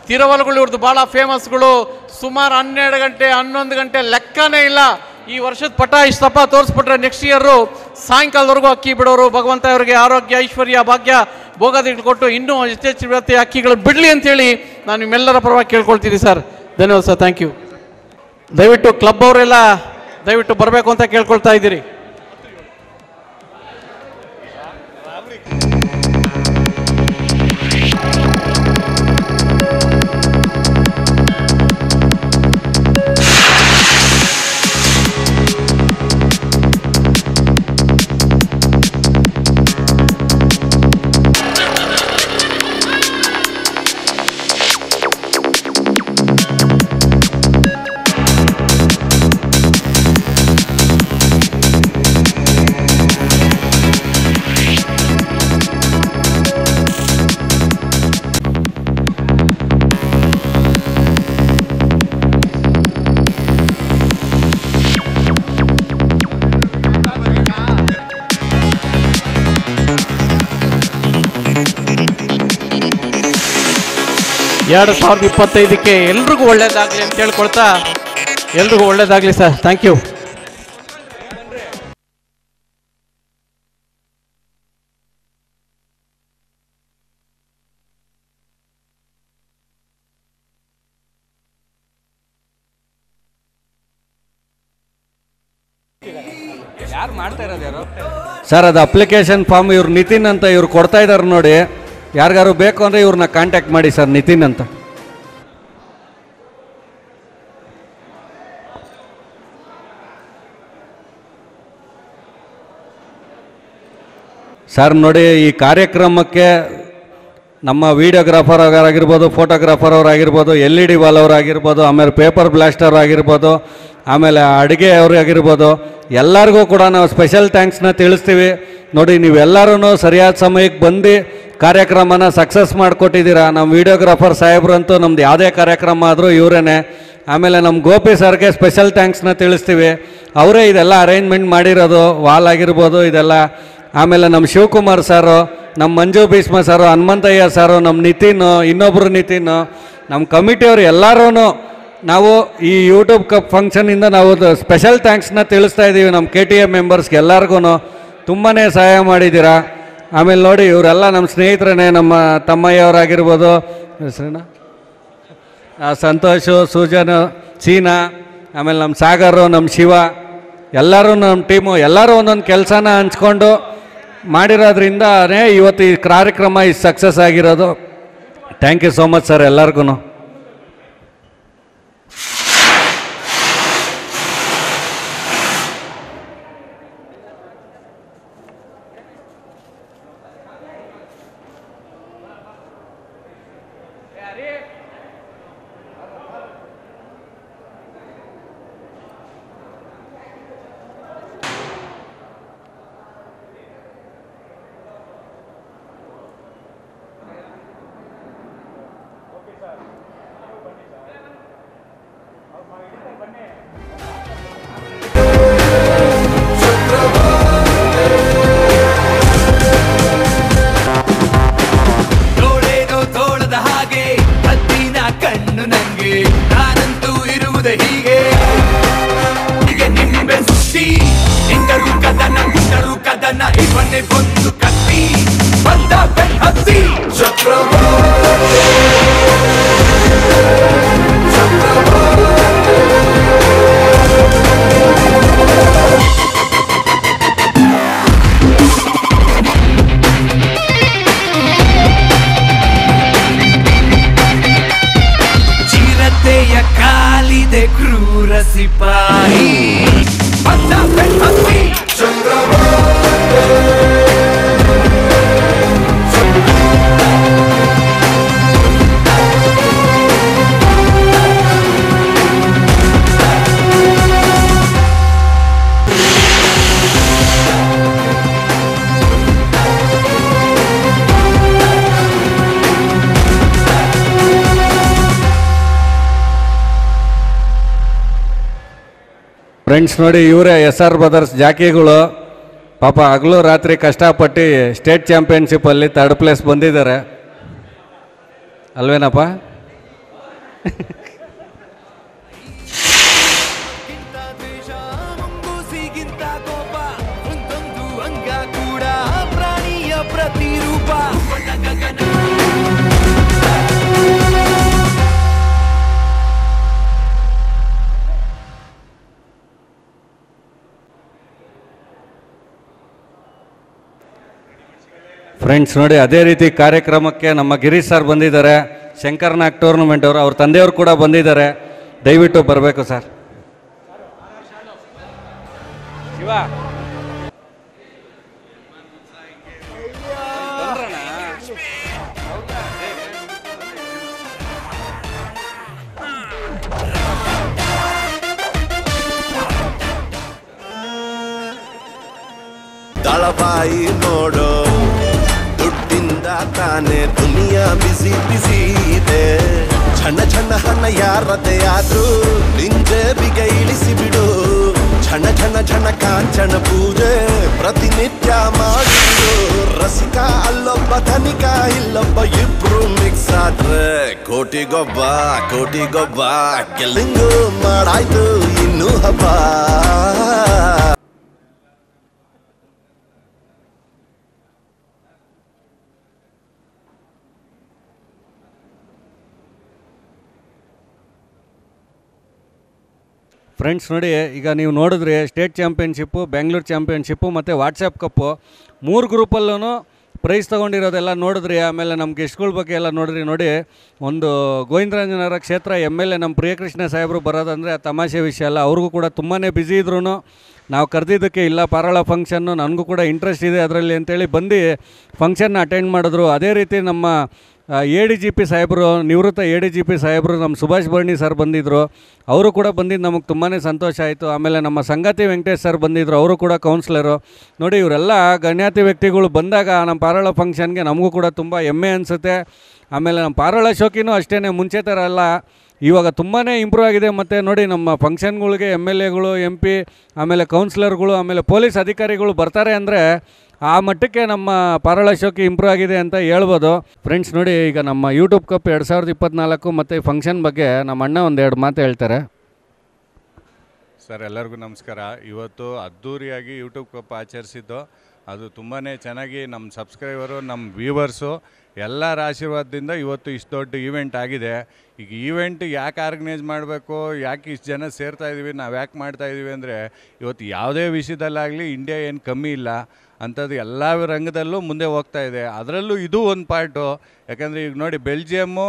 ತಿರುವಲುಗಳು ಇವ್ರದ್ದು ಭಾಳ ಫೇಮಸ್ಗಳು. ಸುಮಾರು 12 ಗಂಟೆ 11 ಗಂಟೆ ಲೆಕ್ಕನೇ ಇಲ್ಲ ಈ ವರ್ಷದ ಪಟ ಇಷ್ಟಪ್ಪ ತೋರಿಸ್ಬಿಟ್ರೆ ನೆಕ್ಸ್ಟ್ ಇಯರು ಸಾಯಂಕಾಲದವರೆಗೂ ಅಕ್ಕಿ ಬಿಡೋರು. ಭಗವಂತ ಅವರಿಗೆ ಆರೋಗ್ಯ, ಐಶ್ವರ್ಯ, ಭಾಗ್ಯ, ಭೋಗದಿಗಳು ಕೊಟ್ಟು ಇನ್ನೂ ಹೆಚ್ಚೆಚ್ಚು ಅಕ್ಕಿಗಳು ಬಿಡಲಿ ಅಂತೇಳಿ ನಾನು ನಿಮ್ಮೆಲ್ಲರ ಪರವಾಗಿ ಕೇಳ್ಕೊಳ್ತೀನಿ ಸರ್. ಧನ್ಯವಾದ ಸರ್, ಥ್ಯಾಂಕ್ ಯು. ದಯವಿಟ್ಟು ಕ್ಲಬ್ ಅವರೆಲ್ಲ ದಯವಿಟ್ಟು ಬರಬೇಕು ಅಂತ ಕೇಳ್ಕೊಳ್ತಾ ಇದ್ದೀರಿ. ಎರಡು 2025ಕ್ಕೆ ಎಲ್ರಿಗೂ ಒಳ್ಳೇದಾಗಲಿ ಅಂತ ಹೇಳ್ಕೊಳ್ತಾ, ಎಲ್ರಿಗೂ ಒಳ್ಳೇದಾಗಲಿ ಸರ್. Thank you. ಯಾರು ಮಾಡ್ತಾ ಇರೋದು ಯಾರು ಸರ್? ಅದು ಅಪ್ಲಿಕೇಶನ್ ಫಾರ್ಮ್ ಇವ್ರು ನಿತಿನ್ ಅಂತ ಇವ್ರು ಕೊಡ್ತಾ ಇದ್ದಾರೆ ನೋಡಿ. ಯಾರಿಗಾರು ಬೇಕು ಅಂದರೆ ಇವ್ರನ್ನ ಕಾಂಟ್ಯಾಕ್ಟ್ ಮಾಡಿ ಸರ್, ನಿತಿನ್ ಅಂತ. ಸರ್ ನೋಡಿ, ಈ ಕಾರ್ಯಕ್ರಮಕ್ಕೆ ನಮ್ಮ ವೀಡಿಯೋಗ್ರಾಫರ್ ಆಗಿರ್ಬೋದು, ಫೋಟೋಗ್ರಾಫರ್ ಅವರಾಗಿರ್ಬೋದು, LED ವಾಲ್ ಅವರಾಗಿರ್ಬೋದು, ಆಮೇಲೆ ಪೇಪರ್ ಬ್ಲಾಸ್ಟರ್ ಆಗಿರ್ಬೋದು, ಆಮೇಲೆ ಅಡುಗೆ ಅವರು ಆಗಿರ್ಬೋದು, ಎಲ್ಲರಿಗೂ ಕೂಡ ನಾವು ಸ್ಪೆಷಲ್ ಥ್ಯಾಂಕ್ಸ್ನ ತಿಳಿಸ್ತೀವಿ. ನೋಡಿ, ನೀವೆಲ್ಲರೂ ಸರಿಯಾದ ಸಮಯಕ್ಕೆ ಬಂದು ಕಾರ್ಯಕ್ರಮನ ಸಕ್ಸಸ್ ಮಾಡಿಕೊಟ್ಟಿದ್ದೀರಾ. ನಮ್ಮ ವೀಡಿಯೋಗ್ರಾಫರ್ ಸಾಹೇಬ್ರಂತೂ ನಮ್ದು ಯಾವುದೇ ಕಾರ್ಯಕ್ರಮ ಆದರೂ ಇವರೇ. ಆಮೇಲೆ ನಮ್ಮ ಗೋಪಿ ಸರ್ಗೆ ಸ್ಪೆಷಲ್ ಥ್ಯಾಂಕ್ಸ್ನ ತಿಳಿಸ್ತೀವಿ. ಅವರೇ ಇದೆಲ್ಲ ಅರೇಂಜ್ಮೆಂಟ್ ಮಾಡಿರೋದು, ವಾಲ್ ಆಗಿರ್ಬೋದು ಇದೆಲ್ಲ. ಆಮೇಲೆ ನಮ್ಮ ಶಿವಕುಮಾರ್ ಸಾರು, ನಮ್ಮ ಮಂಜು ಭೀಷ್ಮ ಸಾರು, ಹನುಮಂತಯ್ಯ ಸಾರು, ನಮ್ಮ ನಿತಿನ್, ಇನ್ನೊಬ್ಬರು ನಿತಿನ್, ನಮ್ಮ ಕಮಿಟಿಯವರು ಎಲ್ಲರೂ ನಾವು ಈ ಯೂಟ್ಯೂಬ್ ಕಪ್ ಫಂಕ್ಷನಿಂದ ನಾವು ಸ್ಪೆಷಲ್ ಥ್ಯಾಂಕ್ಸ್ನ ತಿಳಿಸ್ತಾ ಇದ್ದೀವಿ. ನಮ್ಮ KTM ಮೆಂಬರ್ಸ್ಗೆ ಎಲ್ಲರಿಗೂ ತುಂಬಾ ಸಹಾಯ ಮಾಡಿದ್ದೀರಾ. ಆಮೇಲೆ ನೋಡಿ, ಇವರೆಲ್ಲ ನಮ್ಮ ಸ್ನೇಹಿತರೇ. ನಮ್ಮ ತಮ್ಮಯ್ಯವರಾಗಿರ್ಬೋದು, ಹೆಸರೇನ ಸಂತೋಷು, ಸುಜನ್, ಸೀನಾ, ಆಮೇಲೆ ನಮ್ಮ ಸಾಗರು, ನಮ್ಮ ಶಿವ, ಎಲ್ಲರೂ ನಮ್ಮ ಟೀಮು ಎಲ್ಲರೂ ಒಂದೊಂದು ಕೆಲಸನ ಹಂಚ್ಕೊಂಡು ಮಾಡಿರೋದ್ರಿಂದನೇ ಇವತ್ತು ಈ ಕಾರ್ಯಕ್ರಮ ಈ ಸಕ್ಸಸ್ ಆಗಿರೋದು. Thank you so much sir ಎಲ್ಲರಿಗೂ. ಫ್ರೆಂಡ್ಸ್ ನೋಡಿ, ಇವರೇ SR ಬ್ರದರ್ಸ್ ಜಾಕಿಗಳು. ಪಾಪ ಹಗಲು ರಾತ್ರಿ ಕಷ್ಟಪಟ್ಟು ಸ್ಟೇಟ್ ಚಾಂಪಿಯನ್ಶಿಪ್ಪಲ್ಲಿ 3rd ಪ್ಲೇಸ್ ಬಂದಿದ್ದಾರೆ ಅಲ್ವೇನಪ್ಪ? ಫ್ರೆಂಡ್ಸ್ ನೋಡಿ, ಅದೇ ರೀತಿ ಕಾರ್ಯಕ್ರಮಕ್ಕೆ ನಮ್ಮ ಗಿರೀಶ್ ಸರ್ ಬಂದಿದ್ದಾರೆ, ಶಂಕರ್ನಾಗ್ ಟೂರ್ನಮೆಂಟ್ ಅವರು, ಅವ್ರ ತಂದೆಯವರು ಕೂಡ ಬಂದಿದ್ದಾರೆ. ದಯವಿಟ್ಟು ಬರಬೇಕು ಸರ್. ಶಿವ ದಳಬಾಯಿ ನೋಡೋ, ದುಡ್ಡಿಂದ ತಾನೇ ದುನಿಯಾ ಬಿಸಿ ಬಿಸಿ ಇದೆ. ಛಣ್ಣ ಛಣ್ಣ ಹಣ್ಣ ಯಾರದೇ ಆದ್ರೂ ನಿಂಜೇಬಿಗೆ ಇಳಿಸಿ ಬಿಡು. ಛಣ್ಣ ಛಣ್ಣ ಛಣ್ಣ ಕಾಂಚನ ಪೂಜೆ ಪ್ರತಿನಿತ್ಯ ಮಾಡಿದ್ರು. ರಸಿಕ ಅಲ್ಲೊಬ್ಬ ಧನಿಕ ಇಲ್ಲೊಬ್ಬ, ಇಬ್ರು ಮಿಕ್ಸ್ ಆದ್ರೆ ಕೋಟಿಗೊಬ್ಬ ಕೋಟಿಗೊಬ್ಬ. ಗೆಲ್ಲಿಂಗು ಮಾಡಾಯ್ತು ಇನ್ನೂ ಹಬ್ಬ. ಫ್ರೆಂಡ್ಸ್ ನೋಡಿ, ಈಗ ನೀವು ನೋಡಿದ್ರಿ ಸ್ಟೇಟ್ ಚಾಂಪಿಯನ್ಶಿಪ್ಪು, ಬೆಂಗಳೂರು ಚಾಂಪಿಯನ್ಶಿಪ್ಪು ಮತ್ತು ವಾಟ್ಸಪ್ ಕಪ್ಪು 3 ಗ್ರೂಪಲ್ಲೂ ಪ್ರೈಸ್ ತೊಗೊಂಡಿರೋದೆಲ್ಲ ನೋಡಿದ್ರಿ. ಆಮೇಲೆ ನಮ್ಮ ಗೆಸ್ಟ್ಗಳ ಬಗ್ಗೆ ಎಲ್ಲ ನೋಡಿದ್ರಿ. ನೋಡಿ, ಒಂದು ಗೋವಿಂದರಾಜನಗರ ಕ್ಷೇತ್ರ MLA ನಮ್ಮ ಪ್ರಿಯಕೃಷ್ಣ ಸಾಹೇಬರು ಬರೋದಂದರೆ ತಮಾಷೆ ವಿಷಯ ಅಲ್ಲ. ಅವ್ರಿಗೂ ಕೂಡ ತುಂಬಾ ಬ್ಯುಸಿ ಇದ್ರೂ ನಾವು ಕರೆದಿದ್ದಕ್ಕೆ ಇಲ್ಲ ಪಾರಾಳ ಫಂಕ್ಷನ್ನು ನನಗೂ ಕೂಡ ಇಂಟ್ರೆಸ್ಟ್ ಇದೆ ಅದರಲ್ಲಿ ಅಂತೇಳಿ ಬಂದು ಫಂಕ್ಷನ್ನ ಅಟೆಂಡ್ ಮಾಡಿದ್ರು. ಅದೇ ರೀತಿ ನಮ್ಮ ADGP ಸಾಹೇಬರು, ನಿವೃತ್ತ ADGP ಸಾಹೇಬರು ನಮ್ಮ ಸುಭಾಷ್ ಬರ್ಣಿ ಸರ್ ಬಂದಿದ್ದರು. ಅವರು ಕೂಡ ಬಂದಿದ್ದು ನಮಗೆ ತುಂಬಾ ಸಂತೋಷ ಆಯಿತು. ಆಮೇಲೆ ನಮ್ಮ ಸಂಗಾತಿ ವೆಂಕಟೇಶ್ ಸರ್ ಬಂದಿದ್ದರು, ಅವರು ಕೂಡ ಕೌನ್ಸಿಲರು. ನೋಡಿ, ಇವರೆಲ್ಲ ಗಣ್ಯಾತಿ ವ್ಯಕ್ತಿಗಳು ಬಂದಾಗ ನಮ್ಮ ಪಾರಾಳ ಫಂಕ್ಷನ್ಗೆ ನಮಗೂ ಕೂಡ ತುಂಬ ಹೆಮ್ಮೆ ಅನಿಸುತ್ತೆ. ಆಮೇಲೆ ನಮ್ಮ ಪಾರಾಳ ಶೋಕಿನೂ ಅಷ್ಟೇ, ಮುಂಚೆ ಥರ ಅಲ್ಲ, ಇವಾಗ ತುಂಬಾ ಇಂಪ್ರೂವ್ ಆಗಿದೆ. ಮತ್ತು ನೋಡಿ, ನಮ್ಮ ಫಂಕ್ಷನ್ಗಳಿಗೆ MLAಗಳು, MP, ಆಮೇಲೆ ಕೌನ್ಸಿಲರ್ಗಳು, ಆಮೇಲೆ ಪೊಲೀಸ್ ಅಧಿಕಾರಿಗಳು ಬರ್ತಾರೆ ಅಂದರೆ ಆ ಮಟ್ಟಕ್ಕೆ ನಮ್ಮ ಪಾರಾಳ ಶೋಕಿ ಇಂಪ್ರೂವ್ ಆಗಿದೆ ಅಂತ ಹೇಳ್ಬೋದು. ಫ್ರೆಂಡ್ಸ್ ನೋಡಿ, ಈಗ ನಮ್ಮ ಯೂಟ್ಯೂಬ್ ಕಪ್ 2024 ಮತ್ತು ಫಂಕ್ಷನ್ ಬಗ್ಗೆ ನಮ್ಮ ಅಣ್ಣ ಒಂದೆರಡು ಮಾತು ಹೇಳ್ತಾರೆ. ಸರ್, ಎಲ್ಲರಿಗೂ ನಮಸ್ಕಾರ. ಇವತ್ತು ಅದ್ಧೂರಿಯಾಗಿ ಯೂಟ್ಯೂಬ್ ಕಪ್ ಆಚರಿಸಿದ್ದು, ಅದು ತುಂಬಾ ಚೆನ್ನಾಗಿ ನಮ್ಮ ಸಬ್ಸ್ಕ್ರೈಬರು, ನಮ್ಮ ವ್ಯೂವರ್ಸು ಎಲ್ಲರ ಆಶೀರ್ವಾದದಿಂದ ಇವತ್ತು ಇಷ್ಟು ದೊಡ್ಡ ಈವೆಂಟ್ ಆಗಿದೆ. ಈಗ ಈವೆಂಟ್ ಯಾಕೆ ಆರ್ಗನೈಸ್ ಮಾಡಬೇಕು, ಯಾಕೆ ಇಷ್ಟು ಜನ ಸೇರ್ತಾಯಿದ್ದೀವಿ, ನಾವು ಯಾಕೆ ಮಾಡ್ತಾಯಿದ್ದೀವಿ ಅಂದರೆ, ಇವತ್ತು ಯಾವುದೇ ವಿಷಯದಲ್ಲಾಗಲಿ ಇಂಡಿಯಾ ಏನು ಕಮ್ಮಿ ಇಲ್ಲ, ಅಂಥದ್ದು ಎಲ್ಲ ರಂಗದಲ್ಲೂ ಮುಂದೆ ಹೋಗ್ತಾ ಇದೆ. ಅದರಲ್ಲೂ ಇದು ಒಂದು ಪಾರ್ಟು. ಯಾಕಂದರೆ ಈಗ ನೋಡಿ, ಬೆಲ್ಜಿಯಮ್ಮು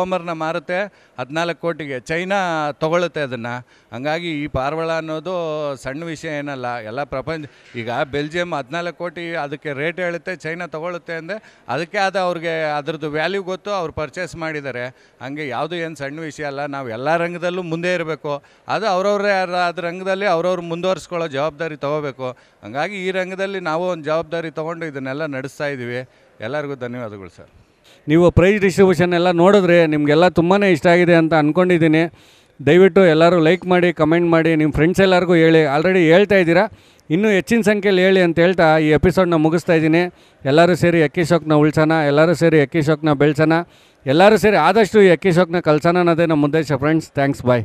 ಓಮರ್ನ ಮಾರುತ್ತೆ 14 ಕೋಟಿಗೆ, ಚೈನಾ ತೊಗೊಳುತ್ತೆ ಅದನ್ನು. ಹಂಗಾಗಿ ಈ ಪಾರ್ವಳ ಅನ್ನೋದು ಸಣ್ಣ ವಿಷಯ ಏನಲ್ಲ. ಎಲ್ಲ ಪ್ರಪಂಚ ಈಗ ಬೆಲ್ಜಿಯಮ್ 14 ಕೋಟಿ ಅದಕ್ಕೆ ರೇಟ್ ಹೇಳುತ್ತೆ, ಚೈನಾ ತೊಗೊಳುತ್ತೆ ಅಂದರೆ ಅದಕ್ಕೆ ಆದ ಅವ್ರಿಗೆ ಅದ್ರದ್ದು ವ್ಯಾಲ್ಯೂ ಗೊತ್ತು, ಅವ್ರು ಪರ್ಚೇಸ್ ಮಾಡಿದ್ದಾರೆ. ಹಾಗೆ ಯಾವುದು ಏನು ಸಣ್ಣ ವಿಷಯ ಅಲ್ಲ. ನಾವು ಎಲ್ಲ ರಂಗದಲ್ಲೂ ಮುಂದೆ ಇರಬೇಕು. ಅದು ಅವ್ರವ್ರೇ ಅದು ರಂಗದಲ್ಲಿ ಅವ್ರವ್ರು ಮುಂದುವರಿಸ್ಕೊಳ್ಳೋ ಜವಾಬ್ದಾರಿ ತೊಗೋಬೇಕು. ಹಾಗಾಗಿ ಈ ರಂಗದಲ್ಲಿ ನಾವು ಒಂದು ಜವಾಬ್ದಾರಿ ತೊಗೊಂಡು ಇದನ್ನೆಲ್ಲ ನಡೆಸ್ತಾ ಇದ್ದೀವಿ. ಎಲ್ಲರಿಗೂ ಧನ್ಯವಾದಗಳು ಸರ್. ನೀವು ಪ್ರೈಸ್ ಡಿಸ್ಟ್ರಿಬ್ಯೂಷನ್ ಎಲ್ಲ ನೋಡಿದ್ರೆ ನಿಮಗೆಲ್ಲ ತುಂಬಾ ಇಷ್ಟ ಆಗಿದೆ ಅಂತ ಅಂದ್ಕೊಂಡಿದ್ದೀನಿ. ದಯವಿಟ್ಟು ಎಲ್ಲರೂ ಲೈಕ್ ಮಾಡಿ, ಕಮೆಂಟ್ ಮಾಡಿ, ನಿಮ್ಮ ಫ್ರೆಂಡ್ಸ್ ಎಲ್ಲರಿಗೂ ಹೇಳಿ. ಆಲ್ರೆಡಿ ಹೇಳ್ತಾ ಇದ್ದೀರಾ, ಇನ್ನೂ ಹೆಚ್ಚಿನ ಸಂಖ್ಯೆಯಲ್ಲಿ ಹೇಳಿ ಅಂತ ಹೇಳ್ತಾ ಈ ಎಪಿಸೋಡ್ನ ಮುಗಿಸ್ತಾ ಇದ್ದೀನಿ. ಎಲ್ಲರೂ ಸೇರಿ ಅಕ್ಕಿ ಶೋಕ್ನ ಉಳಿಸೋಣ, ಎಲ್ಲರೂ ಸೇರಿ ಅಕ್ಕಿ ಶೋಕ್ನ ಬೆಳೆಸೋಣ, ಎಲ್ಲರೂ ಸೇರಿ ಆದಷ್ಟು ಈ ಅಕ್ಕಿ ಶೋಕ್ನ ಕಲ್ಸೋಣ ಅನ್ನೋದೇ ನಮ್ಮ ಉದ್ದೇಶ. ಫ್ರೆಂಡ್ಸ್, ಥ್ಯಾಂಕ್ಸ್, ಬಾಯ್.